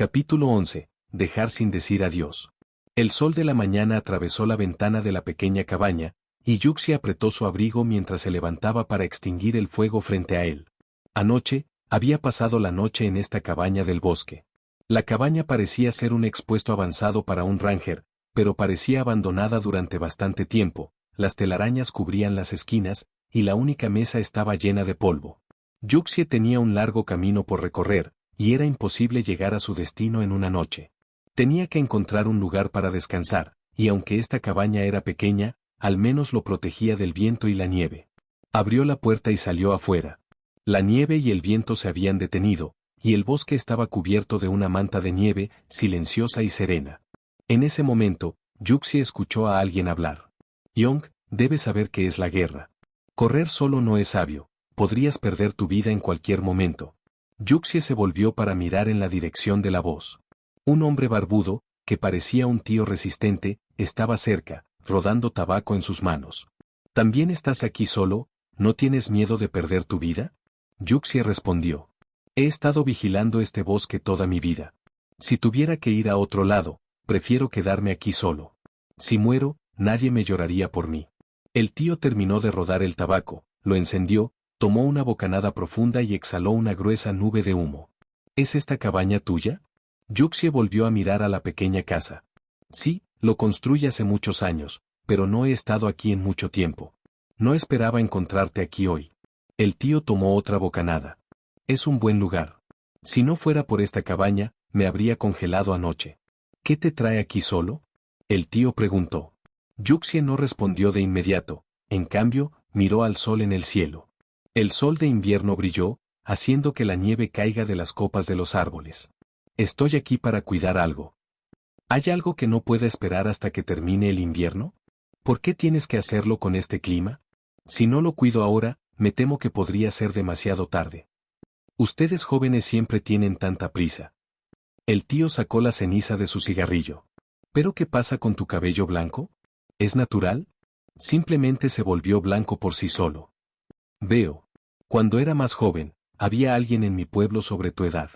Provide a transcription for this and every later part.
Capítulo 11. Dejar sin decir adiós. El sol de la mañana atravesó la ventana de la pequeña cabaña, y Yuxi apretó su abrigo mientras se levantaba para extinguir el fuego frente a él. Anoche, había pasado la noche en esta cabaña del bosque. La cabaña parecía ser un expuesto avanzado para un ranger, pero parecía abandonada durante bastante tiempo. Las telarañas cubrían las esquinas, y la única mesa estaba llena de polvo. Yuxi tenía un largo camino por recorrer, y era imposible llegar a su destino en una noche. Tenía que encontrar un lugar para descansar, y aunque esta cabaña era pequeña, al menos lo protegía del viento y la nieve. Abrió la puerta y salió afuera. La nieve y el viento se habían detenido, y el bosque estaba cubierto de una manta de nieve, silenciosa y serena. En ese momento, Yuxi escuchó a alguien hablar. Young, debes saber qué es la guerra. Correr solo no es sabio, podrías perder tu vida en cualquier momento. Yuxi se volvió para mirar en la dirección de la voz. Un hombre barbudo, que parecía un tío resistente, estaba cerca, rodando tabaco en sus manos. ¿También estás aquí solo? ¿No tienes miedo de perder tu vida? Yuxi respondió. He estado vigilando este bosque toda mi vida. Si tuviera que ir a otro lado, prefiero quedarme aquí solo. Si muero, nadie me lloraría por mí. El tío terminó de rodar el tabaco, lo encendió, tomó una bocanada profunda y exhaló una gruesa nube de humo. ¿Es esta cabaña tuya? Yuxi volvió a mirar a la pequeña casa. Sí, lo construí hace muchos años, pero no he estado aquí en mucho tiempo. No esperaba encontrarte aquí hoy. El tío tomó otra bocanada. Es un buen lugar. Si no fuera por esta cabaña, me habría congelado anoche. ¿Qué te trae aquí solo? El tío preguntó. Yuxi no respondió de inmediato, en cambio, miró al sol en el cielo. El sol de invierno brilló, haciendo que la nieve caiga de las copas de los árboles. Estoy aquí para cuidar algo. ¿Hay algo que no pueda esperar hasta que termine el invierno? ¿Por qué tienes que hacerlo con este clima? Si no lo cuido ahora, me temo que podría ser demasiado tarde. Ustedes jóvenes siempre tienen tanta prisa. El tío sacó la ceniza de su cigarrillo. ¿Pero qué pasa con tu cabello blanco? ¿Es natural? Simplemente se volvió blanco por sí solo. Veo. Cuando era más joven, había alguien en mi pueblo sobre tu edad.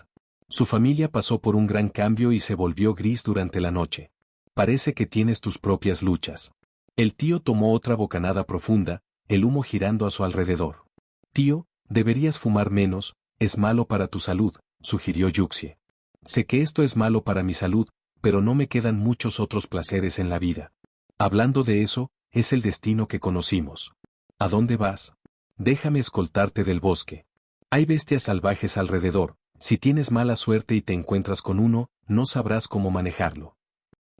Su familia pasó por un gran cambio y se volvió gris durante la noche. Parece que tienes tus propias luchas. El tío tomó otra bocanada profunda, el humo girando a su alrededor. Tío, deberías fumar menos, es malo para tu salud, sugirió Yuxi. Sé que esto es malo para mi salud, pero no me quedan muchos otros placeres en la vida. Hablando de eso, es el destino que conocimos. ¿A dónde vas? Déjame escoltarte del bosque. Hay bestias salvajes alrededor, si tienes mala suerte y te encuentras con uno, no sabrás cómo manejarlo.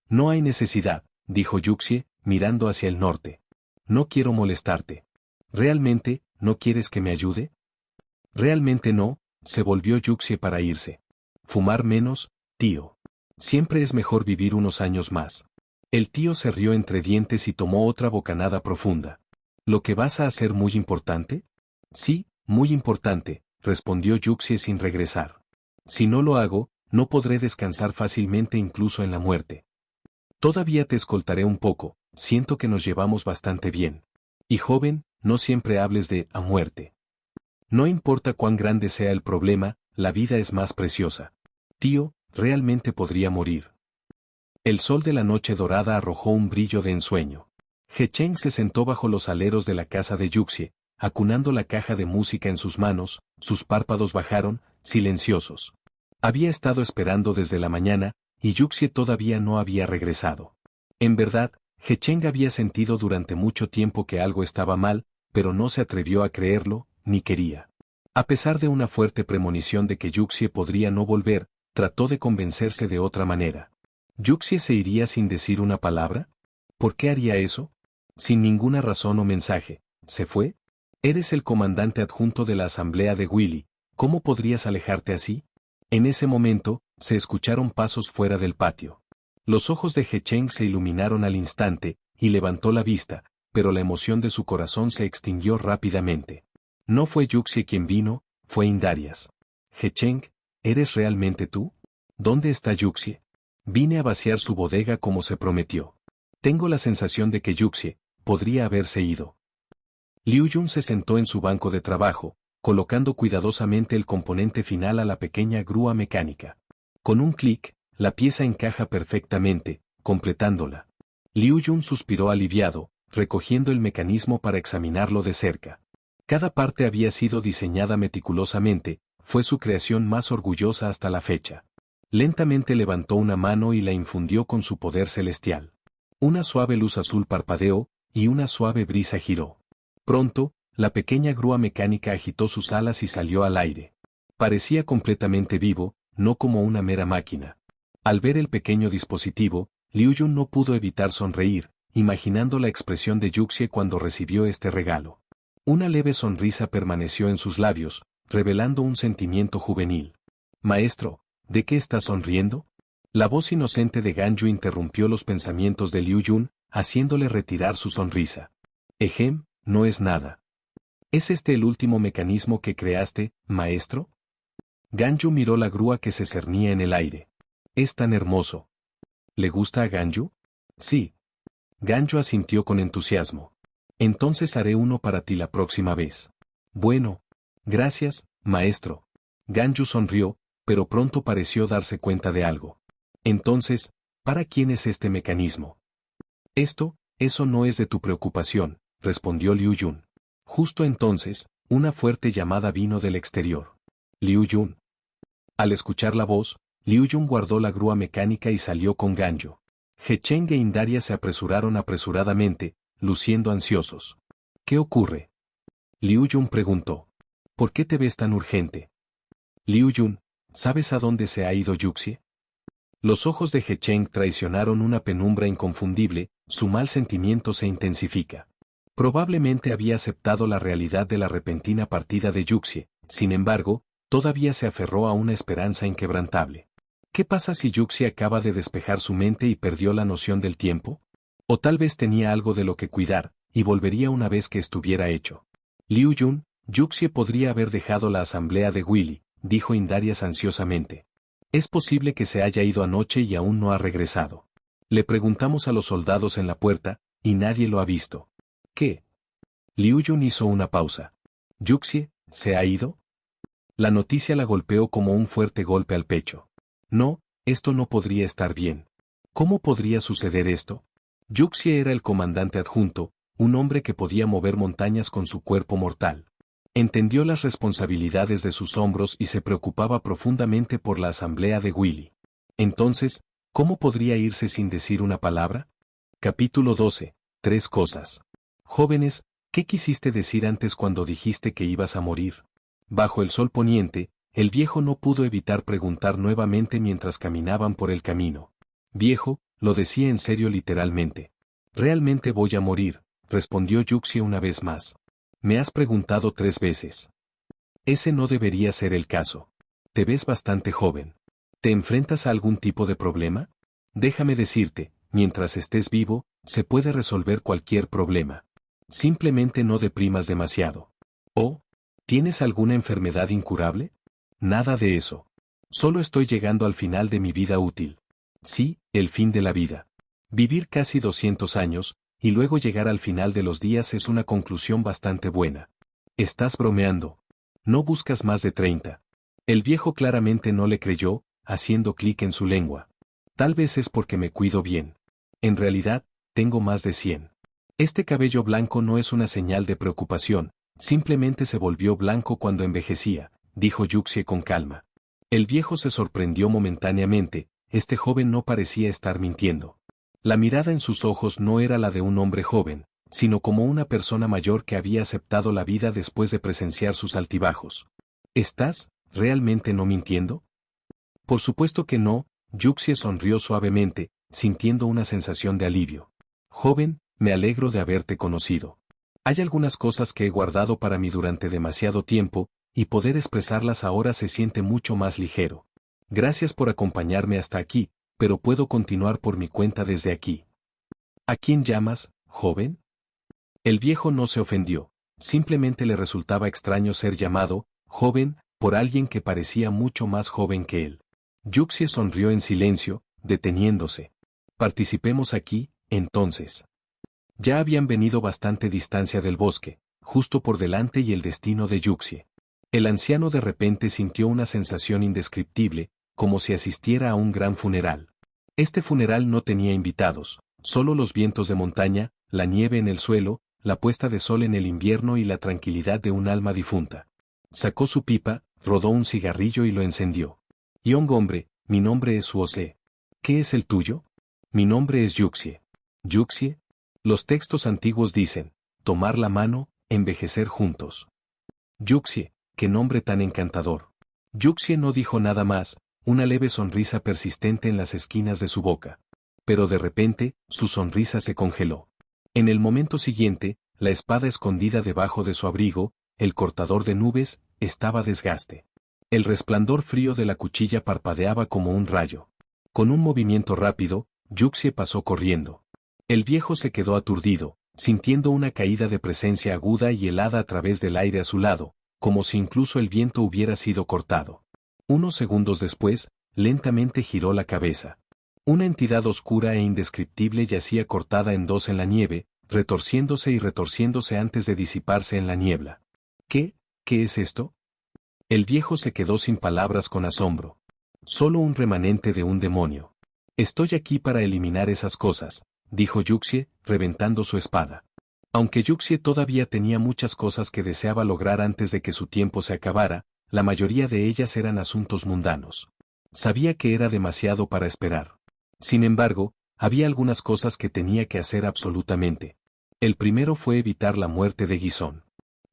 No hay necesidad, dijo Yuxi, mirando hacia el norte. No quiero molestarte. ¿Realmente, no quieres que me ayude? Realmente no, se volvió Yuxi para irse. Fumar menos, tío. Siempre es mejor vivir unos años más. El tío se rió entre dientes y tomó otra bocanada profunda. ¿Lo que vas a hacer muy importante? Sí, muy importante, respondió Yuxi sin regresar. Si no lo hago, no podré descansar fácilmente incluso en la muerte. Todavía te escoltaré un poco, siento que nos llevamos bastante bien. Y joven, no siempre hables de a muerte. No importa cuán grande sea el problema, la vida es más preciosa. Tío, realmente podría morir. El sol de la noche dorada arrojó un brillo de ensueño. He Cheng se sentó bajo los aleros de la casa de Yuxi, acunando la caja de música en sus manos, sus párpados bajaron, silenciosos. Había estado esperando desde la mañana, y Yuxi todavía no había regresado. En verdad, He Cheng había sentido durante mucho tiempo que algo estaba mal, pero no se atrevió a creerlo, ni quería. A pesar de una fuerte premonición de que Yuxi podría no volver, trató de convencerse de otra manera. ¿Yuxi se iría sin decir una palabra? ¿Por qué haría eso? Sin ninguna razón o mensaje. ¿Se fue? Eres el comandante adjunto de la asamblea de Willy, ¿cómo podrías alejarte así? En ese momento, se escucharon pasos fuera del patio. Los ojos de He Cheng se iluminaron al instante, y levantó la vista, pero la emoción de su corazón se extinguió rápidamente. No fue Yuxi quien vino, fue Indarias. He Cheng, ¿eres realmente tú? ¿Dónde está Yuxi? Vine a vaciar su bodega como se prometió. Tengo la sensación de que Yuxi podría haberse ido. Liu Yun se sentó en su banco de trabajo, colocando cuidadosamente el componente final a la pequeña grúa mecánica. Con un clic, la pieza encaja perfectamente, completándola. Liu Yun suspiró aliviado, recogiendo el mecanismo para examinarlo de cerca. Cada parte había sido diseñada meticulosamente, fue su creación más orgullosa hasta la fecha. Lentamente levantó una mano y la infundió con su poder celestial. Una suave luz azul parpadeó, y una suave brisa giró. Pronto, la pequeña grúa mecánica agitó sus alas y salió al aire. Parecía completamente vivo, no como una mera máquina. Al ver el pequeño dispositivo, Liu Yun no pudo evitar sonreír, imaginando la expresión de Yuxie cuando recibió este regalo. Una leve sonrisa permaneció en sus labios, revelando un sentimiento juvenil. Maestro, ¿de qué está sonriendo? La voz inocente de Ganyu interrumpió los pensamientos de Liu Yun, haciéndole retirar su sonrisa. Ejem, no es nada. ¿Es este el último mecanismo que creaste, maestro? Ganyu miró la grúa que se cernía en el aire. Es tan hermoso. ¿Le gusta a Ganyu? Sí. Ganyu asintió con entusiasmo. Entonces haré uno para ti la próxima vez. Bueno. Gracias, maestro. Ganyu sonrió, pero pronto pareció darse cuenta de algo. Entonces, ¿para quién es este mecanismo? Eso no es de tu preocupación, respondió Liu Yun. Justo entonces, una fuerte llamada vino del exterior. Liu Yun. Al escuchar la voz, Liu Yun guardó la grúa mecánica y salió con Ganyu. He Cheng e Indaria se apresuraron apresuradamente, luciendo ansiosos. ¿Qué ocurre? Liu Yun preguntó. ¿Por qué te ves tan urgente? Liu Yun, ¿sabes a dónde se ha ido Yuxie? Los ojos de He Cheng traicionaron una penumbra inconfundible, su mal sentimiento se intensifica. Probablemente había aceptado la realidad de la repentina partida de Yuxie, sin embargo, todavía se aferró a una esperanza inquebrantable. ¿Qué pasa si Yuxie acaba de despejar su mente y perdió la noción del tiempo? O tal vez tenía algo de lo que cuidar, y volvería una vez que estuviera hecho. Liu Yun, Yuxie podría haber dejado la asamblea de Willy, dijo Indarias ansiosamente. Es posible que se haya ido anoche y aún no ha regresado. Le preguntamos a los soldados en la puerta, y nadie lo ha visto. ¿Qué? Liu Yun hizo una pausa. ¿Yuxie, se ha ido? La noticia la golpeó como un fuerte golpe al pecho. No, esto no podría estar bien. ¿Cómo podría suceder esto? Yuxie era el comandante adjunto, un hombre que podía mover montañas con su cuerpo mortal. Entendió las responsabilidades de sus hombros y se preocupaba profundamente por la asamblea de Willy. Entonces, ¿cómo podría irse sin decir una palabra? Capítulo 12. 3 cosas. Jóvenes, ¿qué quisiste decir antes cuando dijiste que ibas a morir? Bajo el sol poniente, el viejo no pudo evitar preguntar nuevamente mientras caminaban por el camino. Viejo, lo decía en serio literalmente. Realmente voy a morir, respondió Yuxie una vez más. Me has preguntado 3 veces. Ese no debería ser el caso. Te ves bastante joven. ¿Te enfrentas a algún tipo de problema? Déjame decirte, mientras estés vivo, se puede resolver cualquier problema. Simplemente no deprimas demasiado. ¿Oh? ¿Tienes alguna enfermedad incurable? Nada de eso. Solo estoy llegando al final de mi vida útil. Sí, el fin de la vida. Vivir casi 200 años, y luego llegar al final de los días es una conclusión bastante buena. Estás bromeando. No buscas más de 30. El viejo claramente no le creyó, haciendo clic en su lengua. Tal vez es porque me cuido bien. En realidad, tengo más de 100. Este cabello blanco no es una señal de preocupación, simplemente se volvió blanco cuando envejecía, dijo Yuxie con calma. El viejo se sorprendió momentáneamente, este joven no parecía estar mintiendo. La mirada en sus ojos no era la de un hombre joven, sino como una persona mayor que había aceptado la vida después de presenciar sus altibajos. ¿Estás realmente no mintiendo? Por supuesto que no, Yuxie sonrió suavemente, sintiendo una sensación de alivio. Joven, me alegro de haberte conocido. Hay algunas cosas que he guardado para mí durante demasiado tiempo, y poder expresarlas ahora se siente mucho más ligero. Gracias por acompañarme hasta aquí, pero puedo continuar por mi cuenta desde aquí. ¿A quién llamas, joven? El viejo no se ofendió, simplemente le resultaba extraño ser llamado, joven, por alguien que parecía mucho más joven que él. Yuxie sonrió en silencio, deteniéndose. Participemos aquí, entonces. Ya habían venido bastante distancia del bosque, justo por delante y el destino de Yuxie. El anciano de repente sintió una sensación indescriptible, como si asistiera a un gran funeral. Este funeral no tenía invitados, solo los vientos de montaña, la nieve en el suelo, la puesta de sol en el invierno y la tranquilidad de un alma difunta. Sacó su pipa, rodó un cigarrillo y lo encendió. Young hombre, mi nombre es Suose. ¿Qué es el tuyo? Mi nombre es Yuxie. ¿Yuxie? Los textos antiguos dicen, tomar la mano, envejecer juntos. Yuxie, qué nombre tan encantador. Yuxie no dijo nada más, una leve sonrisa persistente en las esquinas de su boca. Pero de repente, su sonrisa se congeló. En el momento siguiente, la espada escondida debajo de su abrigo, el cortador de nubes, estaba desgaste. El resplandor frío de la cuchilla parpadeaba como un rayo. Con un movimiento rápido, Yuxie pasó corriendo. El viejo se quedó aturdido, sintiendo una caída de presencia aguda y helada a través del aire a su lado, como si incluso el viento hubiera sido cortado. Unos segundos después, lentamente giró la cabeza. Una entidad oscura e indescriptible yacía cortada en dos en la nieve, retorciéndose y retorciéndose antes de disiparse en la niebla. ¿Qué es esto? El viejo se quedó sin palabras con asombro. Solo un remanente de un demonio. Estoy aquí para eliminar esas cosas, dijo Yuxie, reventando su espada. Aunque Yuxie todavía tenía muchas cosas que deseaba lograr antes de que su tiempo se acabara, la mayoría de ellas eran asuntos mundanos. Sabía que era demasiado para esperar. Sin embargo, había algunas cosas que tenía que hacer absolutamente. El primero fue evitar la muerte de Guisón.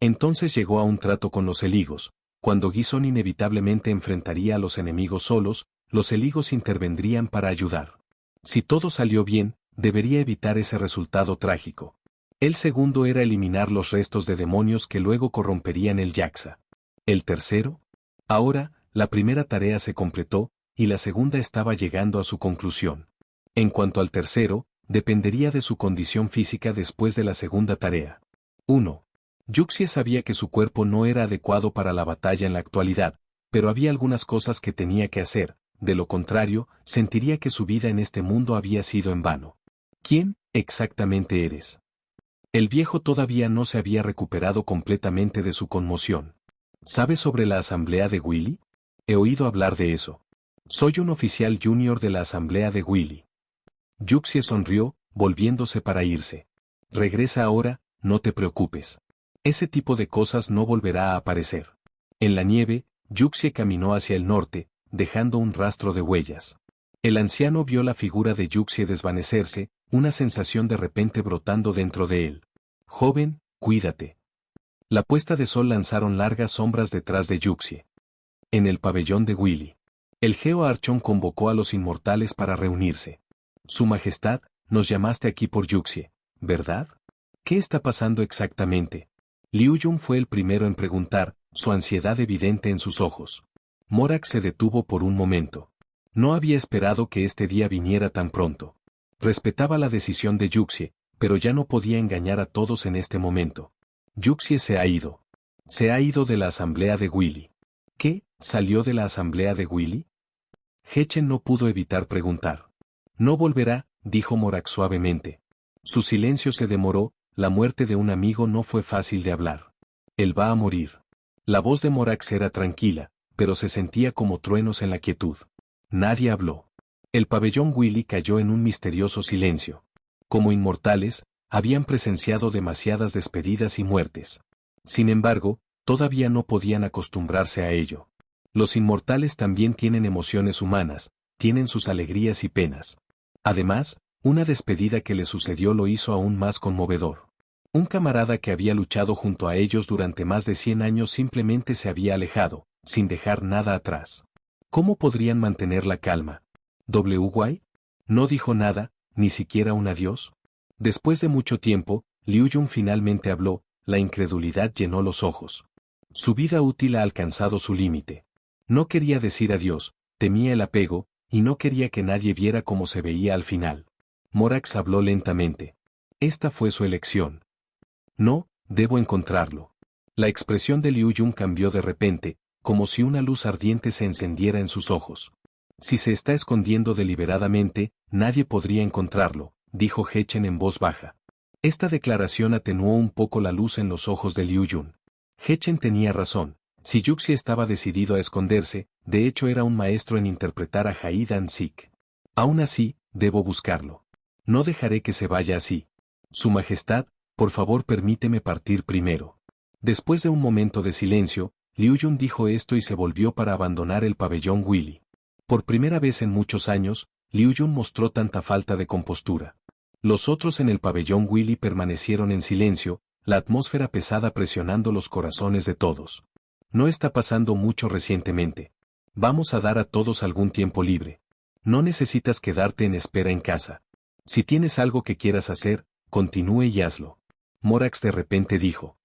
Entonces llegó a un trato con los Eligos. Cuando Guisón inevitablemente enfrentaría a los enemigos solos, los Eligos intervendrían para ayudar. Si todo salió bien, debería evitar ese resultado trágico. El segundo era eliminar los restos de demonios que luego corromperían el Yaxa. ¿El tercero? Ahora, la primera tarea se completó, y la segunda estaba llegando a su conclusión. En cuanto al tercero, dependería de su condición física después de la segunda tarea. 1. Yuxie sabía que su cuerpo no era adecuado para la batalla en la actualidad, pero había algunas cosas que tenía que hacer, de lo contrario, sentiría que su vida en este mundo había sido en vano. ¿Quién exactamente eres? El viejo todavía no se había recuperado completamente de su conmoción. ¿Sabes sobre la asamblea de Willy? He oído hablar de eso. Soy un oficial junior de la asamblea de Willy. Yuxie sonrió, volviéndose para irse. Regresa ahora, no te preocupes. Ese tipo de cosas no volverá a aparecer. En la nieve, Yuxie caminó hacia el norte, dejando un rastro de huellas. El anciano vio la figura de Yuxie desvanecerse, una sensación de repente brotando dentro de él. Joven, cuídate. La puesta de sol lanzaron largas sombras detrás de Yuxie. En el pabellón de Willy. El Geo Archon convocó a los inmortales para reunirse. Su Majestad, nos llamaste aquí por Yuxie, ¿verdad? ¿Qué está pasando exactamente? Liu Yun fue el primero en preguntar, su ansiedad evidente en sus ojos. Morak se detuvo por un momento. No había esperado que este día viniera tan pronto. Respetaba la decisión de Yuxie, pero ya no podía engañar a todos en este momento. Yuxie se ha ido. Se ha ido de la asamblea de Willy. ¿Qué? ¿Salió de la asamblea de Willy? Hechen no pudo evitar preguntar. No volverá, dijo Morak suavemente. Su silencio se demoró, la muerte de un amigo no fue fácil de hablar. Él va a morir. La voz de Morak era tranquila, pero se sentía como truenos en la quietud. Nadie habló. El pabellón Willy cayó en un misterioso silencio. Como inmortales, habían presenciado demasiadas despedidas y muertes. Sin embargo, todavía no podían acostumbrarse a ello. Los inmortales también tienen emociones humanas, tienen sus alegrías y penas. Además, una despedida que le sucedió lo hizo aún más conmovedor. Un camarada que había luchado junto a ellos durante más de 100 años simplemente se había alejado, sin dejar nada atrás. ¿Cómo podrían mantener la calma? ¿WY? No dijo nada, ni siquiera un adiós. Después de mucho tiempo, Liu Yun finalmente habló, la incredulidad llenó los ojos. Su vida útil ha alcanzado su límite. No quería decir adiós, temía el apego, y no quería que nadie viera cómo se veía al final. Morax habló lentamente. Esta fue su elección. No, debo encontrarlo. La expresión de Liu Yun cambió de repente, como si una luz ardiente se encendiera en sus ojos. Si se está escondiendo deliberadamente, nadie podría encontrarlo, dijo Hechen en voz baja. Esta declaración atenuó un poco la luz en los ojos de Liu Yun. Hechen tenía razón, Si Yuxie estaba decidido a esconderse, de hecho era un maestro en interpretar a Hide and Seek. Aún así, debo buscarlo. No dejaré que se vaya así. Su Majestad, por favor permíteme partir primero. Después de un momento de silencio, Liu Yun dijo esto y se volvió para abandonar el pabellón Willy. Por primera vez en muchos años, Liu Yun mostró tanta falta de compostura. Los otros en el pabellón Willy permanecieron en silencio, la atmósfera pesada presionando los corazones de todos. No está pasando mucho recientemente. Vamos a dar a todos algún tiempo libre. No necesitas quedarte en espera en casa. Si tienes algo que quieras hacer, continúe y hazlo. Morax de repente dijo.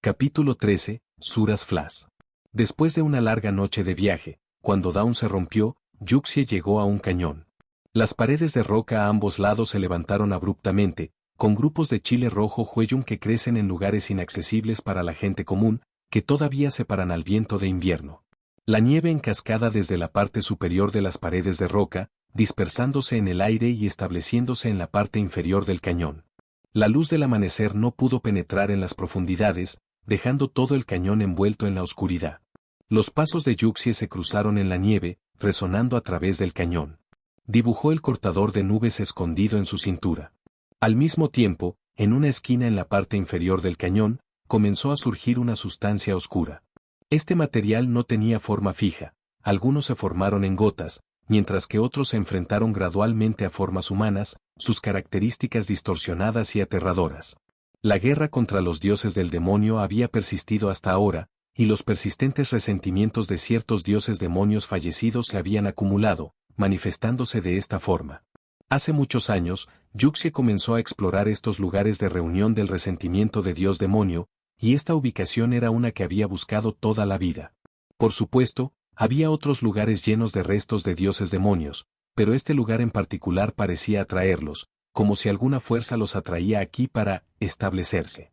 Capítulo 13, Suras Flash. Después de una larga noche de viaje, cuando Dawn se rompió, Yuxie llegó a un cañón. Las paredes de roca a ambos lados se levantaron abruptamente, con grupos de chile rojo hueyum que crecen en lugares inaccesibles para la gente común, que todavía se paran al viento de invierno. La nieve en cascada desde la parte superior de las paredes de roca, dispersándose en el aire y estableciéndose en la parte inferior del cañón. La luz del amanecer no pudo penetrar en las profundidades, dejando todo el cañón envuelto en la oscuridad. Los pasos de Yuxie se cruzaron en la nieve, resonando a través del cañón. Dibujó el cortador de nubes escondido en su cintura. Al mismo tiempo, en una esquina en la parte inferior del cañón, comenzó a surgir una sustancia oscura. Este material no tenía forma fija, algunos se formaron en gotas, mientras que otros se enfrentaron gradualmente a formas humanas, sus características distorsionadas y aterradoras. La guerra contra los dioses del demonio había persistido hasta ahora, y los persistentes resentimientos de ciertos dioses demonios fallecidos se habían acumulado, manifestándose de esta forma. Hace muchos años, Yuxie comenzó a explorar estos lugares de reunión del resentimiento de dios demonio, y esta ubicación era una que había buscado toda la vida. Por supuesto, había otros lugares llenos de restos de dioses demonios, pero este lugar en particular parecía atraerlos, como si alguna fuerza los atraía aquí para establecerse.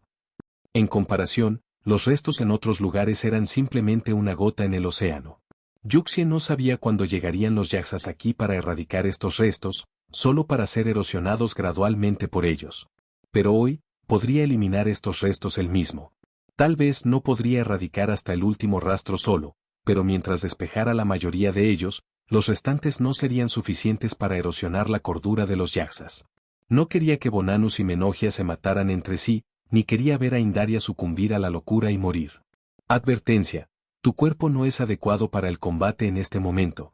En comparación, los restos en otros lugares eran simplemente una gota en el océano. Yuxie no sabía cuándo llegarían los Yaxas aquí para erradicar estos restos, solo para ser erosionados gradualmente por ellos. Pero hoy, podría eliminar estos restos él mismo. Tal vez no podría erradicar hasta el último rastro solo, pero mientras despejara la mayoría de ellos, los restantes no serían suficientes para erosionar la cordura de los Yaxas. No quería que Bonanus y Menogia se mataran entre sí, ni quería ver a Indaria sucumbir a la locura y morir. Advertencia: tu cuerpo no es adecuado para el combate en este momento.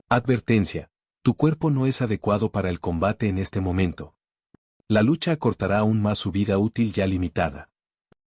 Advertencia: tu cuerpo no es adecuado para el combate en este momento. La lucha acortará aún más su vida útil ya limitada.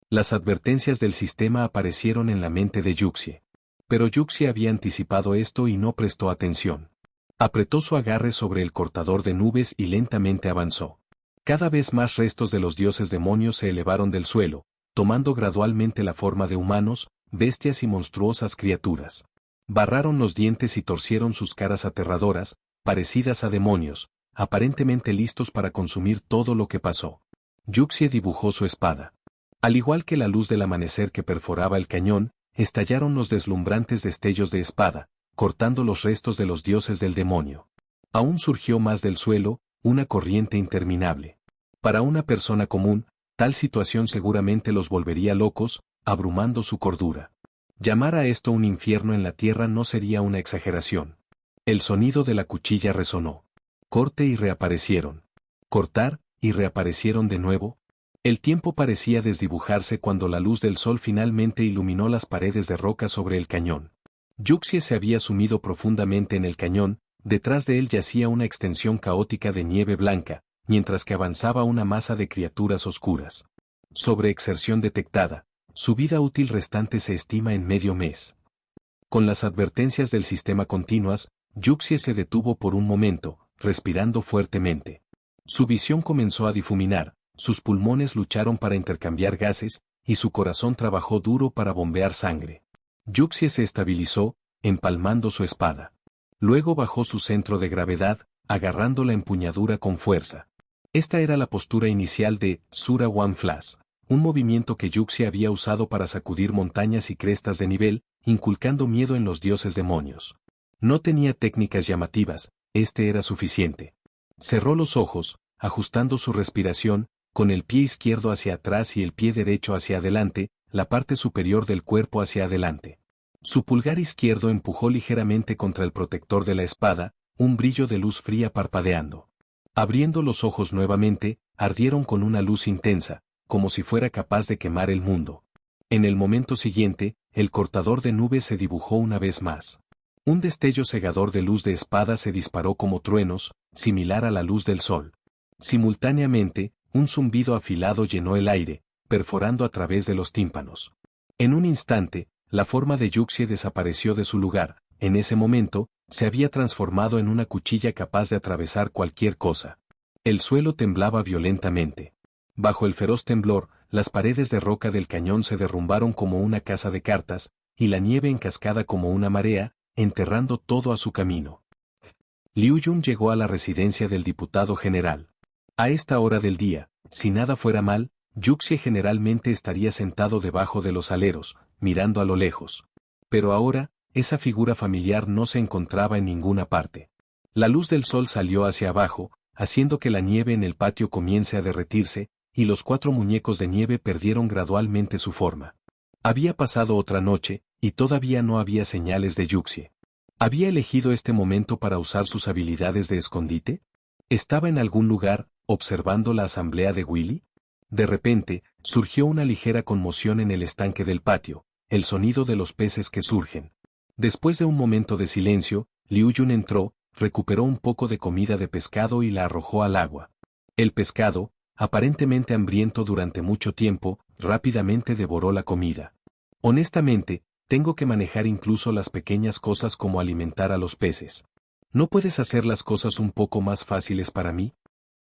Las advertencias del sistema aparecieron en la mente de Yuxie. Pero Yuxie había anticipado esto y no prestó atención. Apretó su agarre sobre el cortador de nubes y lentamente avanzó. Cada vez más restos de los dioses demonios se elevaron del suelo, tomando gradualmente la forma de humanos, bestias y monstruosas criaturas. Barraron los dientes y torcieron sus caras aterradoras, parecidas a demonios, aparentemente listos para consumir todo lo que pasó. Yuxie dibujó su espada. Al igual que la luz del amanecer que perforaba el cañón, estallaron los deslumbrantes destellos de espada, cortando los restos de los dioses del demonio. Aún surgió más del suelo, una corriente interminable. Para una persona común, tal situación seguramente los volvería locos, abrumando su cordura. Llamar a esto un infierno en la tierra no sería una exageración. El sonido de la cuchilla resonó. Corte y reaparecieron. Cortar, y reaparecieron de nuevo. El tiempo parecía desdibujarse cuando la luz del sol finalmente iluminó las paredes de roca sobre el cañón. Yuxie se había sumido profundamente en el cañón, detrás de él yacía una extensión caótica de nieve blanca, mientras que avanzaba una masa de criaturas oscuras. Sobreexerción detectada. Su vida útil restante se estima en medio mes. Con las advertencias del sistema continuas, Yuxie se detuvo por un momento, respirando fuertemente. Su visión comenzó a difuminar, sus pulmones lucharon para intercambiar gases, y su corazón trabajó duro para bombear sangre. Yuxie se estabilizó, empalmando su espada. Luego bajó su centro de gravedad, agarrando la empuñadura con fuerza. Esta era la postura inicial de Sura One Flash, un movimiento que Yuxie había usado para sacudir montañas y crestas de nivel, inculcando miedo en los dioses demonios. No tenía técnicas llamativas, este era suficiente. Cerró los ojos, ajustando su respiración, con el pie izquierdo hacia atrás y el pie derecho hacia adelante, la parte superior del cuerpo hacia adelante. Su pulgar izquierdo empujó ligeramente contra el protector de la espada, un brillo de luz fría parpadeando. Abriendo los ojos nuevamente, ardieron con una luz intensa, como si fuera capaz de quemar el mundo. En el momento siguiente, el cortador de nubes se dibujó una vez más. Un destello cegador de luz de espada se disparó como truenos, similar a la luz del sol. Simultáneamente, un zumbido afilado llenó el aire, perforando a través de los tímpanos. En un instante, la forma de Yuxie desapareció de su lugar. En ese momento, se había transformado en una cuchilla capaz de atravesar cualquier cosa. El suelo temblaba violentamente. Bajo el feroz temblor, las paredes de roca del cañón se derrumbaron como una casa de cartas, y la nieve en cascada como una marea, enterrando todo a su camino. Liu Yun llegó a la residencia del diputado general. A esta hora del día, si nada fuera mal, Yuxie generalmente estaría sentado debajo de los aleros, mirando a lo lejos. Pero ahora, esa figura familiar no se encontraba en ninguna parte. La luz del sol salió hacia abajo, haciendo que la nieve en el patio comience a derretirse, y los 4 muñecos de nieve perdieron gradualmente su forma. Había pasado otra noche, y todavía no había señales de Yuxie. ¿Había elegido este momento para usar sus habilidades de escondite? ¿Estaba en algún lugar, observando la asamblea de Willy? De repente, surgió una ligera conmoción en el estanque del patio, el sonido de los peces que surgen. Después de un momento de silencio, Liu Yun entró, recuperó un poco de comida de pescado y la arrojó al agua. El pescado, aparentemente hambriento durante mucho tiempo, rápidamente devoró la comida. Honestamente, tengo que manejar incluso las pequeñas cosas como alimentar a los peces. ¿No puedes hacer las cosas un poco más fáciles para mí?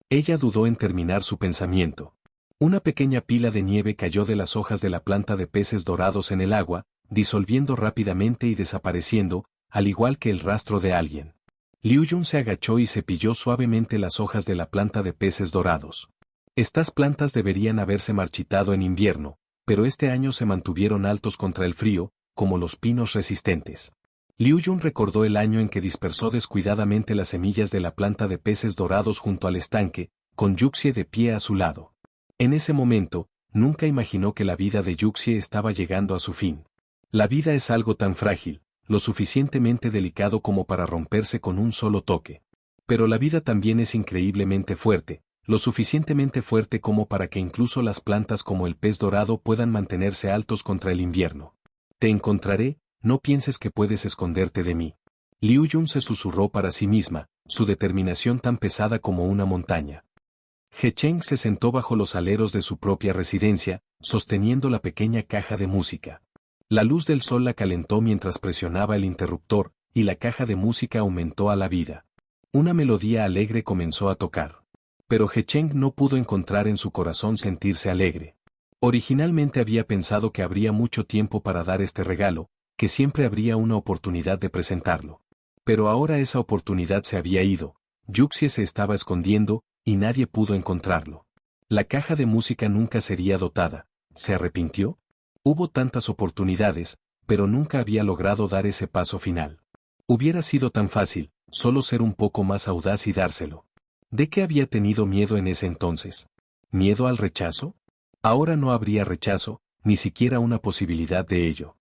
Ella dudó en terminar su pensamiento. Una pequeña pila de nieve cayó de las hojas de la planta de peces dorados en el agua, disolviendo rápidamente y desapareciendo, al igual que el rastro de alguien. Liu Yun se agachó y cepilló suavemente las hojas de la planta de peces dorados. Estas plantas deberían haberse marchitado en invierno, pero este año se mantuvieron altos contra el frío, como los pinos resistentes. Liu Yun recordó el año en que dispersó descuidadamente las semillas de la planta de peces dorados junto al estanque, con Yuxie de pie a su lado. En ese momento, nunca imaginó que la vida de Yuxie estaba llegando a su fin. La vida es algo tan frágil, lo suficientemente delicado como para romperse con un solo toque. Pero la vida también es increíblemente fuerte, lo suficientemente fuerte como para que incluso las plantas como el pez dorado puedan mantenerse altos contra el invierno. Te encontraré, no pienses que puedes esconderte de mí. Liu Yun se susurró para sí misma, su determinación tan pesada como una montaña. He Cheng se sentó bajo los aleros de su propia residencia, sosteniendo la pequeña caja de música. La luz del sol la calentó mientras presionaba el interruptor, y la caja de música aumentó a la vida. Una melodía alegre comenzó a tocar. Pero He Cheng no pudo encontrar en su corazón sentirse alegre. Originalmente había pensado que habría mucho tiempo para dar este regalo, que siempre habría una oportunidad de presentarlo. Pero ahora esa oportunidad se había ido, Yuxie se estaba escondiendo, y nadie pudo encontrarlo. La caja de música nunca sería dotada. ¿Se arrepintió? Hubo tantas oportunidades, pero nunca había logrado dar ese paso final. Hubiera sido tan fácil, solo ser un poco más audaz y dárselo. ¿De qué había tenido miedo en ese entonces? ¿Miedo al rechazo? Ahora no habría rechazo, ni siquiera una posibilidad de ello.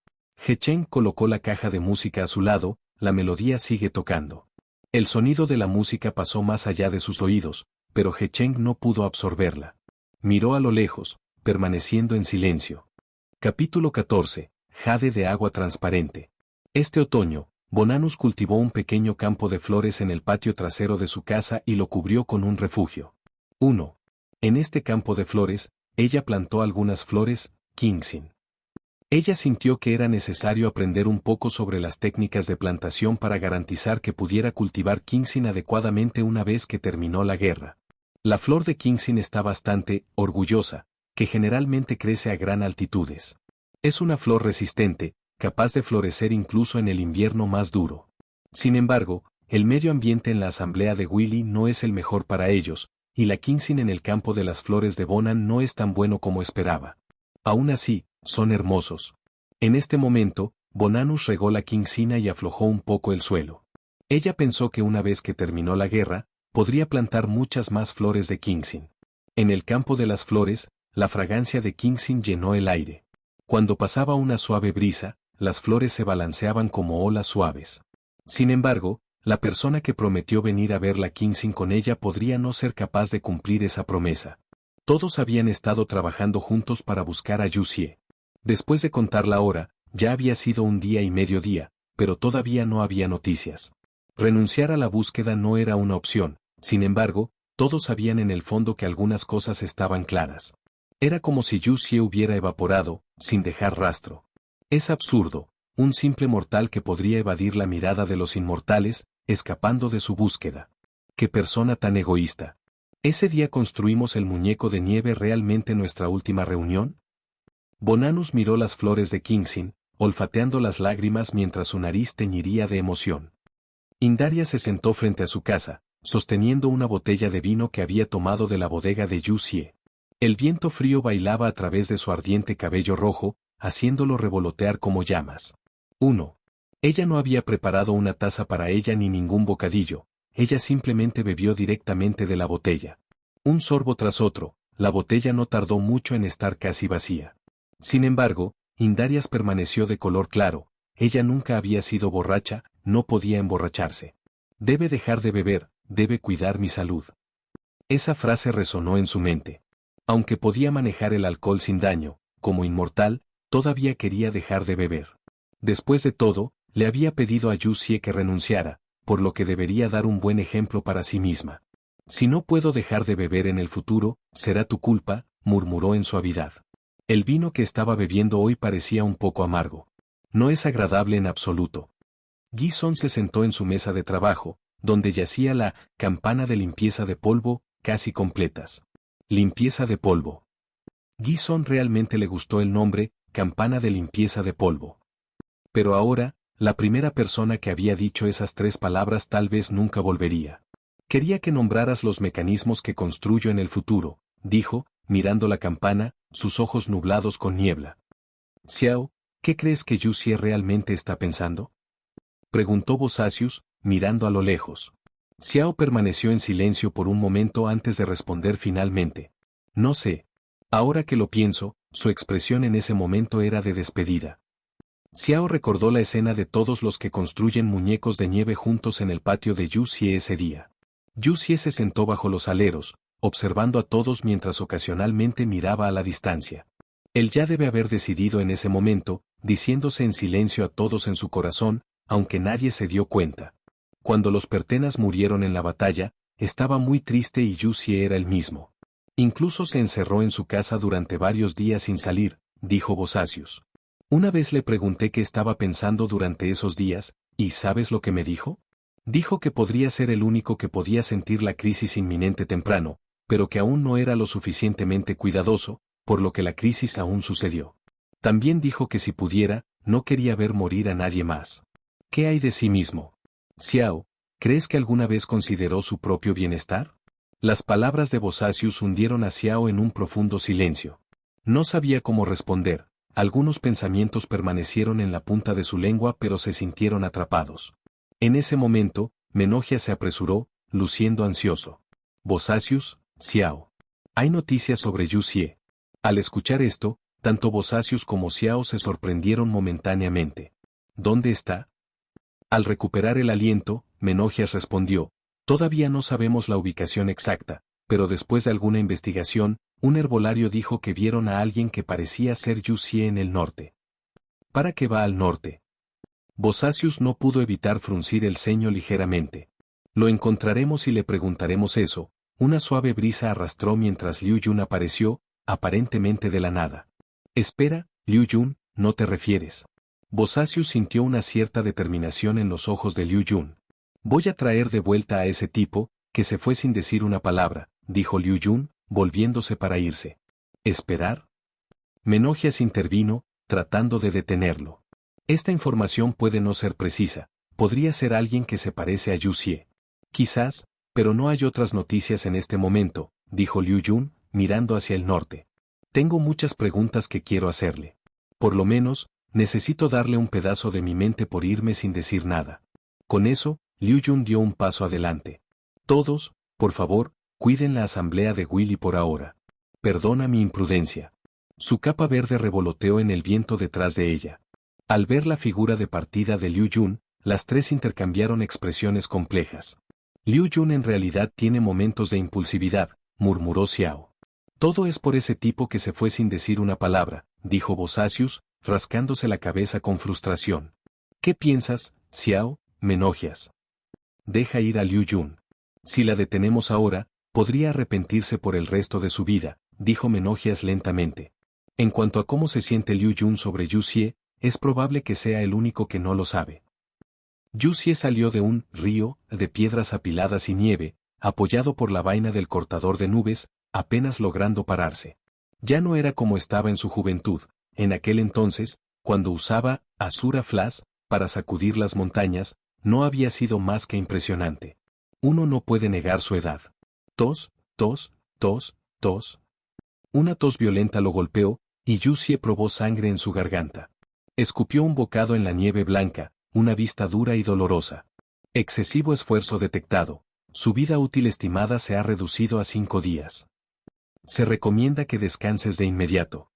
He Cheng colocó la caja de música a su lado, la melodía sigue tocando. El sonido de la música pasó más allá de sus oídos, pero He Cheng no pudo absorberla. Miró a lo lejos, permaneciendo en silencio. Capítulo 14. Jade de agua transparente. Este otoño, Bonanus cultivó un pequeño campo de flores en el patio trasero de su casa y lo cubrió con un refugio. 1. En este campo de flores, ella plantó algunas flores, Kingsin. Ella sintió que era necesario aprender un poco sobre las técnicas de plantación para garantizar que pudiera cultivar Kingsin adecuadamente una vez que terminó la guerra. La flor de Kingsin está bastante orgullosa, que generalmente crece a gran altitudes. Es una flor resistente, capaz de florecer incluso en el invierno más duro. Sin embargo, el medio ambiente en la asamblea de Willy no es el mejor para ellos, y la Kingsin en el campo de las flores de Bonan no es tan bueno como esperaba. Aún así, son hermosos. En este momento, Bonanus regó la Kingsina y aflojó un poco el suelo. Ella pensó que una vez que terminó la guerra, podría plantar muchas más flores de Kingsin. En el campo de las flores, la fragancia de Kingsin llenó el aire. Cuando pasaba una suave brisa, las flores se balanceaban como olas suaves. Sin embargo, la persona que prometió venir a ver la Kingsin con ella podría no ser capaz de cumplir esa promesa. Todos habían estado trabajando juntos para buscar a Yu Xie. Después de contar la hora, ya había sido un día y medio día, pero todavía no había noticias. Renunciar a la búsqueda no era una opción, sin embargo, todos sabían en el fondo que algunas cosas estaban claras. Era como si Yu Xie hubiera evaporado, sin dejar rastro. Es absurdo, un simple mortal que podría evadir la mirada de los inmortales, escapando de su búsqueda. ¡Qué persona tan egoísta! ¿Ese día construimos el muñeco de nieve realmente nuestra última reunión? Bonanus miró las flores de Kingsin, olfateando las lágrimas mientras su nariz teñiría de emoción. Indaria se sentó frente a su casa, sosteniendo una botella de vino que había tomado de la bodega de Yu Xie. El viento frío bailaba a través de su ardiente cabello rojo, haciéndolo revolotear como llamas. 1. Ella no había preparado una taza para ella ni ningún bocadillo, ella simplemente bebió directamente de la botella. Un sorbo tras otro, la botella no tardó mucho en estar casi vacía. Sin embargo, Indarias permaneció de color claro, ella nunca había sido borracha, no podía emborracharse. Debe dejar de beber, debe cuidar mi salud. Esa frase resonó en su mente. Aunque podía manejar el alcohol sin daño, como inmortal, todavía quería dejar de beber. Después de todo, le había pedido a Yu Xie que renunciara, por lo que debería dar un buen ejemplo para sí misma. Si no puedo dejar de beber en el futuro, será tu culpa, murmuró en suavidad. El vino que estaba bebiendo hoy parecía un poco amargo. No es agradable en absoluto. Gison se sentó en su mesa de trabajo, donde yacía la campana de limpieza de polvo, casi completas. Limpieza de polvo. Gison realmente le gustó el nombre, campana de limpieza de polvo. Pero ahora, la primera persona que había dicho esas 3 palabras tal vez nunca volvería. Quería que nombraras los mecanismos que construyo en el futuro, dijo, mirando la campana, sus ojos nublados con niebla. Xiao, ¿qué crees que Yu Xie realmente está pensando? Preguntó Bosacius, mirando a lo lejos. Xiao permaneció en silencio por un momento antes de responder finalmente. No sé. Ahora que lo pienso, su expresión en ese momento era de despedida. Xiao recordó la escena de todos los que construyen muñecos de nieve juntos en el patio de Yu Xie ese día. Yu Xie se sentó bajo los aleros, observando a todos mientras ocasionalmente miraba a la distancia. Él ya debe haber decidido en ese momento, diciéndose en silencio a todos en su corazón, aunque nadie se dio cuenta. Cuando los Pertenas murieron en la batalla, estaba muy triste y Yu Xie era el mismo. Incluso se encerró en su casa durante varios días sin salir, dijo Bosacius. Una vez le pregunté qué estaba pensando durante esos días, ¿y sabes lo que me dijo? Dijo que podría ser el único que podía sentir la crisis inminente temprano, pero que aún no era lo suficientemente cuidadoso, por lo que la crisis aún sucedió. También dijo que si pudiera, no quería ver morir a nadie más. ¿Qué hay de sí mismo? Xiao, ¿crees que alguna vez consideró su propio bienestar? Las palabras de Bosacius hundieron a Xiao en un profundo silencio. No sabía cómo responder, algunos pensamientos permanecieron en la punta de su lengua pero se sintieron atrapados. En ese momento, Menogia se apresuró, luciendo ansioso. Bosacius, Xiao. Hay noticias sobre Yu Xie. Al escuchar esto, tanto Bosacius como Xiao se sorprendieron momentáneamente. ¿Dónde está? Al recuperar el aliento, Menogias respondió, todavía no sabemos la ubicación exacta, pero después de alguna investigación, un herbolario dijo que vieron a alguien que parecía ser Yu Xie en el norte. ¿Para qué va al norte? Bosacius no pudo evitar fruncir el ceño ligeramente. Lo encontraremos y le preguntaremos eso. Una suave brisa arrastró mientras Liu Yun apareció, aparentemente de la nada. Espera, Liu Yun, ¿no te refieres? Bosacius sintió una cierta determinación en los ojos de Liu Yun. Voy a traer de vuelta a ese tipo, que se fue sin decir una palabra, dijo Liu Yun, volviéndose para irse. ¿Esperar? Menogias intervino, tratando de detenerlo. Esta información puede no ser precisa, podría ser alguien que se parece a Yu Xie. Quizás, pero no hay otras noticias en este momento, dijo Liu Yun, mirando hacia el norte. Tengo muchas preguntas que quiero hacerle. Por lo menos, necesito darle un pedazo de mi mente por irme sin decir nada. Con eso, Liu Yun dio un paso adelante. Todos, por favor, cuiden la asamblea de Willy por ahora. Perdona mi imprudencia. Su capa verde revoloteó en el viento detrás de ella. Al ver la figura de partida de Liu Yun, las tres intercambiaron expresiones complejas. Liu Yun en realidad tiene momentos de impulsividad, murmuró Xiao. Todo es por ese tipo que se fue sin decir una palabra, dijo Bosacius, rascándose la cabeza con frustración. ¿Qué piensas, Xiao, Menogias? Deja ir a Liu Yun. Si la detenemos ahora, podría arrepentirse por el resto de su vida, dijo Menogias lentamente. En cuanto a cómo se siente Liu Yun sobre Yu Xie, es probable que sea el único que no lo sabe. Yu Xie salió de un río de piedras apiladas y nieve, apoyado por la vaina del cortador de nubes, apenas logrando pararse. Ya no era como estaba en su juventud, en aquel entonces, cuando usaba Asura Flash para sacudir las montañas, no había sido más que impresionante. Uno no puede negar su edad. Tos, tos, tos, tos. Una tos violenta lo golpeó, y Yu Xie probó sangre en su garganta. Escupió un bocado en la nieve blanca, una vista dura y dolorosa. Excesivo esfuerzo detectado. Su vida útil estimada se ha reducido a 5 días. Se recomienda que descanses de inmediato.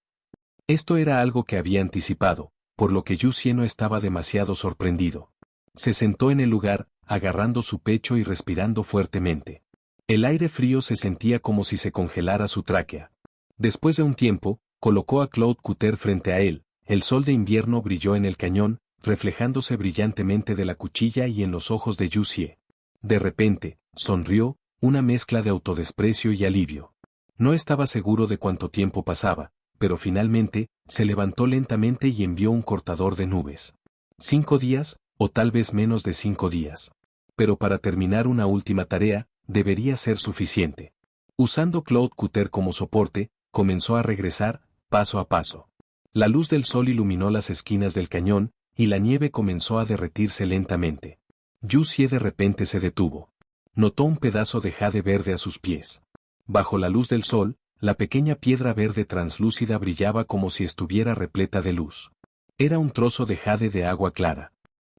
Esto era algo que había anticipado, por lo que Yu Xie no estaba demasiado sorprendido. Se sentó en el lugar, agarrando su pecho y respirando fuertemente. El aire frío se sentía como si se congelara su tráquea. Después de un tiempo, colocó a Claude Cutter frente a él. El sol de invierno brilló en el cañón, reflejándose brillantemente de la cuchilla y en los ojos de Yu Xie. De repente, sonrió, una mezcla de autodesprecio y alivio. No estaba seguro de cuánto tiempo pasaba, pero finalmente, se levantó lentamente y envió un cortador de nubes. 5 días, o tal vez menos de 5 días. Pero para terminar una última tarea, debería ser suficiente. Usando Claude Cutter como soporte, comenzó a regresar, paso a paso. La luz del sol iluminó las esquinas del cañón, y la nieve comenzó a derretirse lentamente. Yu Xie de repente se detuvo. Notó un pedazo de jade verde a sus pies. Bajo la luz del sol, la pequeña piedra verde translúcida brillaba como si estuviera repleta de luz. Era un trozo de jade de agua clara.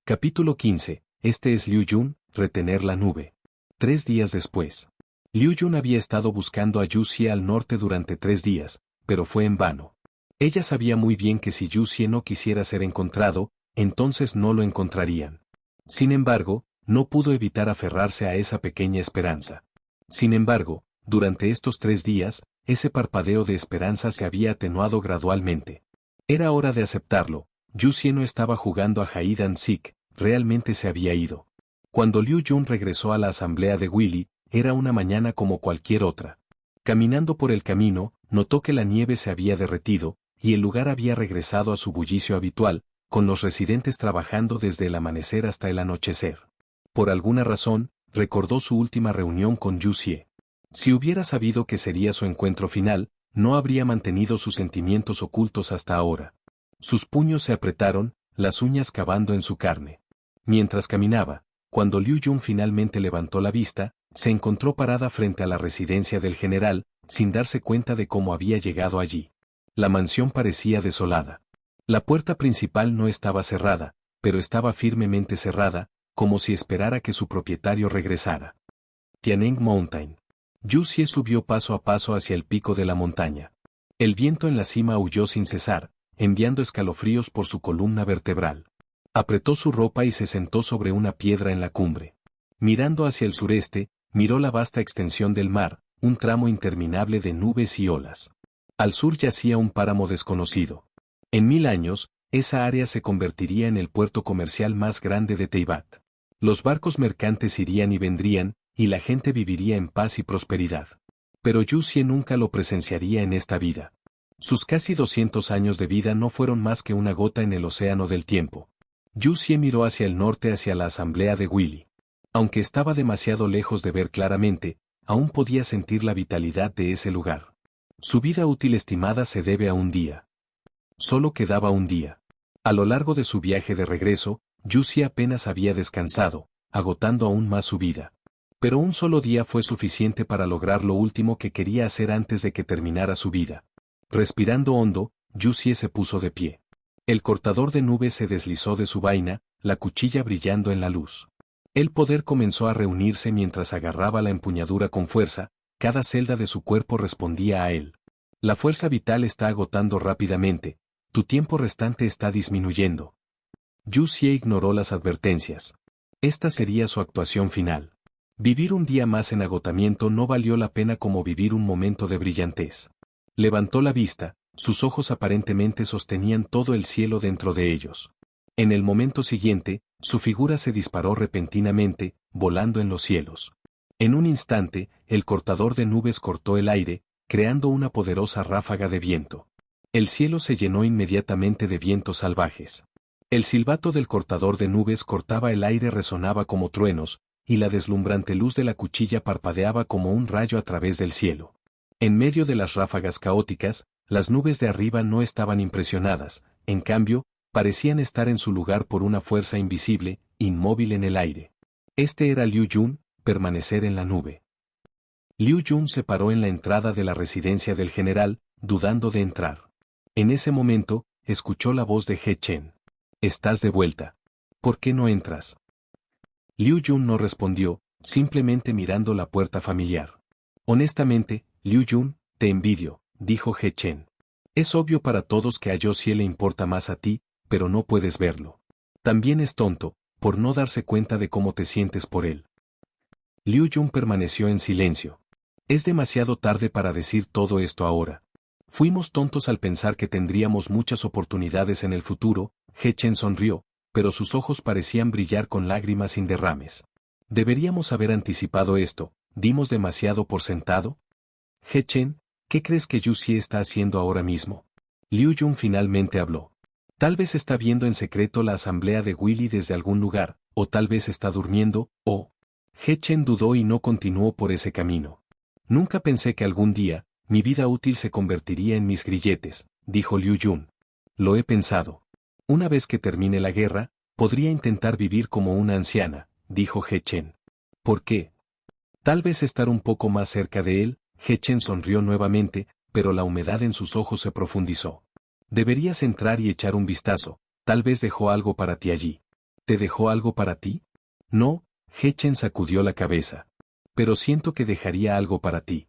Capítulo 15. Este es Liu Yun, retener la nube. 3 días después. Liu Yun había estado buscando a Yu Xie al norte durante 3 días, pero fue en vano. Ella sabía muy bien que si Yu Xie no quisiera ser encontrado, entonces no lo encontrarían. Sin embargo, no pudo evitar aferrarse a esa pequeña esperanza. Sin embargo, durante estos 3 días, ese parpadeo de esperanza se había atenuado gradualmente. Era hora de aceptarlo. Yu Xie no estaba jugando a hide and seek, realmente se había ido. Cuando Liu Yun regresó a la asamblea de Willy, era una mañana como cualquier otra. Caminando por el camino, notó que la nieve se había derretido, y el lugar había regresado a su bullicio habitual, con los residentes trabajando desde el amanecer hasta el anochecer. Por alguna razón, recordó su última reunión con Yu Xie. Si hubiera sabido que sería su encuentro final, no habría mantenido sus sentimientos ocultos hasta ahora. Sus puños se apretaron, las uñas cavando en su carne. Mientras caminaba, cuando Liu Yun finalmente levantó la vista, se encontró parada frente a la residencia del general, sin darse cuenta de cómo había llegado allí. La mansión parecía desolada. La puerta principal no estaba cerrada, pero estaba firmemente cerrada, como si esperara que su propietario regresara. Tianeng Mountain. Yu Xie subió paso a paso hacia el pico de la montaña. El viento en la cima aulló sin cesar, enviando escalofríos por su columna vertebral. Apretó su ropa y se sentó sobre una piedra en la cumbre. Mirando hacia el sureste, miró la vasta extensión del mar, un tramo interminable de nubes y olas. Al sur yacía un páramo desconocido. En 1000 años, esa área se convertiría en el puerto comercial más grande de Teyvat. Los barcos mercantes irían y vendrían, y la gente viviría en paz y prosperidad. Pero Yu Xie nunca lo presenciaría en esta vida. Sus casi 200 años de vida no fueron más que una gota en el océano del tiempo. Yu Xie miró hacia el norte hacia la asamblea de Willy. Aunque estaba demasiado lejos de ver claramente, aún podía sentir la vitalidad de ese lugar. Su vida útil estimada se debe a un día. Solo quedaba un día. A lo largo de su viaje de regreso, Yu Xie apenas había descansado, agotando aún más su vida. Pero un solo día fue suficiente para lograr lo último que quería hacer antes de que terminara su vida. Respirando hondo, Yu Xie se puso de pie. El cortador de nubes se deslizó de su vaina, la cuchilla brillando en la luz. El poder comenzó a reunirse mientras agarraba la empuñadura con fuerza, cada celda de su cuerpo respondía a él. La fuerza vital está agotando rápidamente, tu tiempo restante está disminuyendo, Yu Xie ignoró las advertencias. Esta sería su actuación final. Vivir un día más en agotamiento no valió la pena como vivir un momento de brillantez. Levantó la vista, sus ojos aparentemente sostenían todo el cielo dentro de ellos. En el momento siguiente, su figura se disparó repentinamente, volando en los cielos. En un instante, el cortador de nubes cortó el aire, creando una poderosa ráfaga de viento. El cielo se llenó inmediatamente de vientos salvajes. El silbato del cortador de nubes cortaba el aire, resonaba como truenos, y la deslumbrante luz de la cuchilla parpadeaba como un rayo a través del cielo. En medio de las ráfagas caóticas, las nubes de arriba no estaban impresionadas, en cambio, parecían estar en su lugar por una fuerza invisible, inmóvil en el aire. Este era Liu Yun, permanecer en la nube. Liu Yun se paró en la entrada de la residencia del general, dudando de entrar. En ese momento, escuchó la voz de He Chen. «Estás de vuelta. ¿Por qué no entras?» Liu Yun no respondió, simplemente mirando la puerta familiar. «Honestamente, Liu Yun, te envidio», dijo He Chen. «Es obvio para todos que a Yu Xie le importa más a ti, pero no puedes verlo. También es tonto, por no darse cuenta de cómo te sientes por él». Liu Yun permaneció en silencio. «Es demasiado tarde para decir todo esto ahora. Fuimos tontos al pensar que tendríamos muchas oportunidades en el futuro». He Chen sonrió, pero sus ojos parecían brillar con lágrimas sin derrames. «Deberíamos haber anticipado esto, dimos demasiado por sentado». «He Chen, ¿qué crees que Yu Xie está haciendo ahora mismo?» Liu Yun finalmente habló. «Tal vez está viendo en secreto la asamblea de Willy desde algún lugar, o tal vez está durmiendo, o...» He Chen dudó y no continuó por ese camino. «Nunca pensé que algún día, mi vida útil se convertiría en mis grilletes», dijo Liu Yun. «Lo he pensado. Una vez que termine la guerra, podría intentar vivir como una anciana», dijo He Chen. «¿Por qué?» «Tal vez estar un poco más cerca de él». He Chen sonrió nuevamente, pero la humedad en sus ojos se profundizó. «Deberías entrar y echar un vistazo, tal vez dejó algo para ti allí». «¿Te dejó algo para ti?» «No», He Chen sacudió la cabeza. «Pero siento que dejaría algo para ti».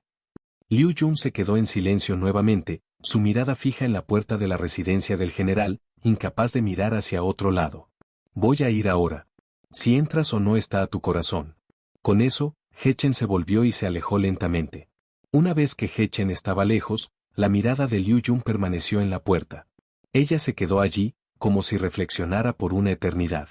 Liu Yun se quedó en silencio nuevamente, su mirada fija en la puerta de la residencia del general, incapaz de mirar hacia otro lado. «Voy a ir ahora. Si entras o no está a tu corazón». Con eso, He Chen se volvió y se alejó lentamente. Una vez que He Chen estaba lejos, la mirada de Liu Yun permaneció en la puerta. Ella se quedó allí, como si reflexionara por una eternidad.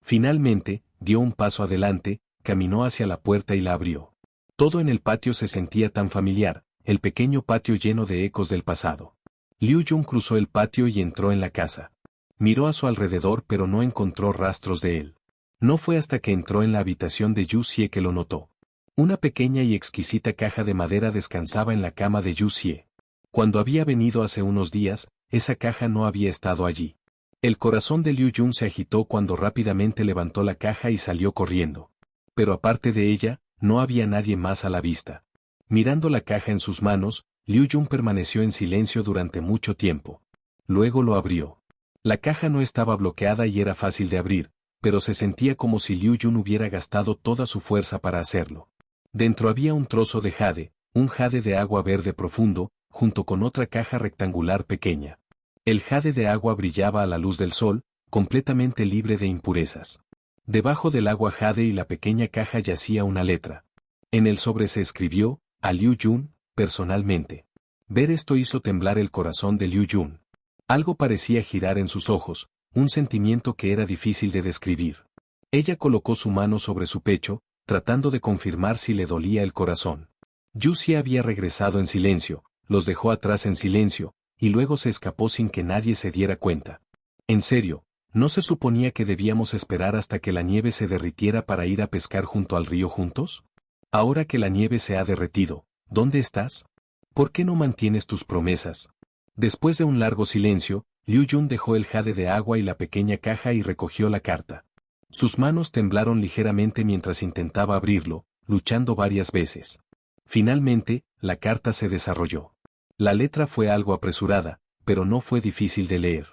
Finalmente, dio un paso adelante, caminó hacia la puerta y la abrió. Todo en el patio se sentía tan familiar, el pequeño patio lleno de ecos del pasado. Liu Yun cruzó el patio y entró en la casa. Miró a su alrededor pero no encontró rastros de él. No fue hasta que entró en la habitación de Yu Xie que lo notó. Una pequeña y exquisita caja de madera descansaba en la cama de Yu Xie. Cuando había venido hace unos días, esa caja no había estado allí. El corazón de Liu Yun se agitó cuando rápidamente levantó la caja y salió corriendo. Pero aparte de ella, no había nadie más a la vista. Mirando la caja en sus manos, Liu Yun permaneció en silencio durante mucho tiempo. Luego lo abrió. La caja no estaba bloqueada y era fácil de abrir, pero se sentía como si Liu Yun hubiera gastado toda su fuerza para hacerlo. Dentro había un trozo de jade, un jade de agua verde profundo, junto con otra caja rectangular pequeña. El jade de agua brillaba a la luz del sol, completamente libre de impurezas. Debajo del agua jade y la pequeña caja yacía una letra. En el sobre se escribió, a Liu Yun, personalmente. Ver esto hizo temblar el corazón de Liu Yun. Algo parecía girar en sus ojos, un sentimiento que era difícil de describir. Ella colocó su mano sobre su pecho, tratando de confirmar si le dolía el corazón. Yu Xie había regresado en silencio, los dejó atrás en silencio, y luego se escapó sin que nadie se diera cuenta. En serio, ¿no se suponía que debíamos esperar hasta que la nieve se derritiera para ir a pescar junto al río juntos? Ahora que la nieve se ha derretido, ¿dónde estás? ¿Por qué no mantienes tus promesas? Después de un largo silencio, Liu Yun dejó el jade de agua y la pequeña caja y recogió la carta. Sus manos temblaron ligeramente mientras intentaba abrirlo, luchando varias veces. Finalmente, la carta se desarrolló. La letra fue algo apresurada, pero no fue difícil de leer.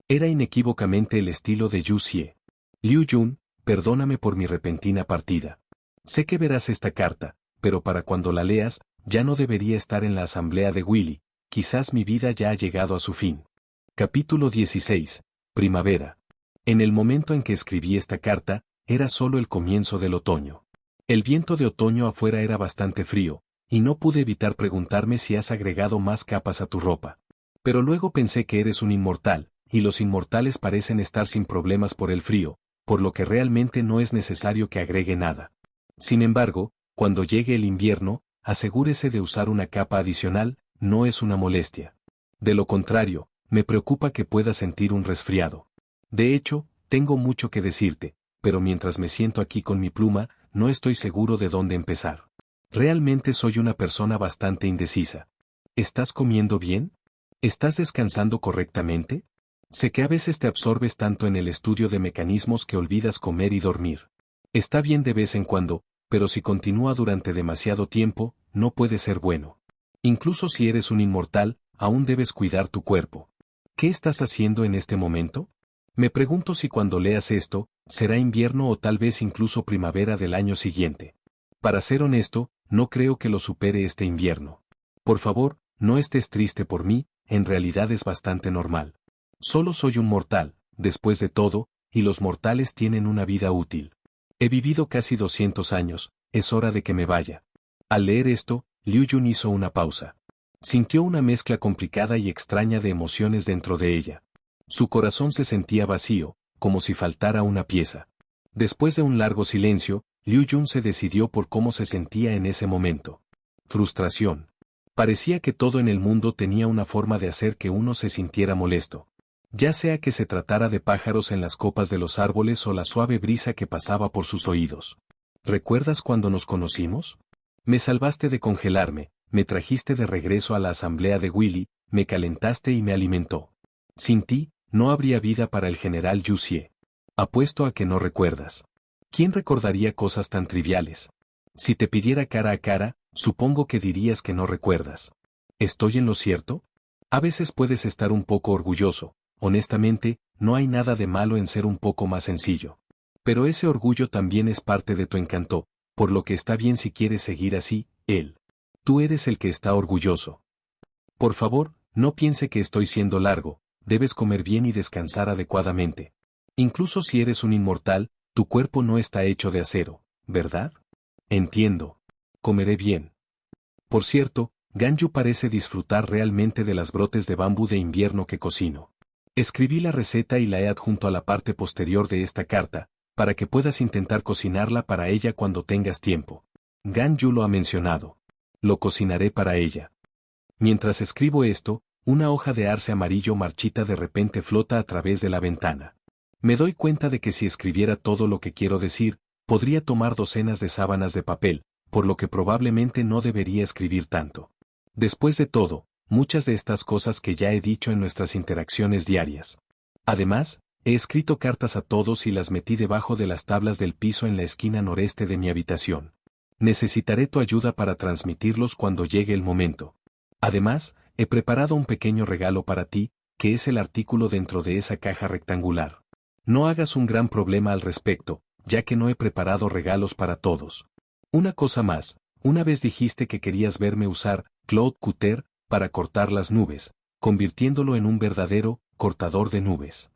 Era inequívocamente el estilo de Yu Xie. Liu Yun, perdóname por mi repentina partida. Sé que verás esta carta, pero para cuando la leas, ya no debería estar en la asamblea de Willy, quizás mi vida ya ha llegado a su fin. Capítulo 16. Primavera. En el momento en que escribí esta carta, era solo el comienzo del otoño. El viento de otoño afuera era bastante frío, y no pude evitar preguntarme si has agregado más capas a tu ropa. Pero luego pensé que eres un inmortal, y los inmortales parecen estar sin problemas por el frío, por lo que realmente no es necesario que agregue nada. Sin embargo, cuando llegue el invierno, asegúrese de usar una capa adicional, no es una molestia. De lo contrario, me preocupa que pueda sentir un resfriado. De hecho, tengo mucho que decirte, pero mientras me siento aquí con mi pluma, no estoy seguro de dónde empezar. Realmente soy una persona bastante indecisa. ¿Estás comiendo bien? ¿Estás descansando correctamente? Sé que a veces te absorbes tanto en el estudio de mecanismos que olvidas comer y dormir. Está bien de vez en cuando, pero si continúa durante demasiado tiempo, no puede ser bueno. Incluso si eres un inmortal, aún debes cuidar tu cuerpo. ¿Qué estás haciendo en este momento? Me pregunto si cuando leas esto, será invierno o tal vez incluso primavera del año siguiente. Para ser honesto, no creo que lo supere este invierno. Por favor, no estés triste por mí, en realidad es bastante normal. Solo soy un mortal, después de todo, y los mortales tienen una vida útil. He vivido casi 200 años, es hora de que me vaya. Al leer esto, Liu Yun hizo una pausa. Sintió una mezcla complicada y extraña de emociones dentro de ella. Su corazón se sentía vacío, como si faltara una pieza. Después de un largo silencio, Liu Yun se decidió por cómo se sentía en ese momento. Frustración. Parecía que todo en el mundo tenía una forma de hacer que uno se sintiera molesto. Ya sea que se tratara de pájaros en las copas de los árboles o la suave brisa que pasaba por sus oídos. ¿Recuerdas cuando nos conocimos? Me salvaste de congelarme, me trajiste de regreso a la asamblea de Willy, me calentaste y me alimentó. Sin ti, no habría vida para el general Yu Xie. Apuesto a que no recuerdas. ¿Quién recordaría cosas tan triviales? Si te pidiera cara a cara, supongo que dirías que no recuerdas. ¿Estoy en lo cierto? A veces puedes estar un poco orgulloso. Honestamente, no hay nada de malo en ser un poco más sencillo. Pero ese orgullo también es parte de tu encanto, por lo que está bien si quieres seguir así, él. Tú eres el que está orgulloso. Por favor, no piense que estoy siendo largo, debes comer bien y descansar adecuadamente. Incluso si eres un inmortal, tu cuerpo no está hecho de acero, ¿verdad? Entiendo. Comeré bien. Por cierto, Ganyu parece disfrutar realmente de las brotes de bambú de invierno que cocino. Escribí la receta y la he adjunto a la parte posterior de esta carta, para que puedas intentar cocinarla para ella cuando tengas tiempo. Ganyu lo ha mencionado. Lo cocinaré para ella. Mientras escribo esto, una hoja de arce amarillo marchita de repente flota a través de la ventana. Me doy cuenta de que si escribiera todo lo que quiero decir, podría tomar docenas de sábanas de papel, por lo que probablemente no debería escribir tanto. Después de todo, muchas de estas cosas que ya he dicho en nuestras interacciones diarias. Además, he escrito cartas a todos y las metí debajo de las tablas del piso en la esquina noreste de mi habitación. Necesitaré tu ayuda para transmitirlos cuando llegue el momento. Además, he preparado un pequeño regalo para ti, que es el artículo dentro de esa caja rectangular. No hagas un gran problema al respecto, ya que no he preparado regalos para todos. Una cosa más, una vez dijiste que querías verme usar Cloud Cutter para cortar las nubes, convirtiéndolo en un verdadero cortador de nubes.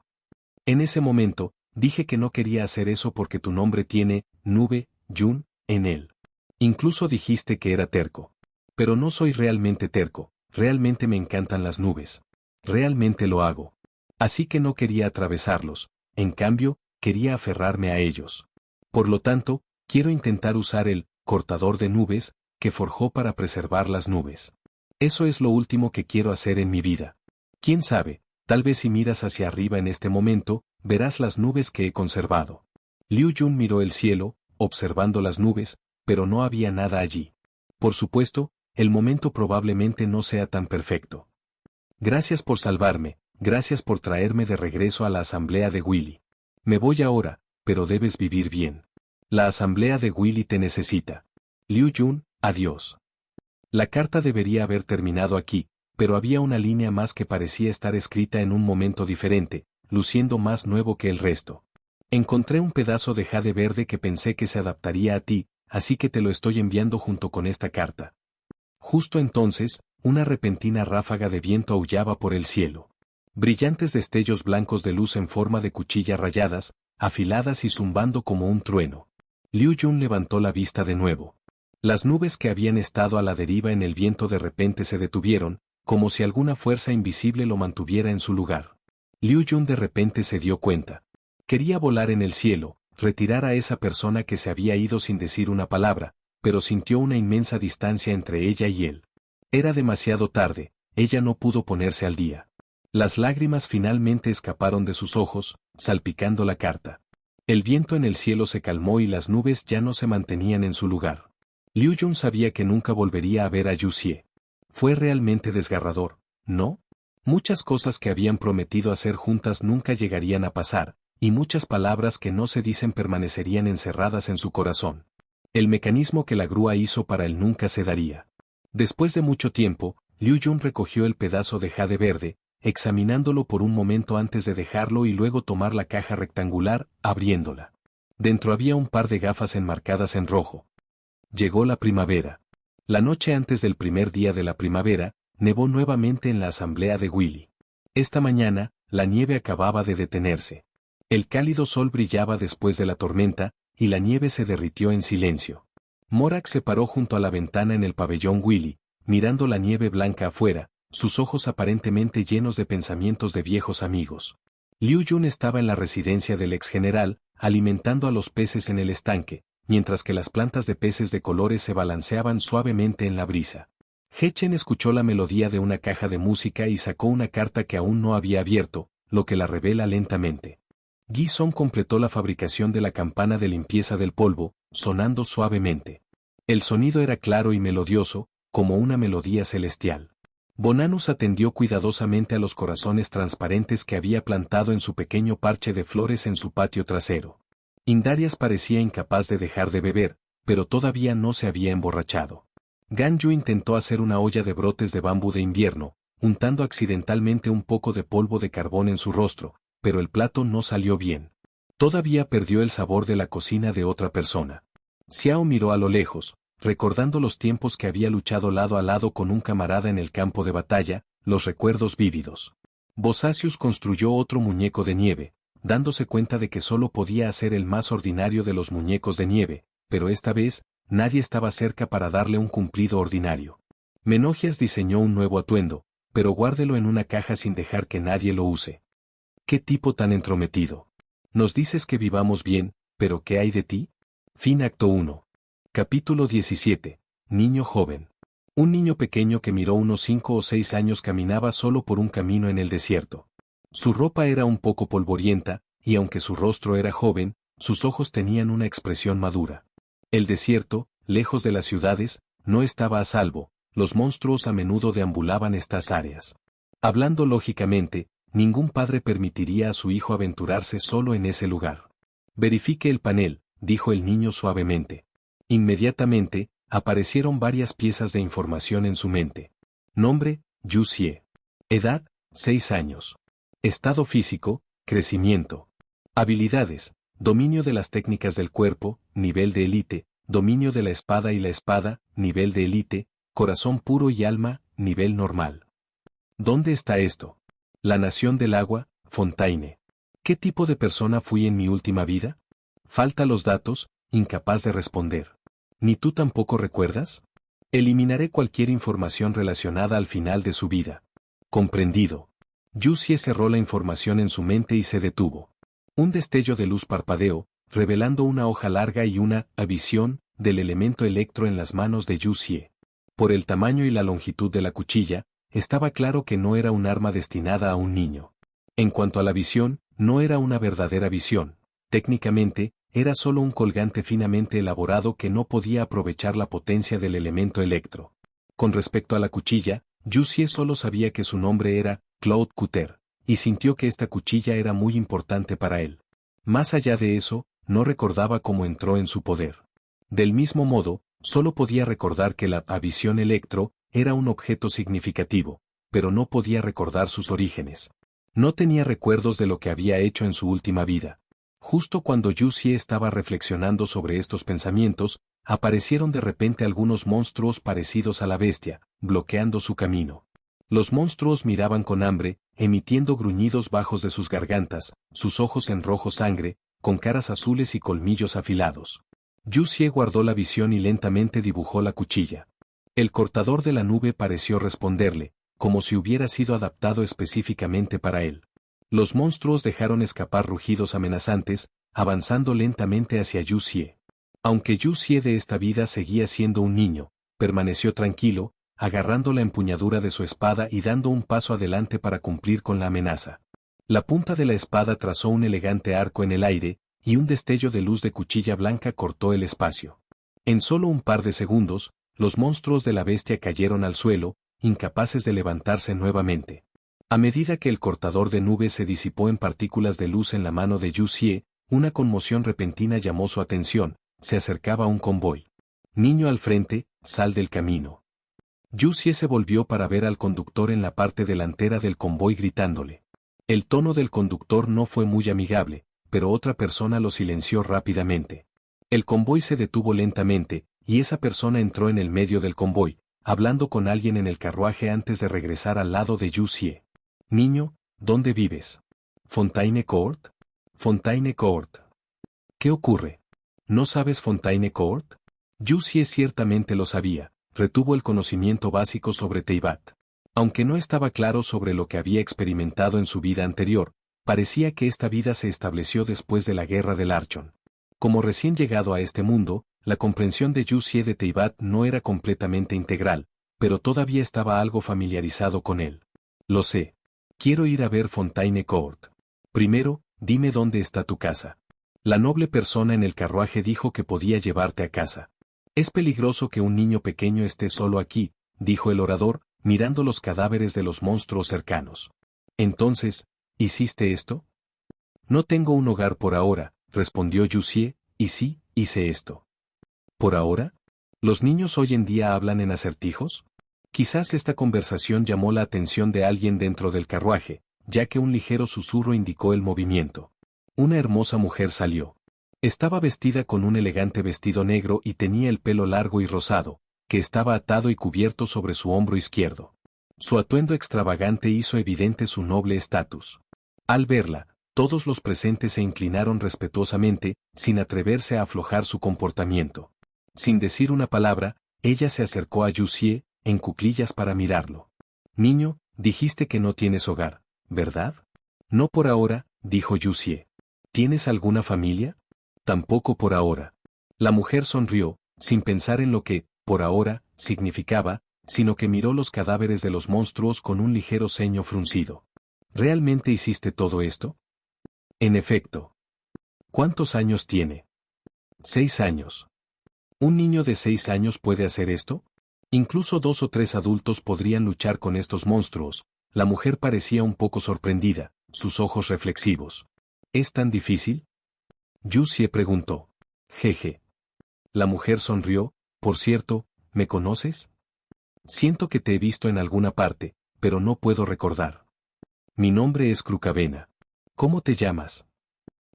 En ese momento, dije que no quería hacer eso porque tu nombre tiene nube, Yun, en él. Incluso dijiste que era terco. Pero no soy realmente terco, realmente me encantan las nubes. Realmente lo hago. Así que no quería atravesarlos, en cambio, quería aferrarme a ellos. Por lo tanto, quiero intentar usar el cortador de nubes que forjó para preservar las nubes. Eso es lo último que quiero hacer en mi vida. ¿Quién sabe? Tal vez si miras hacia arriba en este momento, verás las nubes que he conservado. Liu Yun miró el cielo, observando las nubes, pero no había nada allí. Por supuesto, el momento probablemente no sea tan perfecto. Gracias por salvarme, gracias por traerme de regreso a la asamblea de Willy. Me voy ahora, pero debes vivir bien. La asamblea de Willy te necesita. Liu Yun, adiós. La carta debería haber terminado aquí, pero había una línea más que parecía estar escrita en un momento diferente, luciendo más nuevo que el resto. Encontré un pedazo de jade verde que pensé que se adaptaría a ti, así que te lo estoy enviando junto con esta carta. Justo entonces, una repentina ráfaga de viento aullaba por el cielo. Brillantes destellos blancos de luz en forma de cuchillas rayadas, afiladas y zumbando como un trueno. Liu Yun levantó la vista de nuevo. Las nubes que habían estado a la deriva en el viento de repente se detuvieron, como si alguna fuerza invisible lo mantuviera en su lugar. Liu Yun de repente se dio cuenta. Quería volar en el cielo, retirar a esa persona que se había ido sin decir una palabra, pero sintió una inmensa distancia entre ella y él. Era demasiado tarde, ella no pudo ponerse al día. Las lágrimas finalmente escaparon de sus ojos, salpicando la carta. El viento en el cielo se calmó y las nubes ya no se mantenían en su lugar. Liu Yun sabía que nunca volvería a ver a Yu Xie. Fue realmente desgarrador, ¿no? Muchas cosas que habían prometido hacer juntas nunca llegarían a pasar, y muchas palabras que no se dicen permanecerían encerradas en su corazón. El mecanismo que la grúa hizo para él nunca se daría. Después de mucho tiempo, Liu Yun recogió el pedazo de jade verde, examinándolo por un momento antes de dejarlo y luego tomar la caja rectangular, abriéndola. Dentro había un par de gafas enmarcadas en rojo. Llegó la primavera. La noche antes del primer día de la primavera, nevó nuevamente en la asamblea de Willy. Esta mañana, la nieve acababa de detenerse. El cálido sol brillaba después de la tormenta, y la nieve se derritió en silencio. Morak se paró junto a la ventana en el pabellón Willy, mirando la nieve blanca afuera, sus ojos aparentemente llenos de pensamientos de viejos amigos. Liu Yun estaba en la residencia del ex general, alimentando a los peces en el estanque, mientras que las plantas de peces de colores se balanceaban suavemente en la brisa. Hechen escuchó la melodía de una caja de música y sacó una carta que aún no había abierto, lo que la revela lentamente. Gi Song completó la fabricación de la campana de limpieza del polvo, sonando suavemente. El sonido era claro y melodioso, como una melodía celestial. Bonanus atendió cuidadosamente a los corazones transparentes que había plantado en su pequeño parche de flores en su patio trasero. Indarias parecía incapaz de dejar de beber, pero todavía no se había emborrachado. Ganyu intentó hacer una olla de brotes de bambú de invierno, untando accidentalmente un poco de polvo de carbón en su rostro, pero el plato no salió bien. Todavía perdió el sabor de la cocina de otra persona. Xiao miró a lo lejos, recordando los tiempos que había luchado lado a lado con un camarada en el campo de batalla, los recuerdos vívidos. Bosacius construyó otro muñeco de nieve, dándose cuenta de que solo podía hacer el más ordinario de los muñecos de nieve, pero esta vez, nadie estaba cerca para darle un cumplido ordinario. Menogias diseñó un nuevo atuendo, pero guárdelo en una caja sin dejar que nadie lo use. ¡Qué tipo tan entrometido! Nos dices que vivamos bien, pero ¿qué hay de ti? Fin acto 1. Capítulo 17. Niño joven. Un niño pequeño que miró unos 5 o 6 años caminaba solo por un camino en el desierto. Su ropa era un poco polvorienta, y aunque su rostro era joven, sus ojos tenían una expresión madura. El desierto, lejos de las ciudades, no estaba a salvo, los monstruos a menudo deambulaban estas áreas. Hablando lógicamente, ningún padre permitiría a su hijo aventurarse solo en ese lugar. Verifique el panel, dijo el niño suavemente. Inmediatamente, aparecieron varias piezas de información en su mente. Nombre, Yu Xie. Edad, 6 años. Estado físico, crecimiento. Habilidades, dominio de las técnicas del cuerpo, nivel de élite, dominio de la espada y la espada, nivel de élite, corazón puro y alma, nivel normal. ¿Dónde está esto? La nación del agua, Fontaine. ¿Qué tipo de persona fui en mi última vida? Falta los datos, incapaz de responder. ¿Ni tú tampoco recuerdas? Eliminaré cualquier información relacionada al final de su vida. Comprendido. Yu Xie cerró la información en su mente y se detuvo. Un destello de luz parpadeó, revelando una hoja larga y una visión del elemento electro en las manos de Yu Xie. Por el tamaño y la longitud de la cuchilla, estaba claro que no era un arma destinada a un niño. En cuanto a la visión, no era una verdadera visión. Técnicamente, era solo un colgante finamente elaborado que no podía aprovechar la potencia del elemento electro. Con respecto a la cuchilla, Yu Xie solo sabía que su nombre era Claude Cutter, y sintió que esta cuchilla era muy importante para él. Más allá de eso, no recordaba cómo entró en su poder. Del mismo modo, solo podía recordar que la visión electro era un objeto significativo, pero no podía recordar sus orígenes. No tenía recuerdos de lo que había hecho en su última vida. Justo cuando Yu Xie estaba reflexionando sobre estos pensamientos, aparecieron de repente algunos monstruos parecidos a la bestia, bloqueando su camino. Los monstruos miraban con hambre, emitiendo gruñidos bajos de sus gargantas, sus ojos en rojo sangre, con caras azules y colmillos afilados. Yu Xie guardó la visión y lentamente dibujó la cuchilla. El cortador de la nube pareció responderle, como si hubiera sido adaptado específicamente para él. Los monstruos dejaron escapar rugidos amenazantes, avanzando lentamente hacia Yu Xie. Aunque Yu Xie de esta vida seguía siendo un niño, permaneció tranquilo, agarrando la empuñadura de su espada y dando un paso adelante para cumplir con la amenaza. La punta de la espada trazó un elegante arco en el aire, y un destello de luz de cuchilla blanca cortó el espacio. En solo un par de segundos, los monstruos de la bestia cayeron al suelo, incapaces de levantarse nuevamente. A medida que el cortador de nubes se disipó en partículas de luz en la mano de Yu Xie, una conmoción repentina llamó su atención. Se acercaba un convoy. Niño al frente, sal del camino. Yu Xie se volvió para ver al conductor en la parte delantera del convoy gritándole. El tono del conductor no fue muy amigable, pero otra persona lo silenció rápidamente. El convoy se detuvo lentamente, y esa persona entró en el medio del convoy, hablando con alguien en el carruaje antes de regresar al lado de Yu Xie. Niño, ¿dónde vives? ¿Fontaine Court? Fontaine Court. ¿Qué ocurre? ¿No sabes Fontaine Court? Yu Xie ciertamente lo sabía, retuvo el conocimiento básico sobre Teyvat. Aunque no estaba claro sobre lo que había experimentado en su vida anterior, parecía que esta vida se estableció después de la guerra del Archon. Como recién llegado a este mundo, la comprensión de Yu Xie de Teyvat no era completamente integral, pero todavía estaba algo familiarizado con él. Lo sé. Quiero ir a ver Fontaine Court. Primero, dime dónde está tu casa. La noble persona en el carruaje dijo que podía llevarte a casa. Es peligroso que un niño pequeño esté solo aquí, dijo el orador, mirando los cadáveres de los monstruos cercanos. Entonces, ¿hiciste esto? No tengo un hogar por ahora, respondió Yu Xie, y sí, hice esto. ¿Por ahora? ¿Los niños hoy en día hablan en acertijos? Quizás esta conversación llamó la atención de alguien dentro del carruaje, ya que un ligero susurro indicó el movimiento. Una hermosa mujer salió. Estaba vestida con un elegante vestido negro y tenía el pelo largo y rosado, que estaba atado y cubierto sobre su hombro izquierdo. Su atuendo extravagante hizo evidente su noble estatus. Al verla, todos los presentes se inclinaron respetuosamente, sin atreverse a aflojar su comportamiento. Sin decir una palabra, ella se acercó a Yu Xie, en cuclillas para mirarlo. Niño, dijiste que no tienes hogar, ¿verdad? No por ahora, dijo Yu Xie. ¿Tienes alguna familia? Tampoco por ahora. La mujer sonrió, sin pensar en lo que, por ahora, significaba, sino que miró los cadáveres de los monstruos con un ligero ceño fruncido. ¿Realmente hiciste todo esto? En efecto. ¿Cuántos años tiene? 6 años. ¿Un niño de 6 años puede hacer esto? Incluso 2 o 3 adultos podrían luchar con estos monstruos. La mujer parecía un poco sorprendida, sus ojos reflexivos. ¿Es tan difícil? Yu Xie preguntó. Jeje. La mujer sonrió. Por cierto, ¿me conoces? Siento que te he visto en alguna parte, pero no puedo recordar. Mi nombre es Crukavena. ¿Cómo te llamas?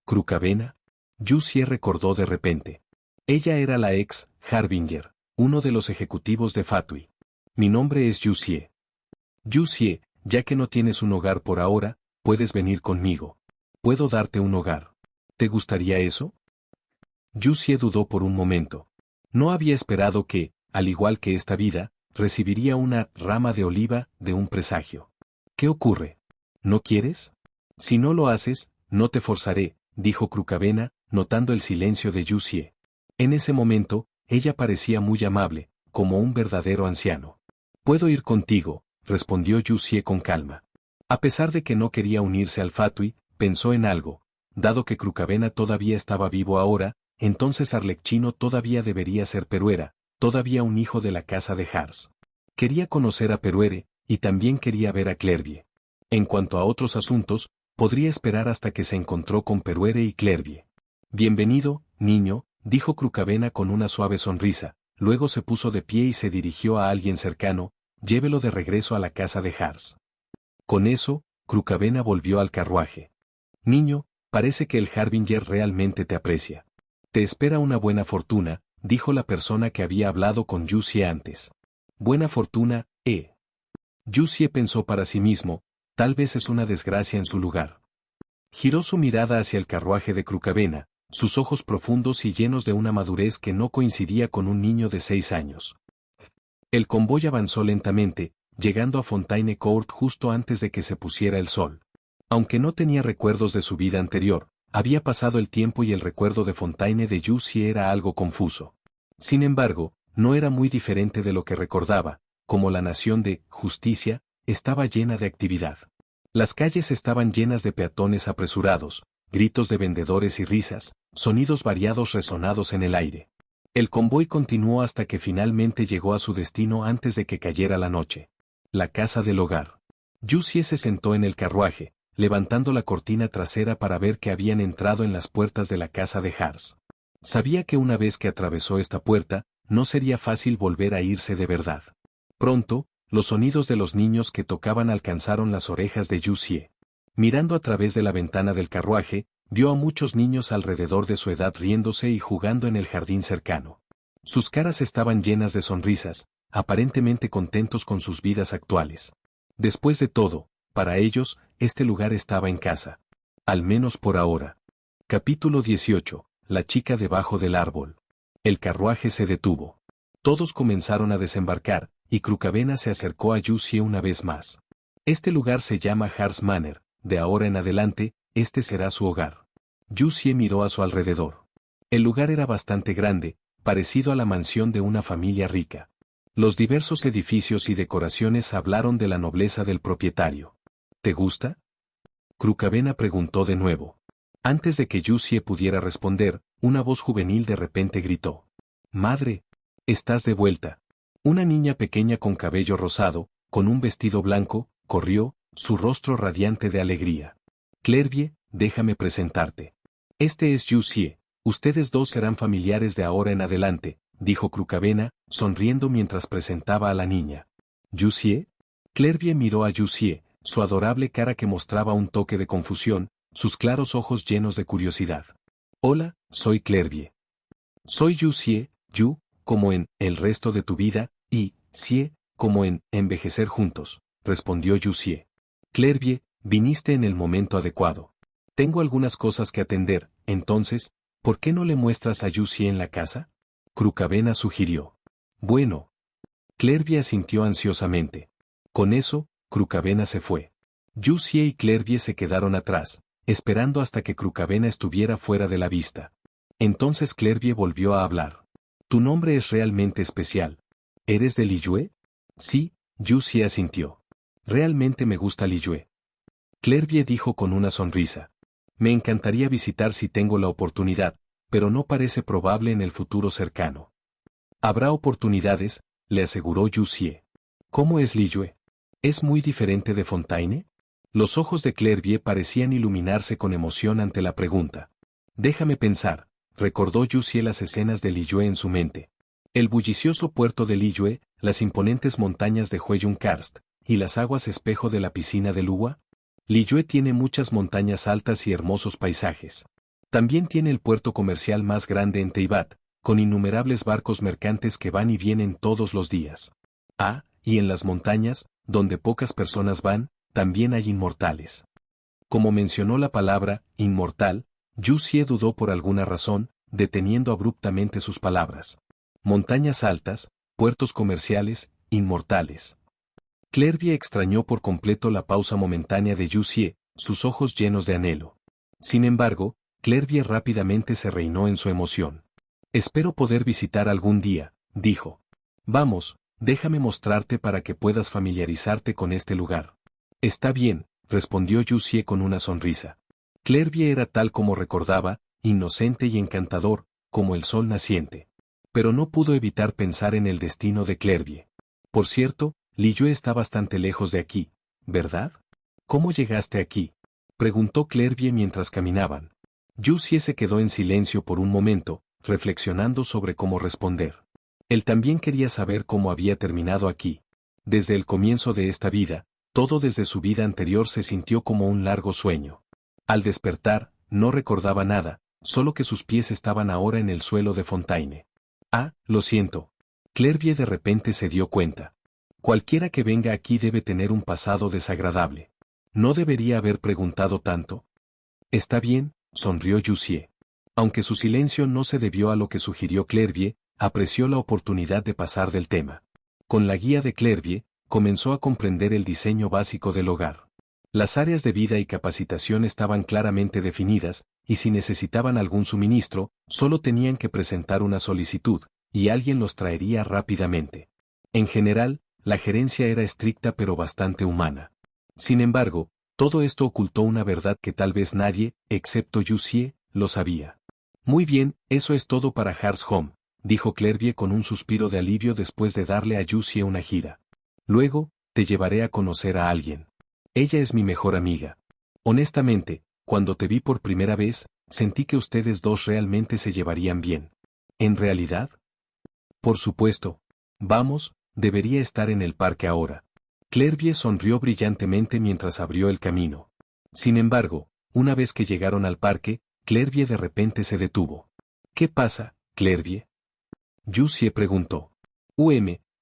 ¿Crukavena? Yu Xie recordó de repente. Ella era la ex Harbinger, uno de los ejecutivos de Fatui. Mi nombre es Yu Xie. Yu Xie, ya que no tienes un hogar por ahora, puedes venir conmigo. Puedo darte un hogar. ¿Te gustaría eso? Yu Xie dudó por un momento. No había esperado que, al igual que esta vida, recibiría una rama de oliva de un presagio. ¿Qué ocurre? ¿No quieres? Si no lo haces, no te forzaré, dijo Crukavena, notando el silencio de Yu Xie. En ese momento, ella parecía muy amable, como un verdadero anciano. Puedo ir contigo, respondió Yu Xie con calma. A pesar de que no quería unirse al Fatui, pensó en algo. Dado que Crukavena todavía estaba vivo ahora, entonces Arlecchino todavía debería ser Peruera, todavía un hijo de la casa de Hars. Quería conocer a Peruere, y también quería ver a Clervie. En cuanto a otros asuntos, podría esperar hasta que se encontró con Peruere y Clervie. Bienvenido, niño, dijo Crukavena con una suave sonrisa, luego se puso de pie y se dirigió a alguien cercano, llévelo de regreso a la casa de Hars. Con eso, Crukavena volvió al carruaje. Niño, parece que el Harbinger realmente te aprecia. Te espera una buena fortuna, dijo la persona que había hablado con Yu Xie antes. Buena fortuna, Yu Xie pensó para sí mismo, Tal vez es una desgracia en su lugar. Giró su mirada hacia el carruaje de Crucavena, sus ojos profundos y llenos de una madurez que no coincidía con un niño de 6 años. El convoy avanzó lentamente, llegando a Fontaine Court justo antes de que se pusiera el sol. Aunque no tenía recuerdos de su vida anterior, había pasado el tiempo y el recuerdo de Fontaine de Jussieu era algo confuso. Sin embargo, no era muy diferente de lo que recordaba, como la nación de Justicia estaba llena de actividad. Las calles estaban llenas de peatones apresurados, gritos de vendedores y risas, sonidos variados resonados en el aire. El convoy continuó hasta que finalmente llegó a su destino antes de que cayera la noche. La casa del hogar. Jussieu se sentó en el carruaje, levantando la cortina trasera para ver que habían entrado en las puertas de la casa de Hars. Sabía que una vez que atravesó esta puerta, no sería fácil volver a irse de verdad. Pronto, los sonidos de los niños que tocaban alcanzaron las orejas de Jussieu. Mirando a través de la ventana del carruaje, vio a muchos niños alrededor de su edad riéndose y jugando en el jardín cercano. Sus caras estaban llenas de sonrisas, aparentemente contentos con sus vidas actuales. Después de todo, para ellos, este lugar estaba en casa. Al menos por ahora. Capítulo 18. La chica debajo del árbol. El carruaje se detuvo. Todos comenzaron a desembarcar, y Crucavena se acercó a Jussieu una vez más. Este lugar se llama Hars Manor, de ahora en adelante, este será su hogar. Jussieu miró a su alrededor. El lugar era bastante grande, parecido a la mansión de una familia rica. Los diversos edificios y decoraciones hablaron de la nobleza del propietario. ¿Te gusta? Crucavena preguntó de nuevo. Antes de que Jussieu pudiera responder, una voz juvenil de repente gritó. «Madre, estás de vuelta». Una niña pequeña con cabello rosado, con un vestido blanco, corrió, su rostro radiante de alegría. «Clervie, déjame presentarte. Este es Jussieu, ustedes dos serán familiares de ahora en adelante», dijo Crucavena, sonriendo mientras presentaba a la niña. «¿Jussieu?» Clervie miró a Jussieu, su adorable cara que mostraba un toque de confusión, sus claros ojos llenos de curiosidad. «Hola, soy Clervie». «Soy Jussieu, como en El resto de tu vida, y Sie, como en Envejecer juntos», respondió Jussieu. «Clervie, viniste en el momento adecuado. Tengo algunas cosas que atender, entonces, ¿por qué no le muestras a Jussieu en la casa?», Crucavena sugirió. «Bueno». Clervie asintió ansiosamente. Con eso, Crucavena se fue. Jussieu y Clervie se quedaron atrás, esperando hasta que Crucavena estuviera fuera de la vista. Entonces Clervie volvió a hablar. «Tu nombre es realmente especial. ¿Eres de Lilloé?». «Sí», Jussieu asintió. «Realmente me gusta Lilloé». Clervie dijo con una sonrisa. «Me encantaría visitar si tengo la oportunidad, pero no parece probable en el futuro cercano». «Habrá oportunidades», le aseguró Jussieu. «¿Cómo es Lilloé? ¿Es muy diferente de Fontaine?». Los ojos de Clervie parecían iluminarse con emoción ante la pregunta. «Déjame pensar», recordó Jussieu las escenas de Lilloé en su mente. El bullicioso puerto de Lilloé, las imponentes montañas de Hueyun-Karst, y las aguas espejo de la piscina de Lua. Lilloé tiene muchas montañas altas y hermosos paisajes. También tiene el puerto comercial más grande en Teibat, con innumerables barcos mercantes que van y vienen todos los días. Ah, y en las montañas, donde pocas personas van, también hay inmortales. Como mencionó la palabra inmortal, Jussieu dudó por alguna razón, deteniendo abruptamente sus palabras. Montañas altas, puertos comerciales, inmortales. Clervie extrañó por completo la pausa momentánea de Jussieu, sus ojos llenos de anhelo. Sin embargo, Clervie rápidamente se reinó en su emoción. «Espero poder visitar algún día», dijo. «Vamos, déjame mostrarte para que puedas familiarizarte con este lugar». «Está bien», respondió Jussieu con una sonrisa. Clervie era tal como recordaba, inocente y encantador, como el sol naciente. Pero no pudo evitar pensar en el destino de Clervie. «Por cierto, Lilloé está bastante lejos de aquí, ¿verdad? ¿Cómo llegaste aquí?», preguntó Clervie mientras caminaban. Jussieu se quedó en silencio por un momento, reflexionando sobre cómo responder. Él también quería saber cómo había terminado aquí. Desde el comienzo de esta vida, todo desde su vida anterior se sintió como un largo sueño. Al despertar, no recordaba nada, solo que sus pies estaban ahora en el suelo de Fontaine. «Ah, lo siento». Clervie de repente se dio cuenta. «Cualquiera que venga aquí debe tener un pasado desagradable. ¿No debería haber preguntado tanto? Está bien, sonrió Jussieu. Aunque su silencio no se debió a lo que sugirió Clervier, apreció la oportunidad de pasar del tema. Con la guía de Clervier, comenzó a comprender el diseño básico del hogar. Las áreas de vida y capacitación estaban claramente definidas, y si necesitaban algún suministro, solo tenían que presentar una solicitud, y alguien los traería rápidamente. En general, la gerencia era estricta pero bastante humana. Sin embargo, todo esto ocultó una verdad que tal vez nadie, excepto Jussieu, lo sabía. Muy bien, eso es todo para Hart's Home, dijo Clervier con un suspiro de alivio después de darle a Jussieu una gira. Luego, te llevaré a conocer a alguien. Ella es mi mejor amiga. Honestamente, cuando te vi por primera vez, sentí que ustedes dos realmente se llevarían bien. ¿En realidad? Por supuesto. Vamos, debería estar en el parque ahora. Clervier sonrió brillantemente mientras abrió el camino. Sin embargo, una vez que llegaron al parque, Clervier de repente se detuvo. ¿Qué pasa, Clervier? Jussieu preguntó.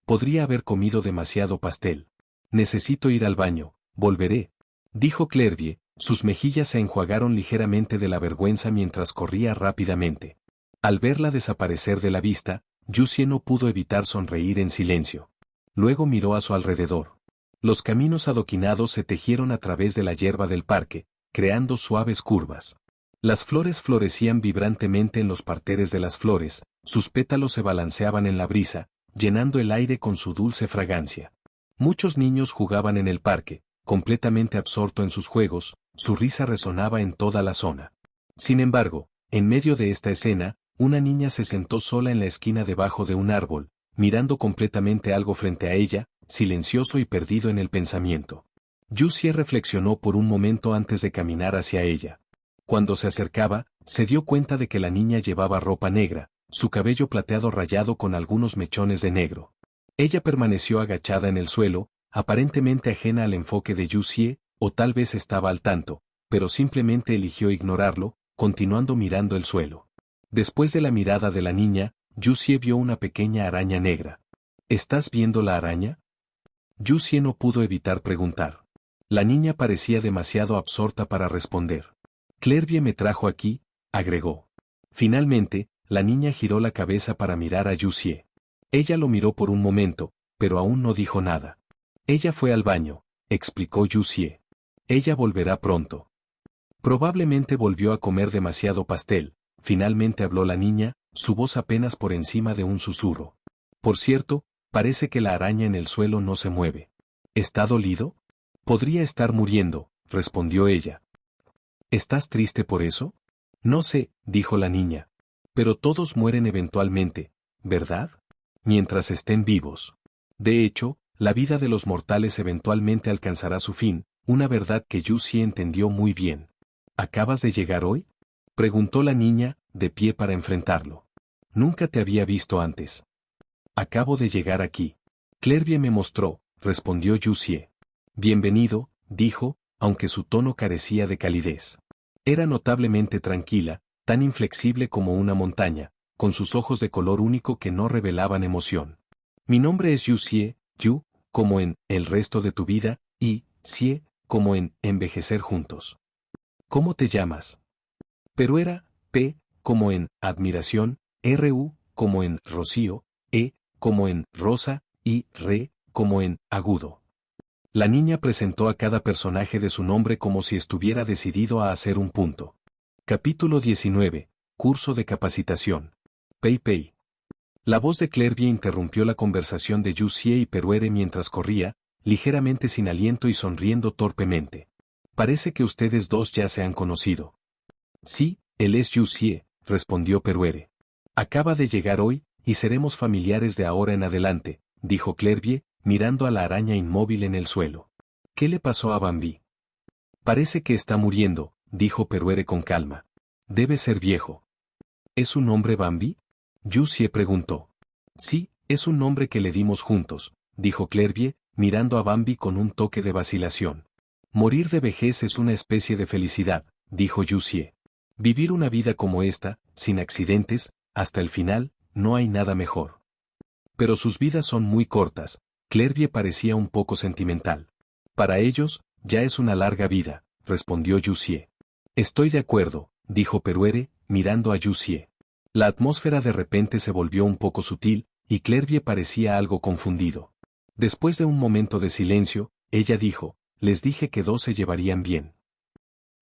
Podría haber comido demasiado pastel. Necesito ir al baño, volveré. Dijo Clervier, sus mejillas se enjuagaron ligeramente de la vergüenza mientras corría rápidamente. Al verla desaparecer de la vista, Jussieu no pudo evitar sonreír en silencio. Luego miró a su alrededor. Los caminos adoquinados se tejieron a través de la hierba del parque, creando suaves curvas. Las flores florecían vibrantemente en los parterres de las flores, sus pétalos se balanceaban en la brisa, llenando el aire con su dulce fragancia. Muchos niños jugaban en el parque, completamente absorto en sus juegos, su risa resonaba en toda la zona. Sin embargo, en medio de esta escena, una niña se sentó sola en la esquina debajo de un árbol, mirando completamente algo frente a ella, silencioso y perdido en el pensamiento. Jussieu reflexionó por un momento antes de caminar hacia ella. Cuando se acercaba, se dio cuenta de que la niña llevaba ropa negra, su cabello plateado rayado con algunos mechones de negro. Ella permaneció agachada en el suelo, aparentemente ajena al enfoque de Jussieu, o tal vez estaba al tanto, pero simplemente eligió ignorarlo, continuando mirando el suelo. Después de la mirada de la niña, Jussieu vio una pequeña araña negra. ¿Estás viendo la araña? Jussieu no pudo evitar preguntar. La niña parecía demasiado absorta para responder. Clervier me trajo aquí, agregó. Finalmente, la niña giró la cabeza para mirar a Jussieu. Ella lo miró por un momento, pero aún no dijo nada. Ella fue al baño, explicó Jussieu. Ella volverá pronto. Probablemente volvió a comer demasiado pastel, finalmente habló la niña, su voz apenas por encima de un susurro. Por cierto, parece que la araña en el suelo no se mueve. ¿Está dolido? Podría estar muriendo, respondió ella. ¿Estás triste por eso? No sé, dijo la niña. Pero todos mueren eventualmente, ¿verdad? Mientras estén vivos. De hecho, la vida de los mortales eventualmente alcanzará su fin, una verdad que Jussieu entendió muy bien. ¿Acabas de llegar hoy? Preguntó la niña, de pie para enfrentarlo. Nunca te había visto antes. Acabo de llegar aquí. Clervier me mostró, respondió Jussieu. Bienvenido, dijo, aunque su tono carecía de calidez. Era notablemente tranquila, tan inflexible como una montaña, con sus ojos de color único que no revelaban emoción. Mi nombre es Jussieu, Yu, como en El resto de tu vida, y Sie, como en Envejecer juntos. ¿Cómo te llamas? Peruera, P, como en Admiración, R-U, como en Rocío, E, como en Rosa, y Re, como en Agudo. La niña presentó a cada personaje de su nombre como si estuviera decidido a hacer un punto. Capítulo 19. Curso de capacitación. Pei Pei. La voz de Clervier interrumpió la conversación de Jussieu y Peruere mientras corría, ligeramente sin aliento y sonriendo torpemente. Parece que ustedes dos ya se han conocido. Sí, él es Jussieu, respondió Peruere. Acaba de llegar hoy, y seremos familiares de ahora en adelante, dijo Clervier, mirando a la araña inmóvil en el suelo. ¿Qué le pasó a Bambi? Parece que está muriendo, dijo Peruere con calma. Debe ser viejo. ¿Es un nombre Bambi? Jussieu preguntó. Sí, es un nombre que le dimos juntos, dijo Clervier, mirando a Bambi con un toque de vacilación. Morir de vejez es una especie de felicidad, dijo Jussieu. Vivir una vida como esta, sin accidentes, hasta el final, no hay nada mejor. Pero sus vidas son muy cortas. Clervier parecía un poco sentimental. Para ellos, ya es una larga vida, respondió Yuxie. Estoy de acuerdo, dijo Peruere, mirando a Yuxie. La atmósfera de repente se volvió un poco sutil, y Clervie parecía algo confundido. Después de un momento de silencio, ella dijo, les dije que dos se llevarían bien.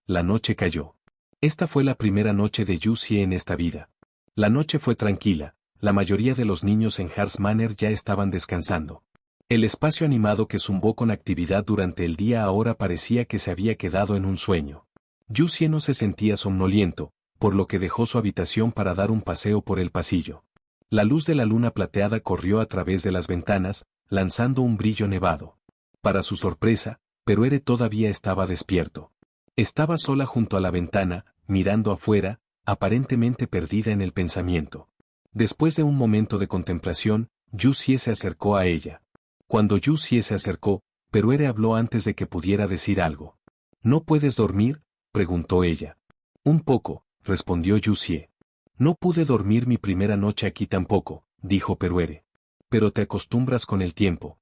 La noche cayó. Esta fue la primera noche de Yuxie en esta vida. La noche fue tranquila, la mayoría de los niños en Harz Manor ya estaban descansando. El espacio animado que zumbó con actividad durante el día ahora parecía que se había quedado en un sueño. Yuxie no se sentía somnoliento, por lo que dejó su habitación para dar un paseo por el pasillo. La luz de la luna plateada corrió a través de las ventanas, lanzando un brillo nevado. Para su sorpresa, Peruere todavía estaba despierto. Estaba sola junto a la ventana, mirando afuera, aparentemente perdida en el pensamiento. Después de un momento de contemplación, Yuxie se acercó a ella. Cuando Yuxie se acercó, Peruere habló antes de que pudiera decir algo. ¿No puedes dormir?, preguntó ella. Un poco, respondió Yuxie. No pude dormir mi primera noche aquí tampoco, dijo Peruere. Pero te acostumbras con el tiempo.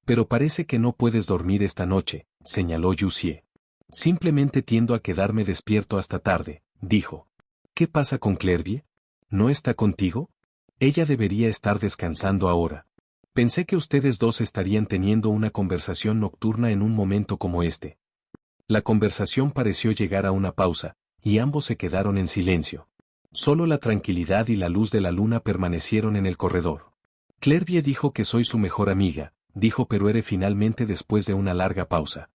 Pero parece que no puedes dormir esta noche, señaló Yuxie. Simplemente tiendo a quedarme despierto hasta tarde, dijo. ¿Qué pasa con Clervie? ¿No está contigo? Ella debería estar descansando ahora. Pensé que ustedes dos estarían teniendo una conversación nocturna en un momento como este. La conversación pareció llegar a una pausa, y ambos se quedaron en silencio. Solo la tranquilidad y la luz de la luna permanecieron en el corredor. Clervie dijo que soy su mejor amiga, dijo Peruere finalmente después de una larga pausa.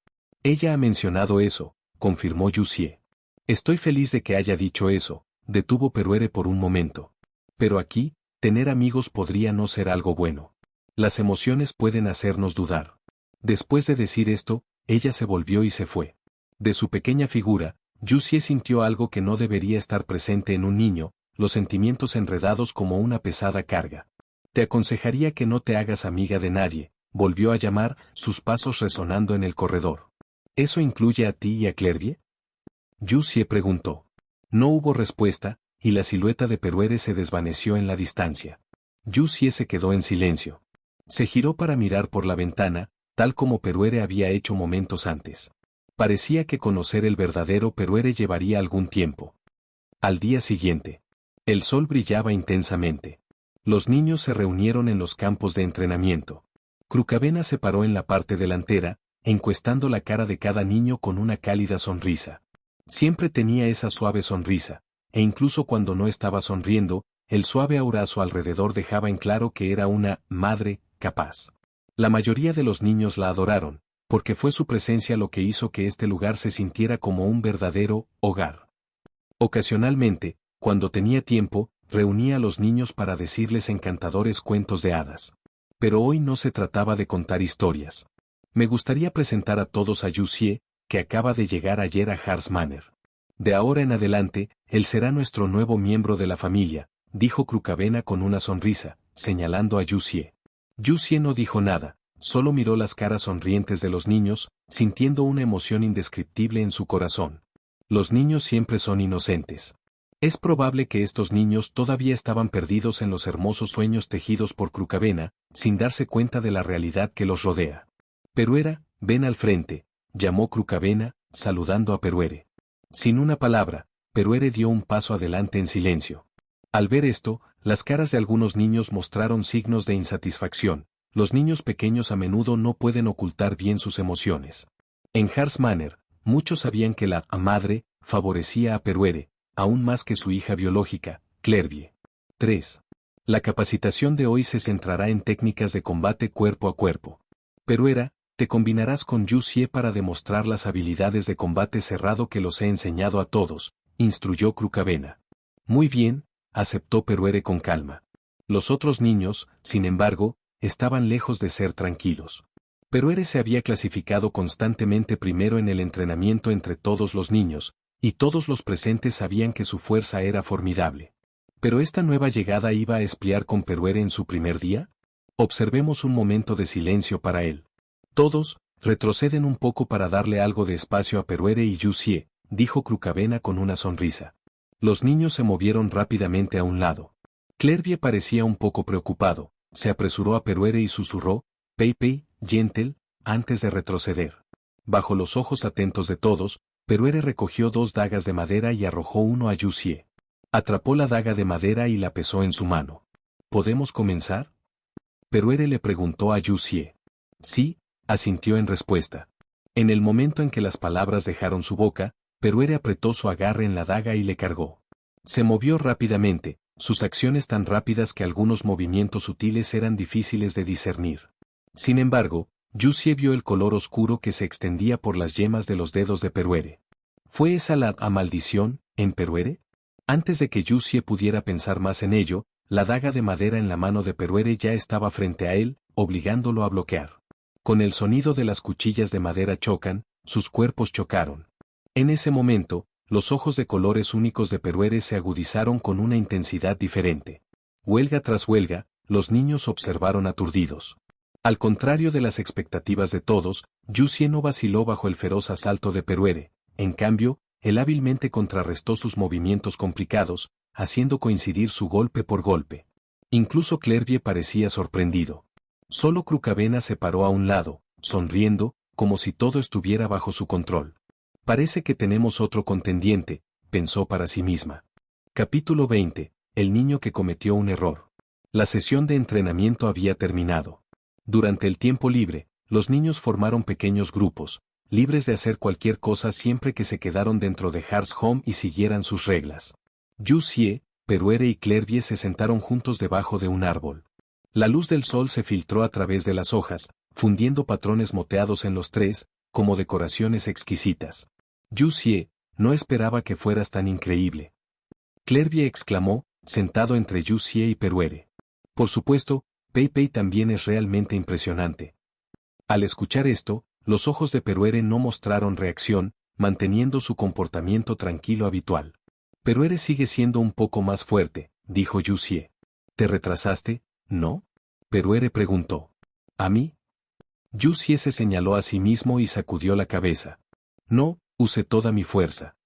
Ella ha mencionado eso, confirmó Yuxie. Estoy feliz de que haya dicho eso, detuvo Peruere por un momento. Pero aquí, tener amigos podría no ser algo bueno. Las emociones pueden hacernos dudar. Después de decir esto, ella se volvió y se fue. De su pequeña figura, Yuxie sintió algo que no debería estar presente en un niño, los sentimientos enredados como una pesada carga. Te aconsejaría que no te hagas amiga de nadie, volvió a llamar, sus pasos resonando en el corredor. ¿Eso incluye a ti y a Clervie? Yuxie preguntó. No hubo respuesta, y la silueta de Peruere se desvaneció en la distancia. Yuxie se quedó en silencio. Se giró para mirar por la ventana, tal como Peruere había hecho momentos antes. Parecía que conocer el verdadero Peruere llevaría algún tiempo. Al día siguiente. El sol brillaba intensamente. Los niños se reunieron en los campos de entrenamiento. Crukavena se paró en la parte delantera, encuestando la cara de cada niño con una cálida sonrisa. Siempre tenía esa suave sonrisa, e incluso cuando no estaba sonriendo, el suave aura a su alrededor dejaba en claro que era una madre capaz. La mayoría de los niños la adoraron, porque fue su presencia lo que hizo que este lugar se sintiera como un verdadero hogar. Ocasionalmente, cuando tenía tiempo, reunía a los niños para decirles encantadores cuentos de hadas. Pero hoy no se trataba de contar historias. Me gustaría presentar a todos a Yuxie, que acaba de llegar ayer a Harz Manor. De ahora en adelante, él será nuestro nuevo miembro de la familia, dijo Crukavena con una sonrisa, señalando a Yuxie. Yuxie no dijo nada, solo miró las caras sonrientes de los niños, sintiendo una emoción indescriptible en su corazón. Los niños siempre son inocentes. Es probable que estos niños todavía estaban perdidos en los hermosos sueños tejidos por Crukavena, sin darse cuenta de la realidad que los rodea. Peruere, ven al frente, llamó Crukavena, saludando a Peruere. Sin una palabra, Peruere dio un paso adelante en silencio. Al ver esto, las caras de algunos niños mostraron signos de insatisfacción. Los niños pequeños a menudo no pueden ocultar bien sus emociones. En Harz Manor, muchos sabían que la madre favorecía a Peruere, aún más que su hija biológica, Clervie. 3. La capacitación de hoy se centrará en técnicas de combate cuerpo a cuerpo. Peruere, te combinarás con Yuxie para demostrar las habilidades de combate cerrado que los he enseñado a todos, instruyó Crukavena. Muy bien, aceptó Peruere con calma. Los otros niños, sin embargo, estaban lejos de ser tranquilos. Peruere se había clasificado constantemente primero en el entrenamiento entre todos los niños, y todos los presentes sabían que su fuerza era formidable. ¿Pero esta nueva llegada iba a espiar con Peruere en su primer día? Observemos un momento de silencio para él. Todos, retroceden un poco para darle algo de espacio a Peruere y Yuxie, dijo Crukavena con una sonrisa. Los niños se movieron rápidamente a un lado. Clervie parecía un poco preocupado, se apresuró a Peruere y susurró, Pei Pei, Gentle, antes de retroceder. Bajo los ojos atentos de todos, Peruere recogió 2 dagas de madera y arrojó uno a Yuxie. Atrapó la daga de madera y la pesó en su mano. ¿Podemos comenzar? Peruere le preguntó a Yuxie. Sí, asintió en respuesta. En el momento en que las palabras dejaron su boca, Peruere apretó su agarre en la daga y le cargó. Se movió rápidamente, sus acciones tan rápidas que algunos movimientos sutiles eran difíciles de discernir. Sin embargo, Yuxie vio el color oscuro que se extendía por las yemas de los dedos de Peruere. ¿Fue esa la maldición, en Peruere? Antes de que Yuxie pudiera pensar más en ello, la daga de madera en la mano de Peruere ya estaba frente a él, obligándolo a bloquear. Con el sonido de las cuchillas de madera chocan, sus cuerpos chocaron. En ese momento, los ojos de colores únicos de Peruere se agudizaron con una intensidad diferente. Huelga tras huelga, los niños observaron aturdidos. Al contrario de las expectativas de todos, Yuxie no vaciló bajo el feroz asalto de Peruere. En cambio, él hábilmente contrarrestó sus movimientos complicados, haciendo coincidir su golpe por golpe. Incluso Clervie parecía sorprendido. Solo Crucavena se paró a un lado, sonriendo, como si todo estuviera bajo su control. Parece que tenemos otro contendiente, pensó para sí misma. Capítulo 20. El niño que cometió un error. La sesión de entrenamiento había terminado. Durante el tiempo libre, los niños formaron pequeños grupos, libres de hacer cualquier cosa siempre que se quedaron dentro de Hearth's Home y siguieran sus reglas. Yuxie, Peruere y Clervie se sentaron juntos debajo de un árbol. La luz del sol se filtró a través de las hojas, fundiendo patrones moteados en los tres, como decoraciones exquisitas. Yuxie, no esperaba que fueras tan increíble. Clervie exclamó, sentado entre Yuxie y Peruere. Por supuesto, Pei Pei también es realmente impresionante. Al escuchar esto, los ojos de Peruere no mostraron reacción, manteniendo su comportamiento tranquilo habitual. Peruere sigue siendo un poco más fuerte, dijo Yuxie. ¿Te retrasaste, no? Peruere preguntó. ¿A mí? Yuxie se señaló a sí mismo y sacudió la cabeza. No, usé toda mi fuerza.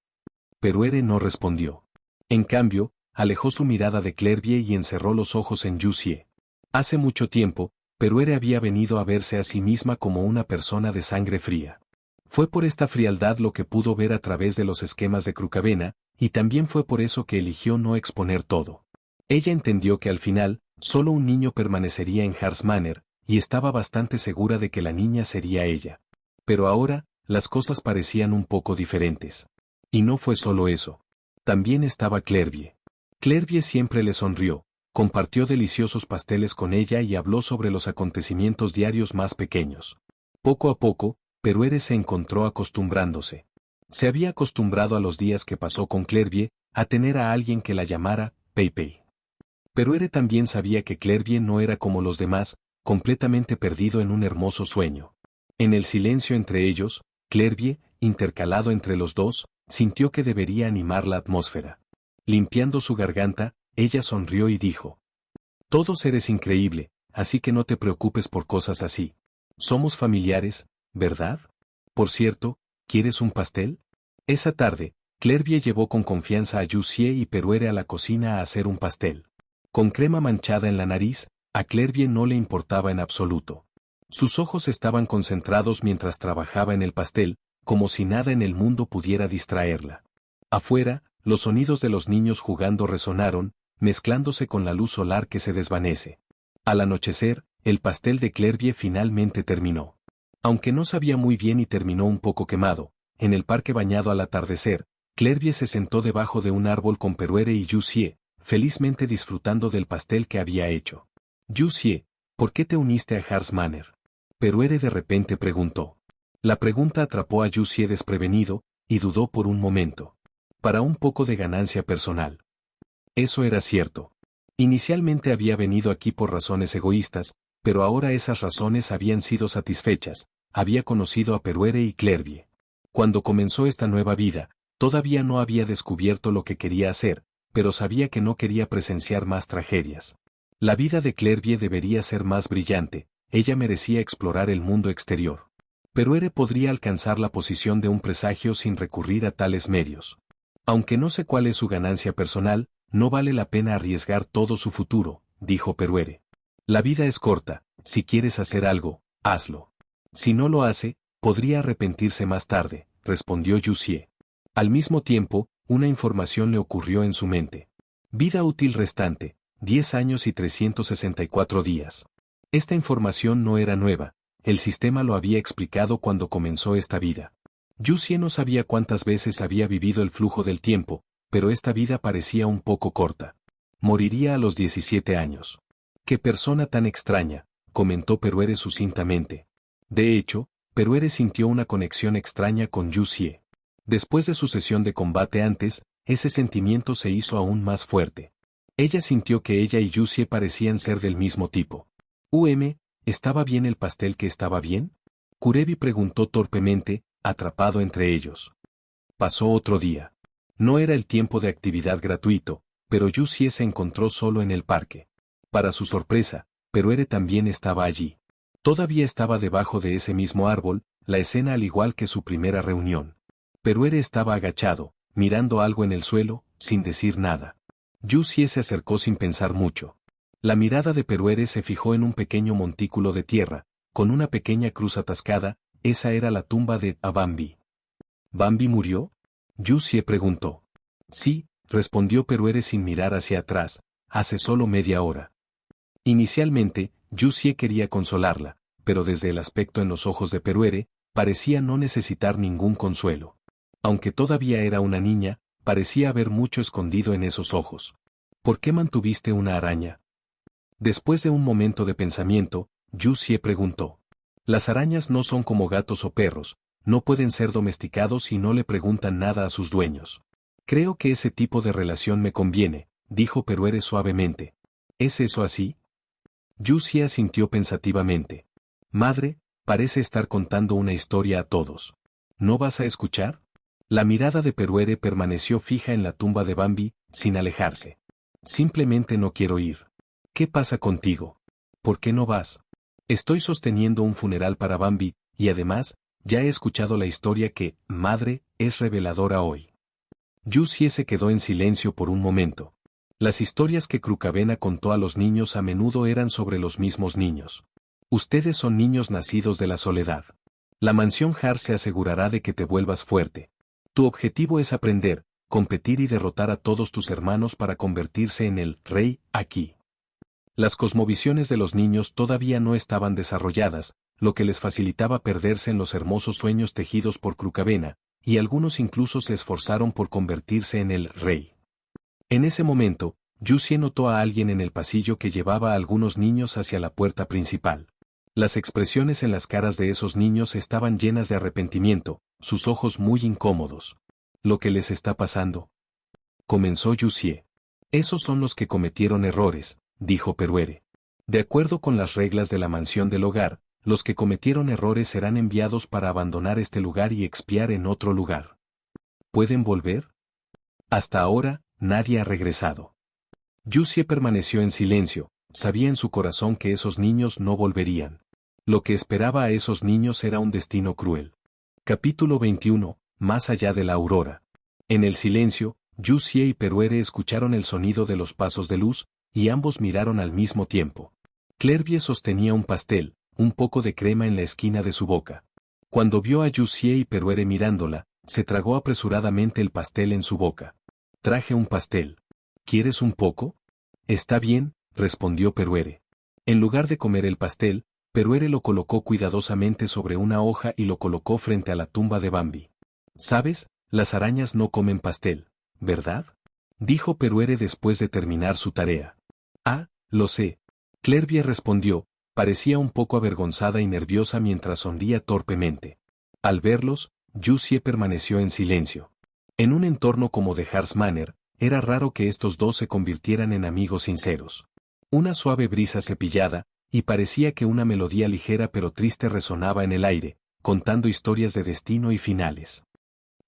Peruere no respondió. En cambio, alejó su mirada de Clervie y encerró los ojos en Yuxie. Hace mucho tiempo, Peruere había venido a verse a sí misma como una persona de sangre fría. Fue por esta frialdad lo que pudo ver a través de los esquemas de Crucavena, y también fue por eso que eligió no exponer todo. Ella entendió que al final, solo un niño permanecería en Hearth's Manor, y estaba bastante segura de que la niña sería ella. Pero ahora, las cosas parecían un poco diferentes. Y no fue solo eso. También estaba Clervie. Clervie siempre le sonrió, compartió deliciosos pasteles con ella y habló sobre los acontecimientos diarios más pequeños. Poco a poco, Peruere se encontró acostumbrándose. Se había acostumbrado a los días que pasó con Clervie, a tener a alguien que la llamara Pei Pei. Peruere también sabía que Clervie no era como los demás, completamente perdido en un hermoso sueño. En el silencio entre ellos, Clervie, intercalado entre los dos, sintió que debería animar la atmósfera. Limpiando su garganta, ella sonrió y dijo. Todos eres increíble, así que no te preocupes por cosas así. Somos familiares, ¿verdad? Por cierto, ¿quieres un pastel? Esa tarde, Clervie llevó con confianza a Yuxie y Peruere a la cocina a hacer un pastel. Con crema manchada en la nariz, a Clervie no le importaba en absoluto. Sus ojos estaban concentrados mientras trabajaba en el pastel, como si nada en el mundo pudiera distraerla. Afuera, los sonidos de los niños jugando resonaron, mezclándose con la luz solar que se desvanece. Al anochecer, el pastel de Clervie finalmente terminó. Aunque no sabía muy bien y terminó un poco quemado, en el parque bañado al atardecer, Clervie se sentó debajo de un árbol con Peruere y Yuxie, felizmente disfrutando del pastel que había hecho. Yuxie, ¿por qué te uniste a Hearth's Manor? Peruere de repente preguntó. La pregunta atrapó a Yuxie desprevenido, y dudó por un momento. Para un poco de ganancia personal. Eso era cierto. Inicialmente había venido aquí por razones egoístas, pero ahora esas razones habían sido satisfechas, había conocido a Peruere y Clervie. Cuando comenzó esta nueva vida, todavía no había descubierto lo que quería hacer, pero sabía que no quería presenciar más tragedias. La vida de Clervie debería ser más brillante, ella merecía explorar el mundo exterior. Peruere podría alcanzar la posición de un presagio sin recurrir a tales medios. Aunque no sé cuál es su ganancia personal, no vale la pena arriesgar todo su futuro, dijo Peruere. La vida es corta, si quieres hacer algo, hazlo. Si no lo hace, Podría arrepentirse más tarde, respondió Yuxie. Al mismo tiempo, una información le ocurrió en su mente. Vida útil restante, 10 años y 364 días. Esta información no era nueva, el sistema lo había explicado cuando comenzó esta vida. Yuxie no sabía cuántas veces había vivido el flujo del tiempo, pero esta vida parecía un poco corta. Moriría a los 17 años. ¡Qué persona tan extraña!, comentó Peruere sucintamente. De hecho, Peruere sintió una conexión extraña con Yuxie. Después de su sesión de combate antes, ese sentimiento se hizo aún más fuerte. Ella sintió que ella y Yuxie parecían ser del mismo tipo. ¿Estaba bien el pastel que estaba bien? Kurebi preguntó torpemente, atrapado entre ellos. Pasó otro día. No era el tiempo de actividad gratuito, pero Yuxie se encontró solo en el parque. Para su sorpresa, Peruere también estaba allí. Todavía estaba debajo de ese mismo árbol, la escena al igual que su primera reunión. Peruere estaba agachado, mirando algo en el suelo, sin decir nada. Yuxie se acercó sin pensar mucho. La mirada de Peruere se fijó en un pequeño montículo de tierra, con una pequeña cruz atascada. Esa era la tumba de Bambi. ¿Bambi murió?, Yuxie preguntó. Sí, respondió Peruere sin mirar hacia atrás, hace solo media hora. Inicialmente, Yuxie quería consolarla, pero desde el aspecto en los ojos de Peruere, parecía no necesitar ningún consuelo. Aunque todavía era una niña, parecía haber mucho escondido en esos ojos. ¿Por qué mantuviste una araña? Después de un momento de pensamiento, Yuxie preguntó. Las arañas no son como gatos o perros, no pueden ser domesticados y no le preguntan nada a sus dueños. Creo que ese tipo de relación me conviene, dijo Peruere suavemente. ¿Es eso así? Yuxie asintió pensativamente. Madre, parece estar contando una historia a todos. ¿No vas a escuchar? La mirada de Peruere permaneció fija en la tumba de Bambi, sin alejarse. Simplemente no quiero ir. ¿Qué pasa contigo? ¿Por qué no vas? Estoy sosteniendo un funeral para Bambi, y además, ya he escuchado la historia que, madre, es reveladora hoy. Yuxie se quedó en silencio por un momento. Las historias que Crukavena contó a los niños a menudo eran sobre los mismos niños. Ustedes son niños nacidos de la soledad. La mansión Har se asegurará de que te vuelvas fuerte. Tu objetivo es aprender, competir y derrotar a todos tus hermanos para convertirse en el rey aquí. Las cosmovisiones de los niños todavía no estaban desarrolladas, lo que les facilitaba perderse en los hermosos sueños tejidos por Crukavena, y algunos incluso se esforzaron por convertirse en el rey. En ese momento, Yuxie notó a alguien en el pasillo que llevaba a algunos niños hacia la puerta principal. Las expresiones en las caras de esos niños estaban llenas de arrepentimiento, sus ojos muy incómodos. ¿Lo que les está pasando?, comenzó Yuxie. Esos son los que cometieron errores, dijo Peruere. De acuerdo con las reglas de la mansión del hogar, los que cometieron errores serán enviados para abandonar este lugar y expiar en otro lugar. ¿Pueden volver? Hasta ahora, nadie ha regresado. Yuxie permaneció en silencio, sabía en su corazón que esos niños no volverían. Lo que esperaba a esos niños era un destino cruel. Capítulo 21, Más allá de la aurora. En el silencio, Yuxie y Peruere escucharon el sonido de los pasos de luz, y ambos miraron al mismo tiempo. Clervie sostenía un pastel, un poco de crema en la esquina de su boca. Cuando vio a Yuxie y Peruere mirándola, se tragó apresuradamente el pastel en su boca. Traje un pastel. ¿Quieres un poco? Está bien, respondió Peruere. En lugar de comer el pastel, Peruere lo colocó cuidadosamente sobre una hoja y lo colocó frente a la tumba de Bambi. ¿Sabes? Las arañas no comen pastel, ¿verdad?, dijo Peruere después de terminar su tarea. Ah, lo sé. Clervie respondió, parecía un poco avergonzada y nerviosa mientras sonría torpemente. Al verlos, Yuxie permaneció en silencio. En un entorno como de Har's Manor, era raro que estos dos se convirtieran en amigos sinceros. Una suave brisa cepillada, y parecía que una melodía ligera pero triste resonaba en el aire, contando historias de destino y finales.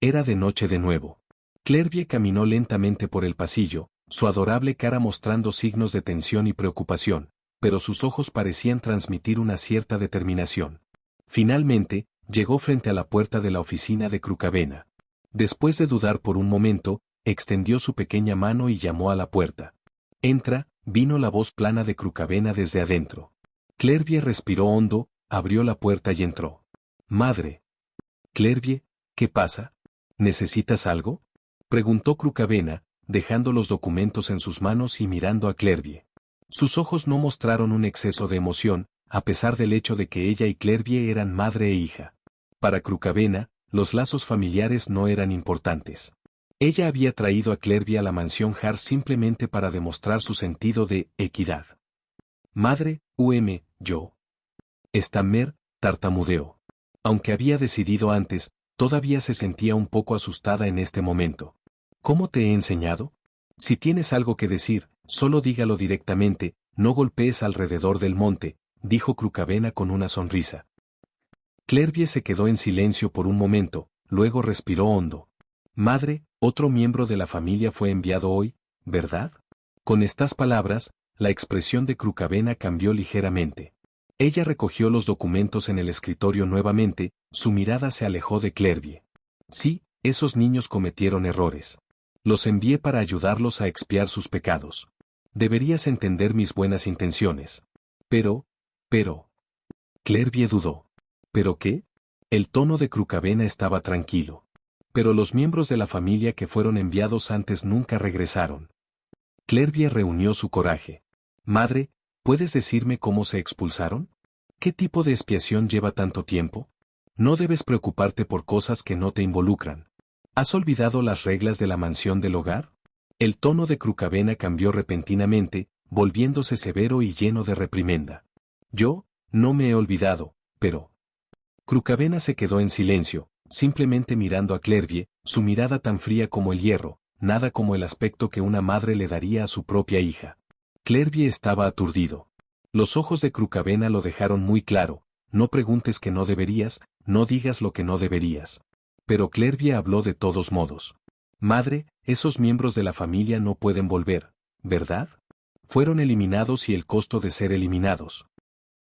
Era de noche de nuevo. Clervie caminó lentamente por el pasillo, su adorable cara mostrando signos de tensión y preocupación, pero sus ojos parecían transmitir una cierta determinación. Finalmente, llegó frente a la puerta de la oficina de Crukavena. Después de dudar por un momento, extendió su pequeña mano y llamó a la puerta. «Entra», vino la voz plana de Crukavena desde adentro. Clervie respiró hondo, abrió la puerta y entró. «Madre», Clervie, ¿qué pasa? ¿Necesitas algo? Preguntó Crucavena, dejando los documentos en sus manos y mirando a Clervie. Sus ojos no mostraron un exceso de emoción, a pesar del hecho de que ella y Clervie eran madre e hija. Para Crucavena, los lazos familiares no eran importantes. Ella había traído a Clervie a la mansión Hart simplemente para demostrar su sentido de equidad. Madre, yo. Stammer, tartamudeó. Aunque había decidido antes, todavía se sentía un poco asustada en este momento. ¿Cómo te he enseñado? Si tienes algo que decir, solo dígalo directamente, no golpees alrededor del monte, dijo Crucavena con una sonrisa. Clervie se quedó en silencio por un momento, luego respiró hondo. Madre, otro miembro de la familia fue enviado hoy, ¿verdad? Con estas palabras, la expresión de Crucavena cambió ligeramente. Ella recogió los documentos en el escritorio nuevamente, su mirada se alejó de Clervie. Sí, esos niños cometieron errores. Los envié para ayudarlos a expiar sus pecados. Deberías entender mis buenas intenciones. Pero... Clervie dudó. ¿Pero qué? El tono de Crucavena estaba tranquilo. Pero los miembros de la familia que fueron enviados antes nunca regresaron. Clervie reunió su coraje. Madre, ¿puedes decirme cómo se expulsaron? ¿Qué tipo de expiación lleva tanto tiempo? No debes preocuparte por cosas que no te involucran. ¿Has olvidado las reglas de la mansión del hogar? El tono de Crucavena cambió repentinamente, volviéndose severo y lleno de reprimenda. Yo, no me he olvidado, pero... Crucavena se quedó en silencio, simplemente mirando a Clervie, su mirada tan fría como el hierro, nada como el aspecto que una madre le daría a su propia hija. Clervie estaba aturdido. Los ojos de Crucavena lo dejaron muy claro, no preguntes que no deberías, no digas lo que no deberías. Pero Clervie habló de todos modos. Madre, esos miembros de la familia no pueden volver, ¿verdad? Fueron eliminados y el costo de ser eliminados.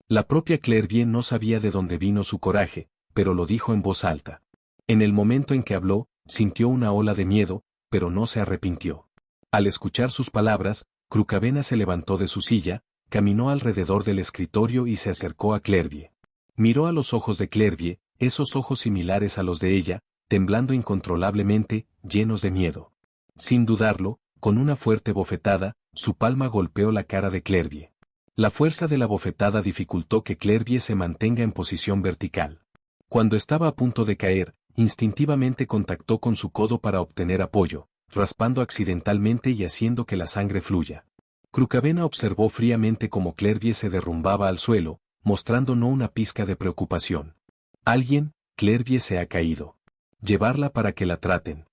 La propia Clervie no sabía de dónde vino su coraje, pero lo dijo en voz alta. En el momento en que habló, sintió una ola de miedo, pero no se arrepintió. Al escuchar sus palabras, Crucavena se levantó de su silla, caminó alrededor del escritorio y se acercó a Clervie. Miró a los ojos de Clervie, esos ojos similares a los de ella, temblando incontrolablemente, llenos de miedo. Sin dudarlo, con una fuerte bofetada, su palma golpeó la cara de Clervie. La fuerza de la bofetada dificultó que Clervie se mantenga en posición vertical. Cuando estaba a punto de caer, instintivamente contactó con su codo para obtener apoyo, raspando accidentalmente y haciendo que la sangre fluya. Crucavena observó fríamente cómo Clervie se derrumbaba al suelo, mostrando no una pizca de preocupación. Alguien, Clervie se ha caído. Llevarla para que la traten.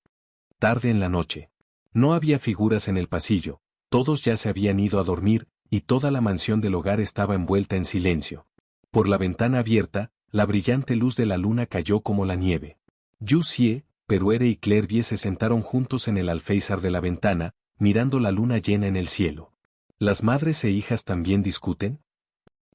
Tarde en la noche. No había figuras en el pasillo, todos ya se habían ido a dormir, y toda la mansión del hogar estaba envuelta en silencio. Por la ventana abierta, la brillante luz de la luna cayó como la nieve. Jussieu, Peruere y Clervie se sentaron juntos en el alféizar de la ventana, mirando la luna llena en el cielo. ¿Las madres e hijas también discuten?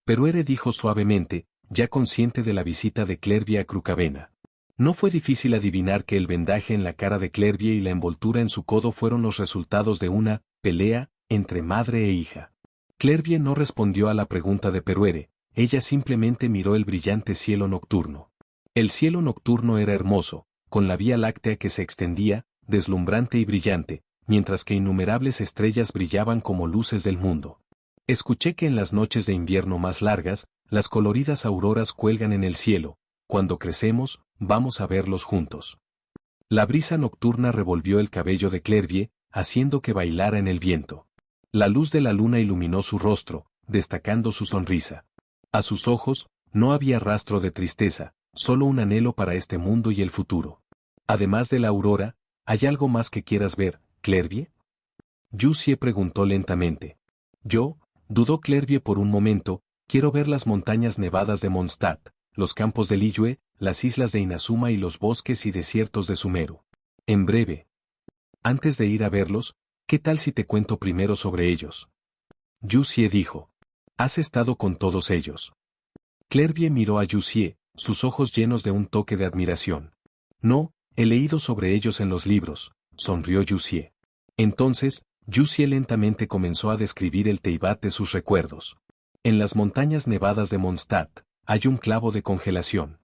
Peruere dijo suavemente, ya consciente de la visita de Clervie a Crucavena. No fue difícil adivinar que el vendaje en la cara de Clervie y la envoltura en su codo fueron los resultados de una pelea entre madre e hija. Clervie no respondió a la pregunta de Peruere, ella simplemente miró el brillante cielo nocturno. El cielo nocturno era hermoso, con la Vía Láctea que se extendía, deslumbrante y brillante, mientras que innumerables estrellas brillaban como luces del mundo. Escuché que en las noches de invierno más largas, las coloridas auroras cuelgan en el cielo. Cuando crecemos, vamos a verlos juntos. La brisa nocturna revolvió el cabello de Clervie, haciendo que bailara en el viento. La luz de la luna iluminó su rostro, destacando su sonrisa. A sus ojos, no había rastro de tristeza, solo un anhelo para este mundo y el futuro. Además de la aurora, ¿hay algo más que quieras ver, Clervie? Jussieu preguntó lentamente. Yo, dudó Clervie por un momento, quiero ver las montañas nevadas de Mondstadt, los campos de Liyue, las islas de Inazuma y los bosques y desiertos de Sumeru. En breve. Antes de ir a verlos, ¿qué tal si te cuento primero sobre ellos? Jussieu dijo. ¿Has estado con todos ellos? Clervie miró a Jussieu, sus ojos llenos de un toque de admiración. No, he leído sobre ellos en los libros, sonrió Jussieu. Entonces, Jussieu lentamente comenzó a describir el Teyvat de sus recuerdos. En las montañas nevadas de Mondstadt, hay un clavo de congelación.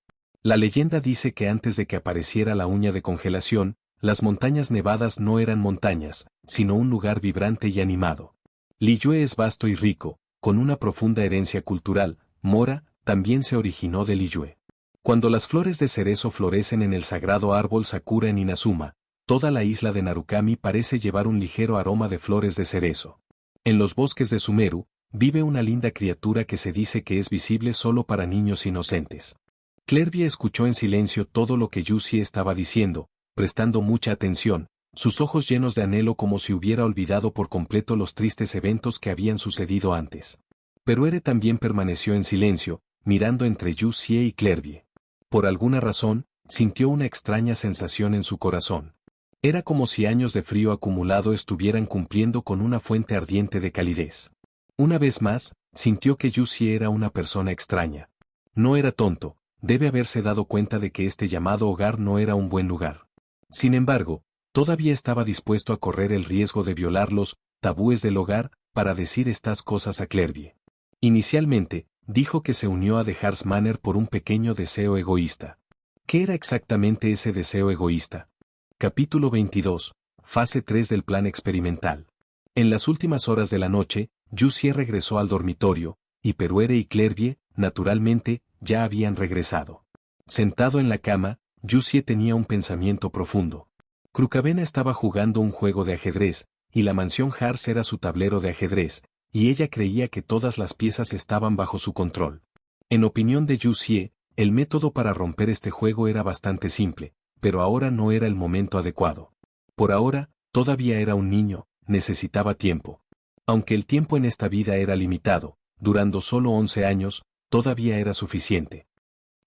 La leyenda dice que antes de que apareciera la uña de congelación, las montañas nevadas no eran montañas, sino un lugar vibrante y animado. Liyue es vasto y rico, con una profunda herencia cultural. Mora también se originó de Liyue. Cuando las flores de cerezo florecen en el sagrado árbol Sakura en Inazuma, toda la isla de Narukami parece llevar un ligero aroma de flores de cerezo. En los bosques de Sumeru, vive una linda criatura que se dice que es visible solo para niños inocentes. Clervie escuchó en silencio todo lo que Yusie estaba diciendo, prestando mucha atención, sus ojos llenos de anhelo como si hubiera olvidado por completo los tristes eventos que habían sucedido antes. Peruere también permaneció en silencio, mirando entre Yusie y Clervie. Por alguna razón, sintió una extraña sensación en su corazón. Era como si años de frío acumulado estuvieran cumpliendo con una fuente ardiente de calidez. Una vez más, sintió que Yusie era una persona extraña. No era tonto, debe haberse dado cuenta de que este llamado hogar no era un buen lugar. Sin embargo, todavía estaba dispuesto a correr el riesgo de violar los tabúes del hogar para decir estas cosas a Clervie. Inicialmente, dijo que se unió a The Harsh Manor por un pequeño deseo egoísta. ¿Qué era exactamente ese deseo egoísta? Capítulo 22, fase 3 del plan experimental. En las últimas horas de la noche, Yusie regresó al dormitorio, y Peruere y Clervie, naturalmente, ya habían regresado. Sentado en la cama, Yusie tenía un pensamiento profundo. Crukavena estaba jugando un juego de ajedrez, y la mansión Harsh era su tablero de ajedrez, y ella creía que todas las piezas estaban bajo su control. En opinión de Yusie, el método para romper este juego era bastante simple, pero ahora no era el momento adecuado. Por ahora, todavía era un niño, necesitaba tiempo. Aunque el tiempo en esta vida era limitado, durando solo 11 años, todavía era suficiente.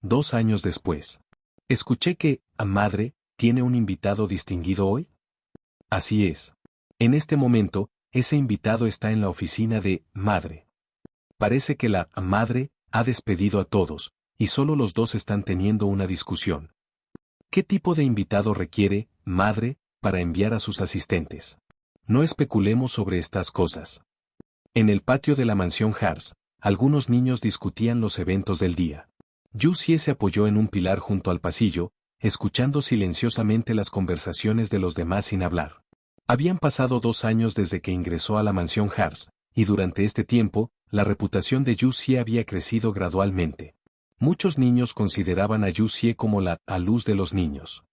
2 años después. Escuché que, madre, ¿tiene un invitado distinguido hoy? Así es. En este momento, ese invitado está en la oficina de madre. Parece que la madre ha despedido a todos, y solo los dos están teniendo una discusión. ¿Qué tipo de invitado requiere, madre, para enviar a sus asistentes? No especulemos sobre estas cosas. En el patio de la mansión Harsh, algunos niños discutían los eventos del día. Yusie se apoyó en un pilar junto al pasillo, escuchando silenciosamente las conversaciones de los demás sin hablar. Habían pasado 2 años desde que ingresó a la mansión Harsh, y durante este tiempo, la reputación de Yusie había crecido gradualmente. Muchos niños consideraban a Yusie como la luz de los niños.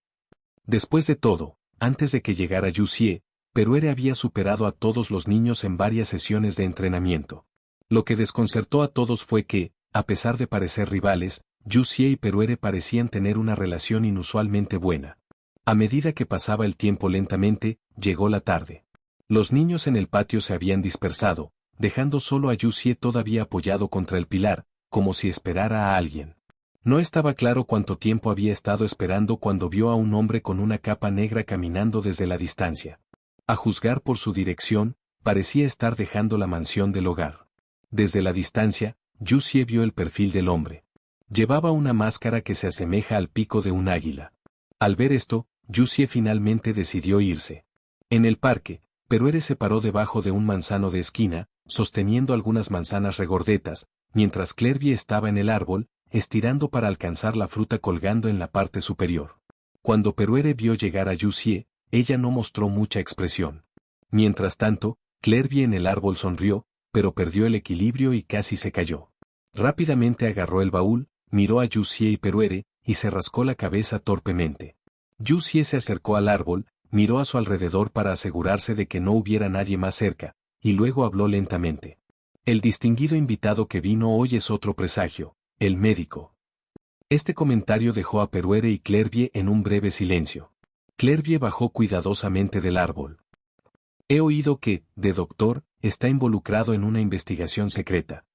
Después de todo, antes de que llegara Yusie, Peruere había superado a todos los niños en varias sesiones de entrenamiento. Lo que desconcertó a todos fue que, a pesar de parecer rivales, Yusie y Peruere parecían tener una relación inusualmente buena. A medida que pasaba el tiempo lentamente, llegó la tarde. Los niños en el patio se habían dispersado, dejando solo a Yusie todavía apoyado contra el pilar, como si esperara a alguien. No estaba claro cuánto tiempo había estado esperando cuando vio a un hombre con una capa negra caminando desde la distancia. A juzgar por su dirección, parecía estar dejando la mansión del hogar. Desde la distancia, Yusie vio el perfil del hombre. Llevaba una máscara que se asemeja al pico de un águila. Al ver esto, Yusie finalmente decidió irse. En el parque, Peruere se paró debajo de un manzano de esquina, sosteniendo algunas manzanas regordetas, mientras Clervie estaba en el árbol, estirando para alcanzar la fruta colgando en la parte superior. Cuando Peruere vio llegar a Yusie, ella no mostró mucha expresión. Mientras tanto, Clervie en el árbol sonrió, pero perdió el equilibrio y casi se cayó. Rápidamente agarró el baúl, miró a Yusie y Peruere, y se rascó la cabeza torpemente. Yusie se acercó al árbol, miró a su alrededor para asegurarse de que no hubiera nadie más cerca, y luego habló lentamente. El distinguido invitado que vino hoy es otro presagio, el médico. Este comentario dejó a Peruere y Clervie en un breve silencio. Clervie bajó cuidadosamente del árbol. He oído que, The Doctor, está involucrado en una investigación secreta.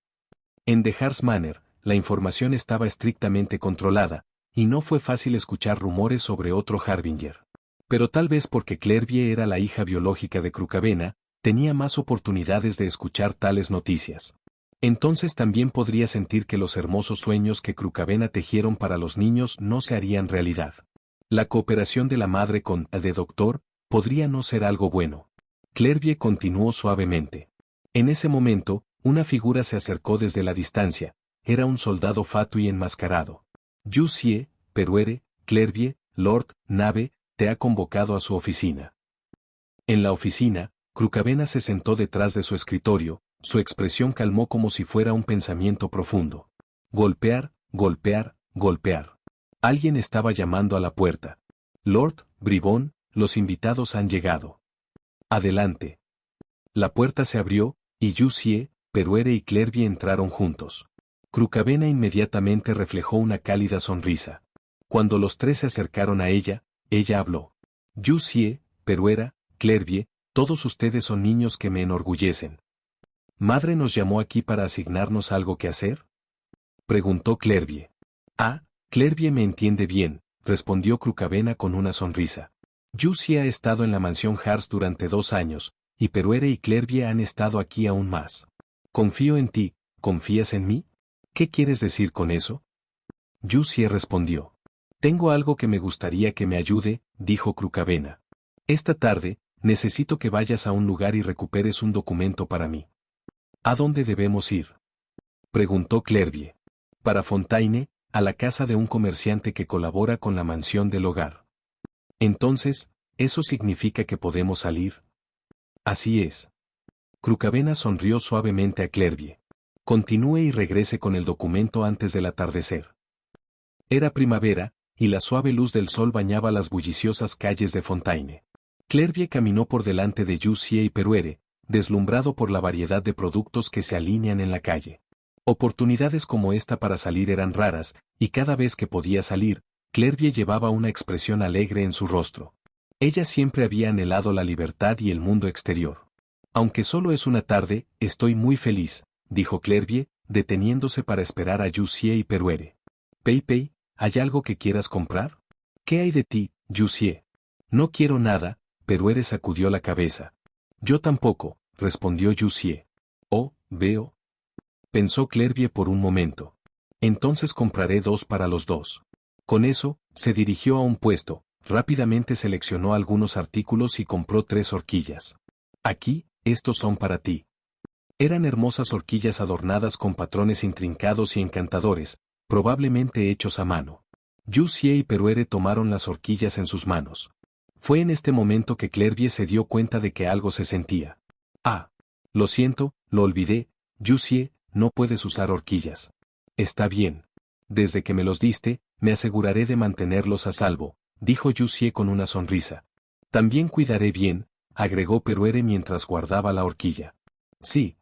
En The Harsh Manor, la información estaba estrictamente controlada, y no fue fácil escuchar rumores sobre otro Harbinger. Pero tal vez porque Clervie era la hija biológica de Crukavena, tenía más oportunidades de escuchar tales noticias. Entonces también podría sentir que los hermosos sueños que Crukavena tejieron para los niños no se harían realidad. La cooperación de la madre con The Doctor podría no ser algo bueno. Clervie continuó suavemente. En ese momento, una figura se acercó desde la distancia. Era un soldado fatuo y enmascarado. Yusie, Peruere, Clervie, Lord Nave, te ha convocado a su oficina. En la oficina, Crucavena se sentó detrás de su escritorio, su expresión calmó como si fuera un pensamiento profundo. Golpear, golpear, golpear. Alguien estaba llamando a la puerta. Lord Bribón, los invitados han llegado. Adelante. La puerta se abrió, y Jussieu, Peruere y Clervie entraron juntos. Crucavena inmediatamente reflejó una cálida sonrisa. Cuando los tres se acercaron a ella habló. Jussieu, Peruera, Clervie, todos ustedes son niños que me enorgullecen. ¿Madre nos llamó aquí para asignarnos algo que hacer? Preguntó Clervie. Ah, Clervie me entiende bien, respondió Crucavena con una sonrisa. Jussieu ha estado en la mansión Hars durante 2 años, y Peruere y Clervie han estado aquí aún más. Confío en ti, ¿confías en mí? ¿Qué quieres decir con eso? Jussieu respondió. Tengo algo que me gustaría que me ayude, dijo Crucavena. Esta tarde, necesito que vayas a un lugar y recuperes un documento para mí. ¿A dónde debemos ir? Preguntó Clervie. Para Fontaine, a la casa de un comerciante que colabora con la mansión del hogar. Entonces, ¿eso significa que podemos salir? Así es. Crucavena sonrió suavemente a Clervie. Continúe y regrese con el documento antes del atardecer. Era primavera, y la suave luz del sol bañaba las bulliciosas calles de Fontaine. Clervie caminó por delante de Jussieu y Peruere, deslumbrado por la variedad de productos que se alinean en la calle. Oportunidades como esta para salir eran raras, y cada vez que podía salir, Clervie llevaba una expresión alegre en su rostro. Ella siempre había anhelado la libertad y el mundo exterior. Aunque solo es una tarde, estoy muy feliz, dijo Clervie, deteniéndose para esperar a Jussieu y Peruere. Pei, ¿hay algo que quieras comprar? ¿Qué hay de ti, Jussieu? No quiero nada, Peruere sacudió la cabeza. Yo tampoco, respondió Jussieu. Oh, veo. Pensó Clervie por un momento. Entonces compraré 2 para los dos. Con eso, se dirigió a un puesto, rápidamente seleccionó algunos artículos y compró 3 horquillas. Aquí, estos son para ti. Eran hermosas horquillas adornadas con patrones intrincados y encantadores, probablemente hechos a mano. Jussieu y Peruere tomaron las horquillas en sus manos. Fue en este momento que Clervie se dio cuenta de que algo se sentía. Ah. Lo siento, lo olvidé, Jussieu, no puedes usar horquillas. Está bien. Desde que me los diste, me aseguraré de mantenerlos a salvo, dijo Jussieu con una sonrisa. También cuidaré bien, agregó Peruere mientras guardaba la horquilla. Sí.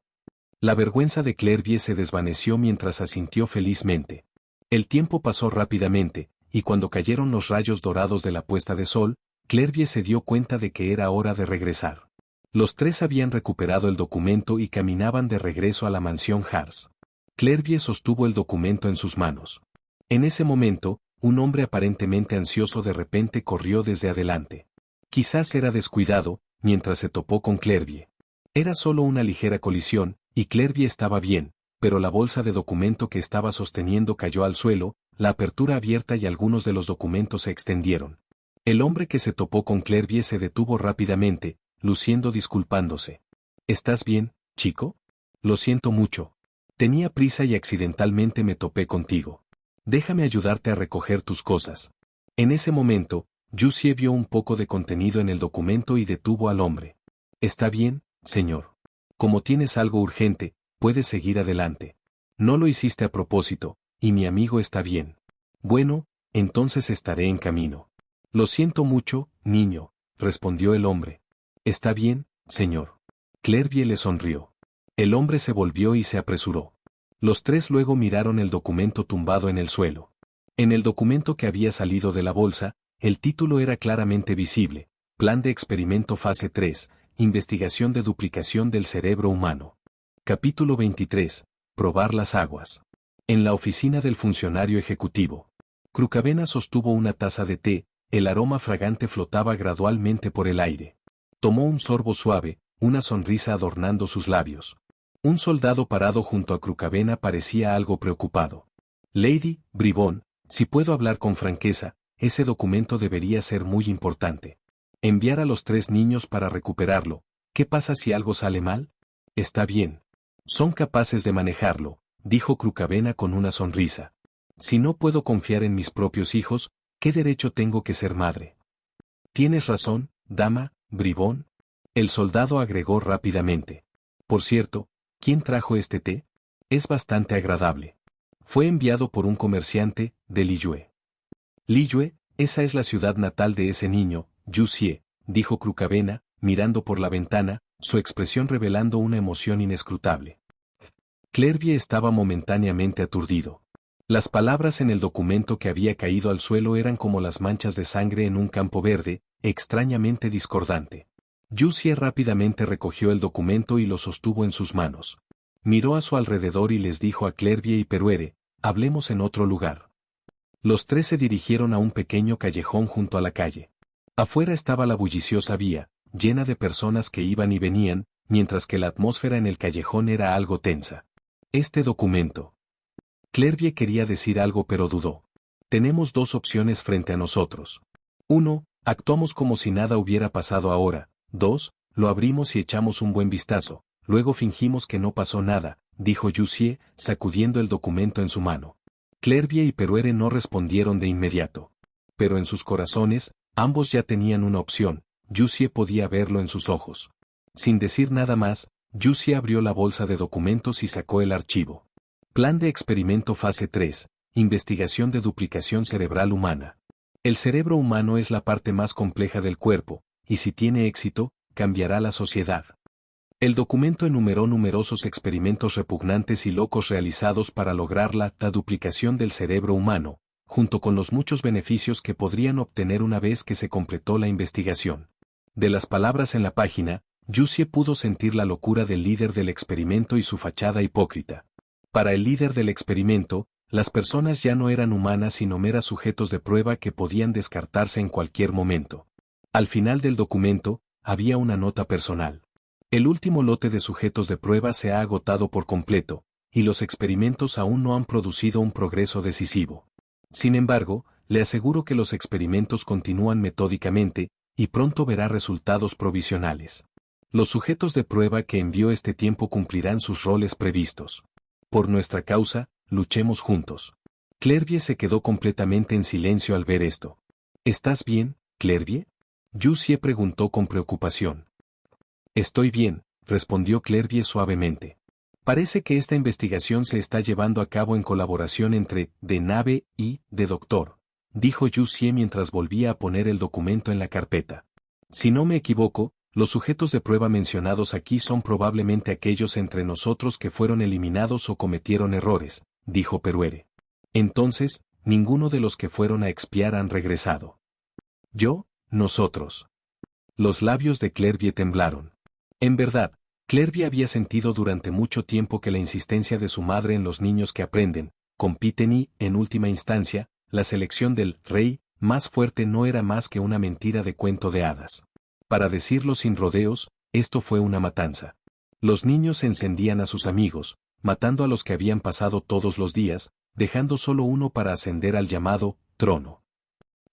La vergüenza de Clervie se desvaneció mientras asintió felizmente. El tiempo pasó rápidamente, y cuando cayeron los rayos dorados de la puesta de sol, Clervie se dio cuenta de que era hora de regresar. Los tres habían recuperado el documento y caminaban de regreso a la mansión Hars. Clervie sostuvo el documento en sus manos. En ese momento, un hombre aparentemente ansioso de repente corrió desde adelante. Quizás era descuidado, mientras se topó con Clervie. Era solo una ligera colisión, y Clervie estaba bien, pero la bolsa de documento que estaba sosteniendo cayó al suelo, la apertura abierta y algunos de los documentos se extendieron. El hombre que se topó con Clervie se detuvo rápidamente, luciendo disculpándose. ¿Estás bien, chico? Lo siento mucho. Tenía prisa y accidentalmente me topé contigo. Déjame ayudarte a recoger tus cosas. En ese momento, Jussieu vio un poco de contenido en el documento y detuvo al hombre. Está bien, señor. Como tienes algo urgente, puedes seguir adelante. No lo hiciste a propósito, y mi amigo está bien. Bueno, entonces estaré en camino. Lo siento mucho, niño, respondió el hombre. Está bien, señor. Clervie le sonrió. El hombre se volvió y se apresuró. Los tres luego miraron el documento tumbado en el suelo. En el documento que había salido de la bolsa, el título era claramente visible: Plan de experimento fase 3, investigación de duplicación del cerebro humano. Capítulo 23. Probar las aguas. En la oficina del funcionario ejecutivo. Crucavena sostuvo una taza de té, el aroma fragante flotaba gradualmente por el aire. Tomó un sorbo suave, una sonrisa adornando sus labios. Un soldado parado junto a Crucavena parecía algo preocupado. Lady Bribón, si puedo hablar con franqueza, ese documento debería ser muy importante. Enviar a los 3 niños para recuperarlo. ¿Qué pasa si algo sale mal? Está bien. Son capaces de manejarlo, dijo Crucavena con una sonrisa. Si no puedo confiar en mis propios hijos, ¿qué derecho tengo que ser madre? Tienes razón, dama, bribón. El soldado agregó rápidamente. Por cierto, ¿quién trajo este té? Es bastante agradable. Fue enviado por un comerciante, de Liyue. Liyue, esa es la ciudad natal de ese niño, Yu Xie, dijo Crucavena, mirando por la ventana, su expresión revelando una emoción inescrutable. Clervie estaba momentáneamente aturdido. Las palabras en el documento que había caído al suelo eran como las manchas de sangre en un campo verde, extrañamente discordante. Yu Xie rápidamente recogió el documento y lo sostuvo en sus manos. Miró a su alrededor y les dijo a Clervie y Peruere, hablemos en otro lugar. Los tres se dirigieron a un pequeño callejón junto a la calle. Afuera estaba la bulliciosa vía, llena de personas que iban y venían, mientras que la atmósfera en el callejón era algo tensa. Este documento. Clervie quería decir algo pero dudó. Tenemos dos opciones frente a nosotros. 1. Actuamos como si nada hubiera pasado ahora. 2. Lo abrimos y echamos un buen vistazo. Luego fingimos que no pasó nada, dijo Yu Xie, sacudiendo el documento en su mano. Clervie y Peruere no respondieron de inmediato. Pero en sus corazones, ambos ya tenían una opción. Yu Xie podía verlo en sus ojos. Sin decir nada más, Yu Xie abrió la bolsa de documentos y sacó el archivo. Plan de experimento fase 3. Investigación de duplicación cerebral humana. El cerebro humano es la parte más compleja del cuerpo, y si tiene éxito, cambiará la sociedad. El documento enumeró numerosos experimentos repugnantes y locos realizados para lograr la duplicación del cerebro humano, junto con los muchos beneficios que podrían obtener una vez que se completó la investigación. De las palabras en la página, Yu Xie pudo sentir la locura del líder del experimento y su fachada hipócrita. Para el líder del experimento, las personas ya no eran humanas sino meras sujetos de prueba que podían descartarse en cualquier momento. Al final del documento, había una nota personal. El último lote de sujetos de prueba se ha agotado por completo, y los experimentos aún no han producido un progreso decisivo. Sin embargo, le aseguro que los experimentos continúan metódicamente, y pronto verá resultados provisionales. Los sujetos de prueba que envió este tiempo cumplirán sus roles previstos. Por nuestra causa, luchemos juntos. Clervie se quedó completamente en silencio al ver esto. ¿Estás bien, Clervie? Yu Xie preguntó con preocupación. Estoy bien, respondió Clervie suavemente. Parece que esta investigación se está llevando a cabo en colaboración entre de Nave y de Doctor, dijo Yu Xie mientras volvía a poner el documento en la carpeta. Si no me equivoco, los sujetos de prueba mencionados aquí son probablemente aquellos entre nosotros que fueron eliminados o cometieron errores, dijo Peruere. Entonces, ninguno de los que fueron a expiar han regresado. Yo, nosotros. Los labios de Clervie temblaron. En verdad, Clervie había sentido durante mucho tiempo que la insistencia de su madre en los niños que aprenden, compiten y, en última instancia, la selección del rey más fuerte no era más que una mentira de cuento de hadas. Para decirlo sin rodeos, esto fue una matanza. Los niños encendían a sus amigos, matando a los que habían pasado todos los días, dejando solo uno para ascender al llamado trono.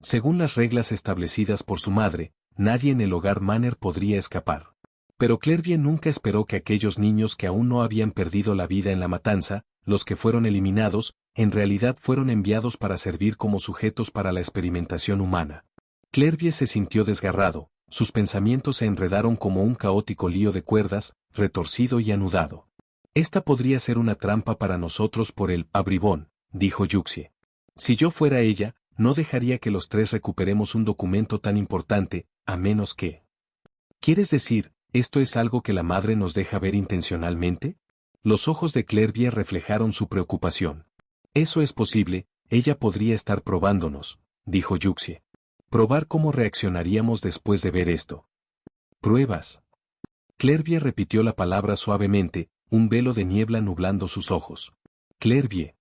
Según las reglas establecidas por su madre, nadie en el hogar Manner podría escapar. Pero Clervie nunca esperó que aquellos niños que aún no habían perdido la vida en la matanza, los que fueron eliminados, en realidad fueron enviados para servir como sujetos para la experimentación humana. Clervie se sintió desgarrado, sus pensamientos se enredaron como un caótico lío de cuerdas, retorcido y anudado. Esta podría ser una trampa para nosotros por el bribón, dijo Yu Xie. Si yo fuera ella, no dejaría que los tres recuperemos un documento tan importante, a menos que... ¿Quieres decir, esto es algo que la madre nos deja ver intencionalmente? Los ojos de Clervie reflejaron su preocupación. Eso es posible, ella podría estar probándonos, dijo Yu Xie. Probar cómo reaccionaríamos después de ver esto. Pruebas. Clervie repitió la palabra suavemente, un velo de niebla nublando sus ojos. Clervie.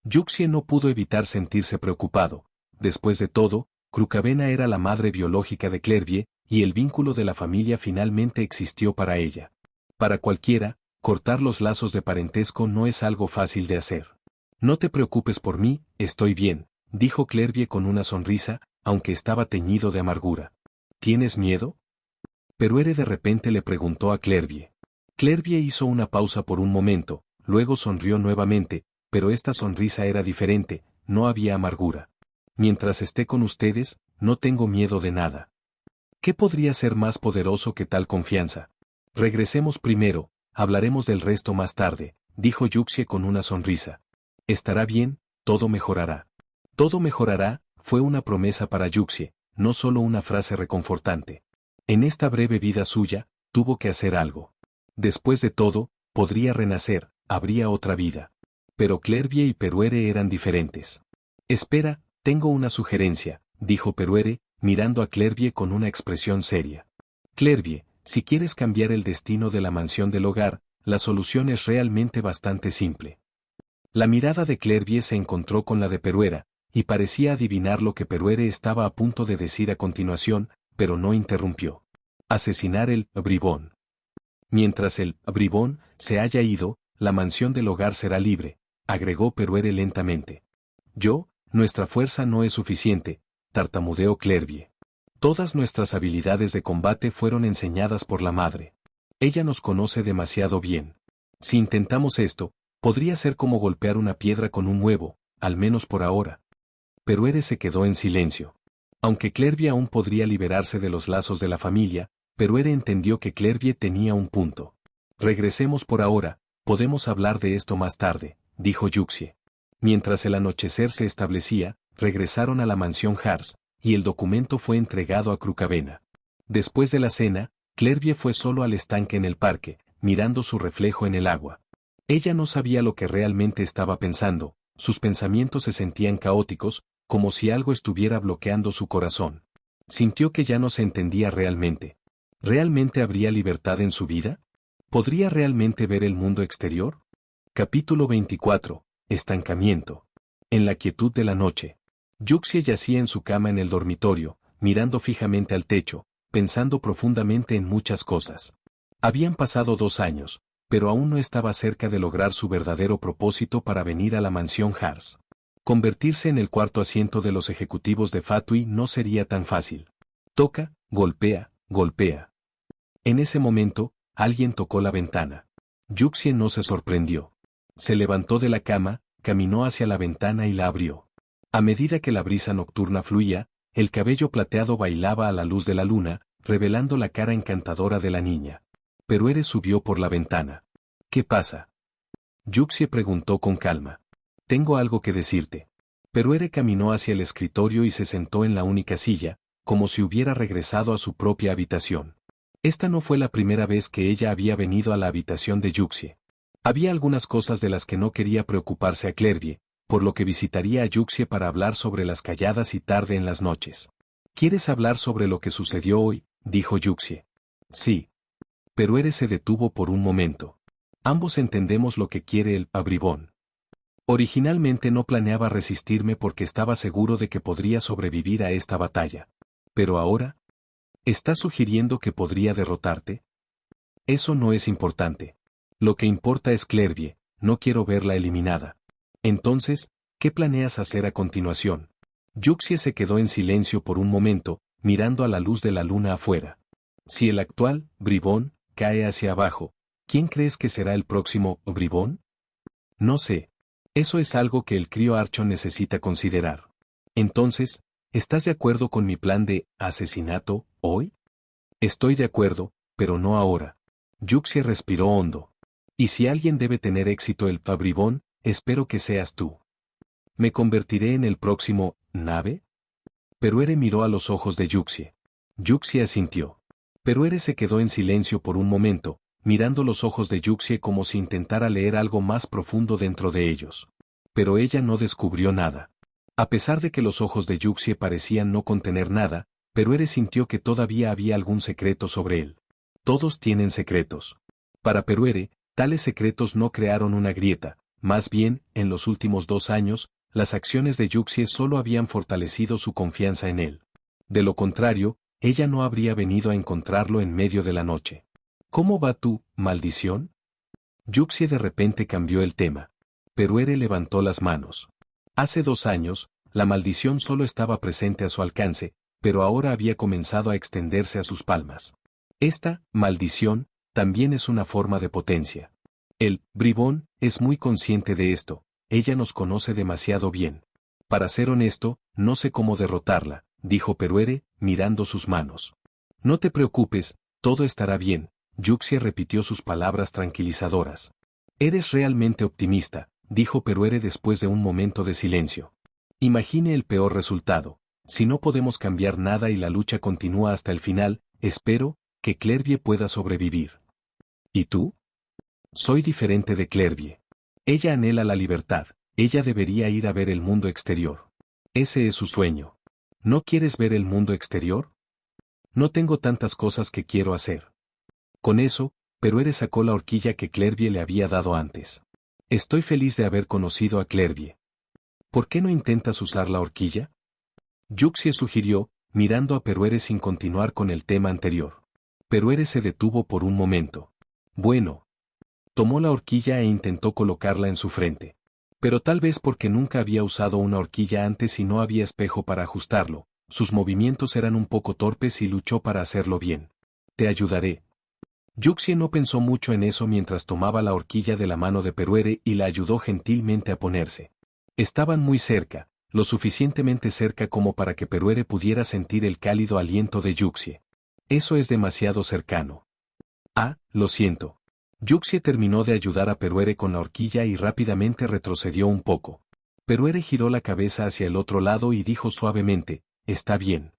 Yu Xie no pudo evitar sentirse preocupado. Después de todo, Crucavena era la madre biológica de Clervie, y el vínculo de la familia finalmente existió para ella. Para cualquiera, cortar los lazos de parentesco no es algo fácil de hacer. No te preocupes por mí, estoy bien, dijo Clervie con una sonrisa, aunque estaba teñido de amargura. ¿Tienes miedo? Peruere de repente le preguntó a Clervie. Clervie hizo una pausa por un momento, luego sonrió nuevamente, pero esta sonrisa era diferente, no había amargura. Mientras esté con ustedes, no tengo miedo de nada. ¿Qué podría ser más poderoso que tal confianza? Regresemos primero, hablaremos del resto más tarde, dijo Yuxie con una sonrisa. Estará bien, todo mejorará. Todo mejorará, fue una promesa para Yuxie, no solo una frase reconfortante. En esta breve vida suya, tuvo que hacer algo. Después de todo, podría renacer, habría otra vida. Pero Clervie y Peruere eran diferentes. Espera, tengo una sugerencia, dijo Peruere, mirando a Clervie con una expresión seria. Clervie, si quieres cambiar el destino de la mansión del hogar, la solución es realmente bastante simple. La mirada de Clervie se encontró con la de Peruera, y parecía adivinar lo que Peruere estaba a punto de decir a continuación, pero no interrumpió. Asesinar el bribón. Mientras el bribón se haya ido, la mansión del hogar será libre, agregó Peruere lentamente. Nuestra fuerza no es suficiente, tartamudeó Clervie. Todas nuestras habilidades de combate fueron enseñadas por la madre. Ella nos conoce demasiado bien. Si intentamos esto, podría ser como golpear una piedra con un huevo, al menos por ahora. Peruere se quedó en silencio. Aunque Clervie aún podría liberarse de los lazos de la familia, Peruere entendió que Clervie tenía un punto. Regresemos por ahora, podemos hablar de esto más tarde, dijo Yuxie. Mientras el anochecer se establecía, regresaron a la mansión Hars, y el documento fue entregado a Crucavena. Después de la cena, Clervie fue solo al estanque en el parque, mirando su reflejo en el agua. Ella no sabía lo que realmente estaba pensando, sus pensamientos se sentían caóticos, como si algo estuviera bloqueando su corazón. Sintió que ya no se entendía realmente. ¿Realmente habría libertad en su vida? ¿Podría realmente ver el mundo exterior? Capítulo 24. Estancamiento. En la quietud de la noche. Yuxie yacía en su cama en el dormitorio, mirando fijamente al techo, pensando profundamente en muchas cosas. Habían pasado 2 años, pero aún no estaba cerca de lograr su verdadero propósito para venir a la mansión Hars. Convertirse en el cuarto asiento de los ejecutivos de Fatui no sería tan fácil. Toca, golpea, golpea. En ese momento, alguien tocó la ventana. Yuxie no se sorprendió. Se levantó de la cama, caminó hacia la ventana y la abrió. A medida que la brisa nocturna fluía, el cabello plateado bailaba a la luz de la luna, revelando la cara encantadora de la niña. Peruere subió por la ventana. ¿Qué pasa? Yuxie preguntó con calma. Tengo algo que decirte. Peruere caminó hacia el escritorio y se sentó en la única silla, como si hubiera regresado a su propia habitación. Esta no fue la primera vez que ella había venido a la habitación de Yuxie. Había algunas cosas de las que no quería preocuparse a Clervie, por lo que visitaría a Yuxie para hablar sobre las calladas y tarde en las noches. ¿Quieres hablar sobre lo que sucedió hoy?, dijo Yuxie. Sí. Peruere se detuvo por un momento. Ambos entendemos lo que quiere el bribón. Originalmente no planeaba resistirme porque estaba seguro de que podría sobrevivir a esta batalla. Pero ahora, ¿estás sugiriendo que podría derrotarte? Eso no es importante. Lo que importa es Clervie, no quiero verla eliminada. Entonces, ¿qué planeas hacer a continuación? Yuxie se quedó en silencio por un momento, mirando a la luz de la luna afuera. Si el actual bribón cae hacia abajo, ¿quién crees que será el próximo bribón? No sé. Eso es algo que el crío Archon necesita considerar. Entonces, ¿estás de acuerdo con mi plan de asesinato hoy? Estoy de acuerdo, pero no ahora. Yuxie respiró hondo. Y si alguien debe tener éxito el bribón, espero que seas tú. ¿Me convertiré en el próximo nave? Peruere miró a los ojos de Yuxie. Yuxie asintió. Peruere se quedó en silencio por un momento, mirando los ojos de Yuxie como si intentara leer algo más profundo dentro de ellos. Pero ella no descubrió nada. A pesar de que los ojos de Yuxie parecían no contener nada, Peruere sintió que todavía había algún secreto sobre él. Todos tienen secretos. Para Peruere, tales secretos no crearon una grieta, más bien, en los últimos 2 años, las acciones de Yuxie solo habían fortalecido su confianza en él. De lo contrario, ella no habría venido a encontrarlo en medio de la noche. ¿Cómo va tu maldición? Yuxie de repente cambió el tema. Peruere levantó las manos. Hace 2 años, la maldición solo estaba presente a su alcance, pero ahora había comenzado a extenderse a sus palmas. Esta maldición también es una forma de potencia. El bribón es muy consciente de esto, ella nos conoce demasiado bien. Para ser honesto, no sé cómo derrotarla, dijo Peruere, mirando sus manos. No te preocupes, todo estará bien, Yuxia repitió sus palabras tranquilizadoras. Eres realmente optimista, dijo Peruere después de un momento de silencio. Imagine el peor resultado. Si no podemos cambiar nada y la lucha continúa hasta el final, espero que Clervie pueda sobrevivir. ¿Y tú? Soy diferente de Clervie. Ella anhela la libertad, ella debería ir a ver el mundo exterior. Ese es su sueño. ¿No quieres ver el mundo exterior? No tengo tantas cosas que quiero hacer. Con eso, Peruere sacó la horquilla que Clervie le había dado antes. Estoy feliz de haber conocido a Clervie. ¿Por qué no intentas usar la horquilla? Yuxie sugirió, mirando a Peruere sin continuar con el tema anterior. Peruere se detuvo por un momento. Bueno. Tomó la horquilla e intentó colocarla en su frente. Pero tal vez porque nunca había usado una horquilla antes y no había espejo para ajustarlo, sus movimientos eran un poco torpes y luchó para hacerlo bien. Te ayudaré. Yuxie no pensó mucho en eso mientras tomaba la horquilla de la mano de Peruere y la ayudó gentilmente a ponerse. Estaban muy cerca, lo suficientemente cerca como para que Peruere pudiera sentir el cálido aliento de Yuxie. Eso es demasiado cercano. Ah, lo siento. Yuxie terminó de ayudar a Peruere con la horquilla y rápidamente retrocedió un poco. Peruere giró la cabeza hacia el otro lado y dijo suavemente, está bien.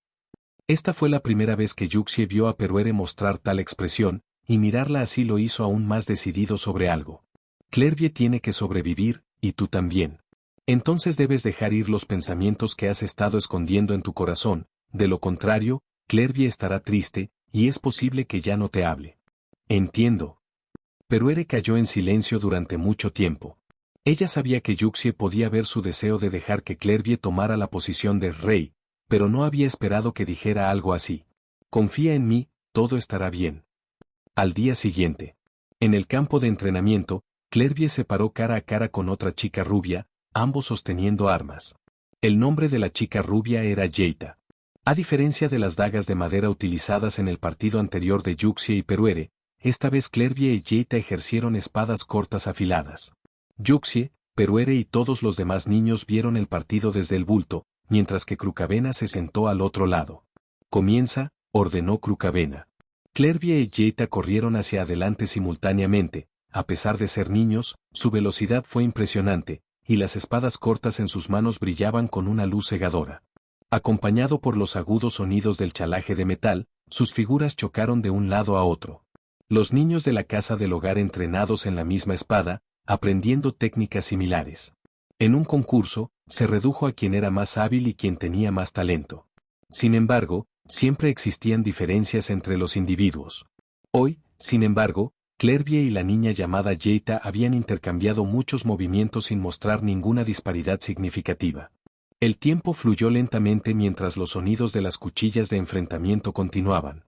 Esta fue la primera vez que Yuxie vio a Peruere mostrar tal expresión, y mirarla así lo hizo aún más decidido sobre algo. Clervie tiene que sobrevivir, y tú también. Entonces debes dejar ir los pensamientos que has estado escondiendo en tu corazón, de lo contrario, Clervie estará triste, y es posible que ya no te hable. Entiendo. Peruere cayó en silencio durante mucho tiempo. Ella sabía que Yuxie podía ver su deseo de dejar que Clervie tomara la posición de rey, pero no había esperado que dijera algo así. Confía en mí, todo estará bien. Al día siguiente. En el campo de entrenamiento, Clervie se paró cara a cara con otra chica rubia, ambos sosteniendo armas. El nombre de la chica rubia era Yeita. A diferencia de las dagas de madera utilizadas en el partido anterior de Yuxie y Peruere, esta vez Clervie y Yeita ejercieron espadas cortas afiladas. Yuxie, Peruere y todos los demás niños vieron el partido desde el bulto, mientras que Crukavena se sentó al otro lado. Comienza, ordenó Crukavena. Clervie y Yeita corrieron hacia adelante simultáneamente, a pesar de ser niños, su velocidad fue impresionante, y las espadas cortas en sus manos brillaban con una luz cegadora. Acompañado por los agudos sonidos del chalaje de metal, sus figuras chocaron de un lado a otro. Los niños de la casa del hogar entrenados en la misma espada, aprendiendo técnicas similares. En un concurso, se redujo a quien era más hábil y quien tenía más talento. Sin embargo, siempre existían diferencias entre los individuos. Hoy, sin embargo, Clervie y la niña llamada Yeita habían intercambiado muchos movimientos sin mostrar ninguna disparidad significativa. El tiempo fluyó lentamente mientras los sonidos de las cuchillas de enfrentamiento continuaban.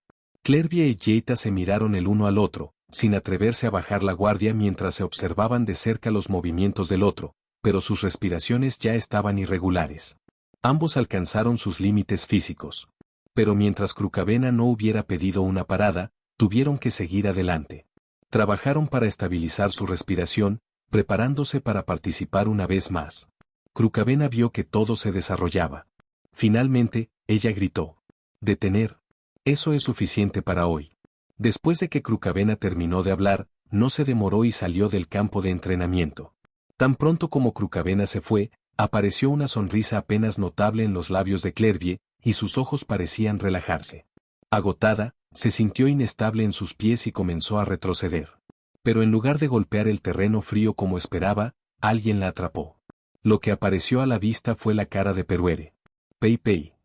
Clervie y Yeita se miraron el uno al otro, sin atreverse a bajar la guardia mientras se observaban de cerca los movimientos del otro, pero sus respiraciones ya estaban irregulares. Ambos alcanzaron sus límites físicos. Pero mientras Crukavena no hubiera pedido una parada, tuvieron que seguir adelante. Trabajaron para estabilizar su respiración, preparándose para participar una vez más. Crukavena vio que todo se desarrollaba. Finalmente, ella gritó. Detener. Eso es suficiente para hoy. Después de que Crukavena terminó de hablar, no se demoró y salió del campo de entrenamiento. Tan pronto como Crukavena se fue, apareció una sonrisa apenas notable en los labios de Clervie, y sus ojos parecían relajarse. Agotada, se sintió inestable en sus pies y comenzó a retroceder. Pero en lugar de golpear el terreno frío como esperaba, alguien la atrapó. Lo que apareció a la vista fue la cara de Peruere. Pei Pei.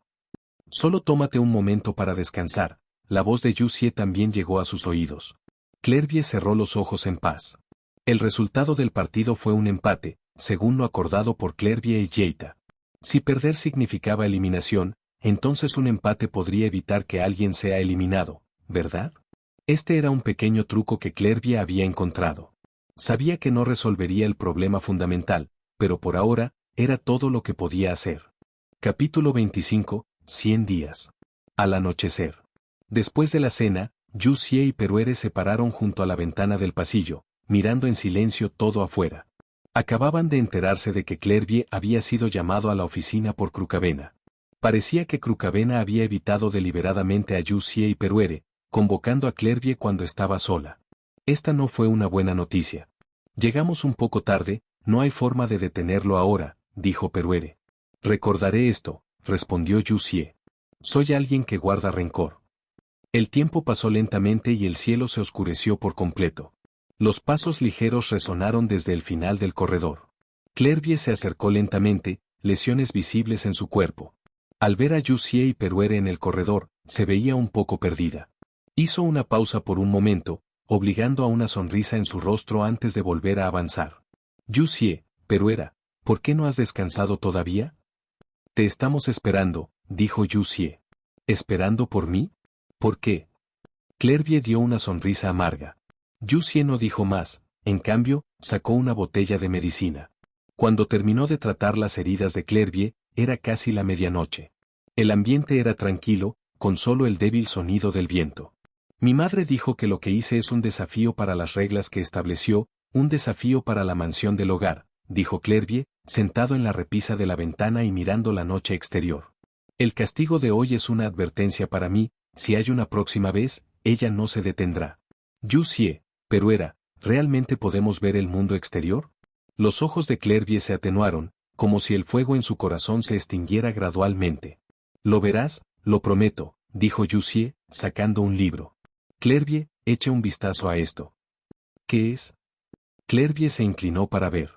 Solo tómate un momento para descansar. La voz de Yuxie también llegó a sus oídos. Clervie cerró los ojos en paz. El resultado del partido fue un empate, según lo acordado por Clervie y Yeita. Si perder significaba eliminación, entonces un empate podría evitar que alguien sea eliminado, ¿verdad? Este era un pequeño truco que Clervie había encontrado. Sabía que no resolvería el problema fundamental, pero por ahora, era todo lo que podía hacer. Capítulo 25, 100 días. Al anochecer. Después de la cena, Yuxie y Peruere se pararon junto a la ventana del pasillo, mirando en silencio todo afuera. Acababan de enterarse de que Clervie había sido llamado a la oficina por Crucavena. Parecía que Crucavena había evitado deliberadamente a Jussie y Peruere, convocando a Clervie cuando estaba sola. Esta no fue una buena noticia. Llegamos un poco tarde, no hay forma de detenerlo ahora, dijo Peruere. Recordaré esto, respondió Jussie. Soy alguien que guarda rencor. El tiempo pasó lentamente y el cielo se oscureció por completo. Los pasos ligeros resonaron desde el final del corredor. Clervie se acercó lentamente, lesiones visibles en su cuerpo. Al ver a Jussie y Peruere en el corredor, se veía un poco perdida. Hizo una pausa por un momento, obligando a una sonrisa en su rostro antes de volver a avanzar. Jussie, Peruera, ¿por qué no has descansado todavía? Te estamos esperando, dijo Jussie. ¿Esperando por mí? ¿Por qué? Clervie dio una sonrisa amarga. Jussie no dijo más, en cambio, sacó una botella de medicina. Cuando terminó de tratar las heridas de Clervie, era casi la medianoche. El ambiente era tranquilo, con solo el débil sonido del viento. Mi madre dijo que lo que hice es un desafío para las reglas que estableció, un desafío para la mansión del hogar, dijo Clervie, sentado en la repisa de la ventana y mirando la noche exterior. El castigo de hoy es una advertencia para mí, si hay una próxima vez, ella no se detendrá. Jussie, Peruera, ¿realmente podemos ver el mundo exterior? Los ojos de Clervie se atenuaron, como si el fuego en su corazón se extinguiera gradualmente. Lo verás, lo prometo, dijo Jussie, sacando un libro. Clervie, eche un vistazo a esto. ¿Qué es? Clervie se inclinó para ver.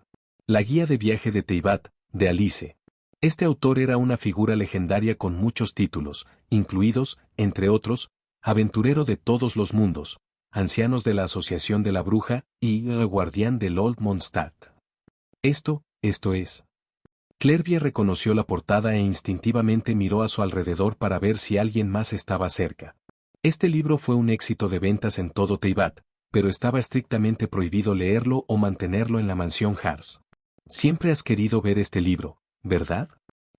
La guía de viaje de Teyvat, de Alice. Este autor era una figura legendaria con muchos títulos, incluidos, entre otros, Aventurero de todos los mundos, Ancianos de la Asociación de la Bruja y El Guardián del Old Mondstadt. Esto es. Clervie reconoció la portada e instintivamente miró a su alrededor para ver si alguien más estaba cerca. Este libro fue un éxito de ventas en todo Teyvat, pero estaba estrictamente prohibido leerlo o mantenerlo en la mansión Hars. Siempre has querido ver este libro, ¿verdad?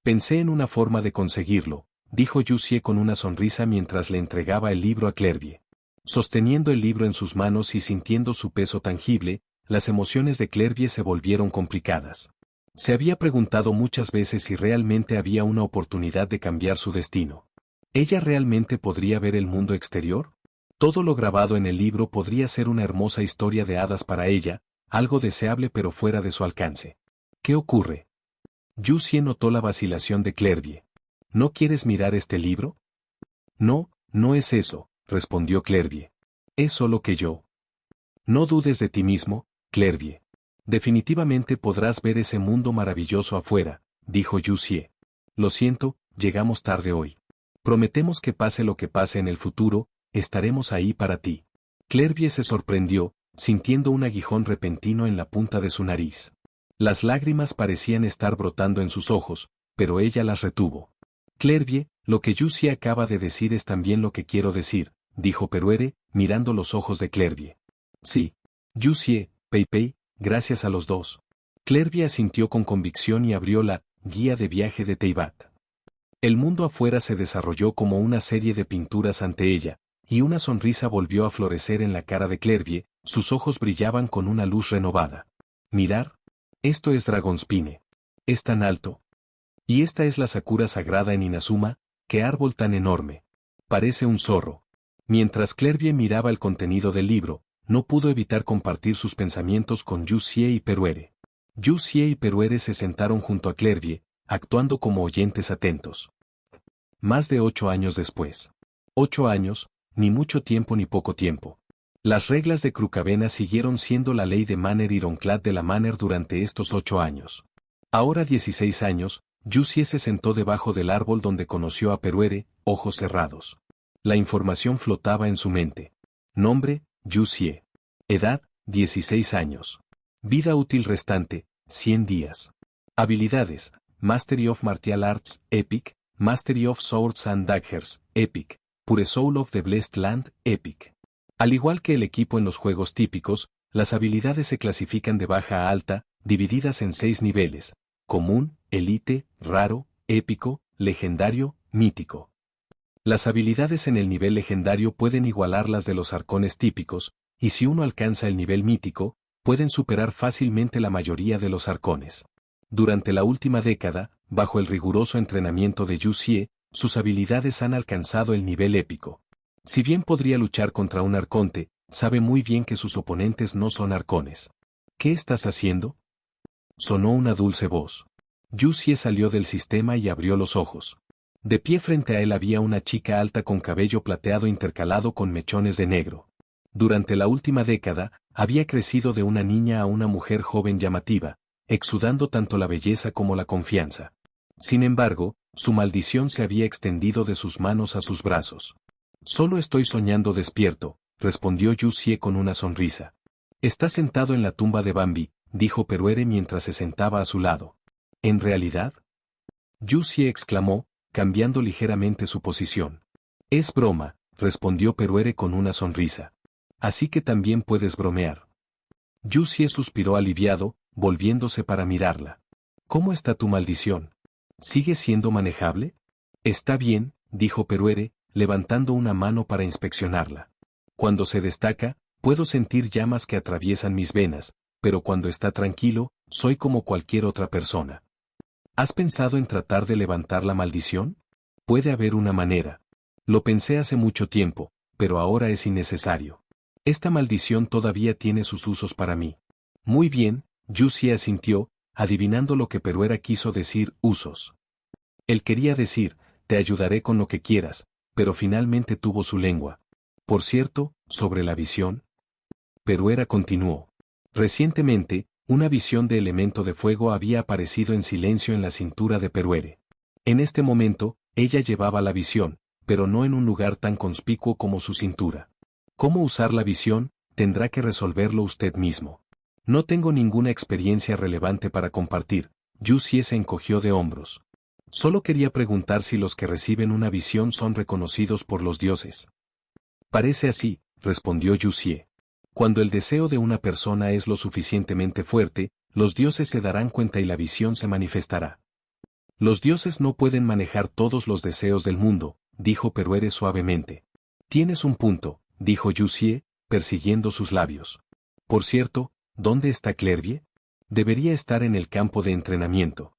Pensé en una forma de conseguirlo, dijo Jussie con una sonrisa mientras le entregaba el libro a Clervie. Sosteniendo el libro en sus manos y sintiendo su peso tangible, las emociones de Clervie se volvieron complicadas. Se había preguntado muchas veces si realmente había una oportunidad de cambiar su destino. ¿Ella realmente podría ver el mundo exterior? Todo lo grabado en el libro podría ser una hermosa historia de hadas para ella, algo deseable pero fuera de su alcance. ¿Qué ocurre? Jussie notó la vacilación de Clervie. ¿No quieres mirar este libro? No, no es eso, respondió Clervie. Es solo que yo. No dudes de ti mismo, Clervie. Definitivamente podrás ver ese mundo maravilloso afuera, dijo Jussie. Lo siento, llegamos tarde hoy. Prometemos que pase lo que pase en el futuro, estaremos ahí para ti. Clervie se sorprendió, sintiendo un aguijón repentino en la punta de su nariz. Las lágrimas parecían estar brotando en sus ojos, pero ella las retuvo. Clervie, lo que Jussie acaba de decir es también lo que quiero decir, dijo Peruere, mirando los ojos de Clervie. Sí. Jussie, Pei, gracias a los dos. Clervie asintió con convicción y abrió la guía de viaje de Teyvat. El mundo afuera se desarrolló como una serie de pinturas ante ella, y una sonrisa volvió a florecer en la cara de Clervie, sus ojos brillaban con una luz renovada. Mirar. Esto es Dragonspine. Es tan alto. Y esta es la Sakura sagrada en Inazuma, qué árbol tan enorme. Parece un zorro. Mientras Clervie miraba el contenido del libro, no pudo evitar compartir sus pensamientos con Jussie y Peruere. Jussie y Peruere se sentaron junto a Clervie, actuando como oyentes atentos. Más de 8 años después. 8 años, ni mucho tiempo ni poco tiempo. Las reglas de Crucavena siguieron siendo la ley de Manor Ironclad de la Manor durante estos 8 años. Ahora 16 años, Jussie se sentó debajo del árbol donde conoció a Peruere, ojos cerrados. La información flotaba en su mente. Nombre, Jussie. Edad, 16 años. Vida útil restante, 100 días. Habilidades, Mastery of Martial Arts, Epic, Mastery of Swords and Daggers, Epic, Pure Soul of the Blessed Land, Epic. Al igual que el equipo en los juegos típicos, las habilidades se clasifican de baja a alta, divididas en 6 niveles: común, elite, raro, épico, legendario, mítico. Las habilidades en el nivel legendario pueden igualar las de los arcones típicos, y si uno alcanza el nivel mítico, pueden superar fácilmente la mayoría de los arcones. Durante la última década, bajo el riguroso entrenamiento de Yu Xie, sus habilidades han alcanzado el nivel épico. Si bien podría luchar contra un arconte, sabe muy bien que sus oponentes no son arcones. ¿Qué estás haciendo? Sonó una dulce voz. Yu Xie salió del sistema y abrió los ojos. De pie frente a él había una chica alta con cabello plateado intercalado con mechones de negro. Durante la última década, había crecido de una niña a una mujer joven llamativa, exudando tanto la belleza como la confianza. Sin embargo, su maldición se había extendido de sus manos a sus brazos. Solo estoy soñando despierto, respondió Yu Xie con una sonrisa. Está sentado en la tumba de Bambi, dijo Peruere mientras se sentaba a su lado. ¿En realidad? Yu Xie exclamó, cambiando ligeramente su posición. Es broma, respondió Peruere con una sonrisa. Así que también puedes bromear. Yu Xie suspiró aliviado, volviéndose para mirarla. ¿Cómo está tu maldición? ¿Sigue siendo manejable? Está bien, dijo Peruere, levantando una mano para inspeccionarla. Cuando se destaca, puedo sentir llamas que atraviesan mis venas, pero cuando está tranquilo, soy como cualquier otra persona. ¿Has pensado en tratar de levantar la maldición? Puede haber una manera. Lo pensé hace mucho tiempo, pero ahora es innecesario. Esta maldición todavía tiene sus usos para mí. Muy bien, Yu Xie asintió, adivinando lo que Peruera quiso decir usos. Él quería decir, te ayudaré con lo que quieras, pero finalmente tuvo su lengua. Por cierto, sobre la visión. Peruera continuó. Recientemente, una visión de elemento de fuego había aparecido en silencio en la cintura de Peruere. En este momento, ella llevaba la visión, pero no en un lugar tan conspicuo como su cintura. ¿Cómo usar la visión? Tendrá que resolverlo usted mismo. No tengo ninguna experiencia relevante para compartir. Yu Xie se encogió de hombros. Solo quería preguntar si los que reciben una visión son reconocidos por los dioses. Parece así, respondió Yu Xie. Cuando el deseo de una persona es lo suficientemente fuerte, los dioses se darán cuenta y la visión se manifestará. Los dioses no pueden manejar todos los deseos del mundo, dijo Peruere suavemente. Tienes un punto, dijo Yu Xie, persiguiendo sus labios. Por cierto, ¿dónde está Clervie? Debería estar en el campo de entrenamiento.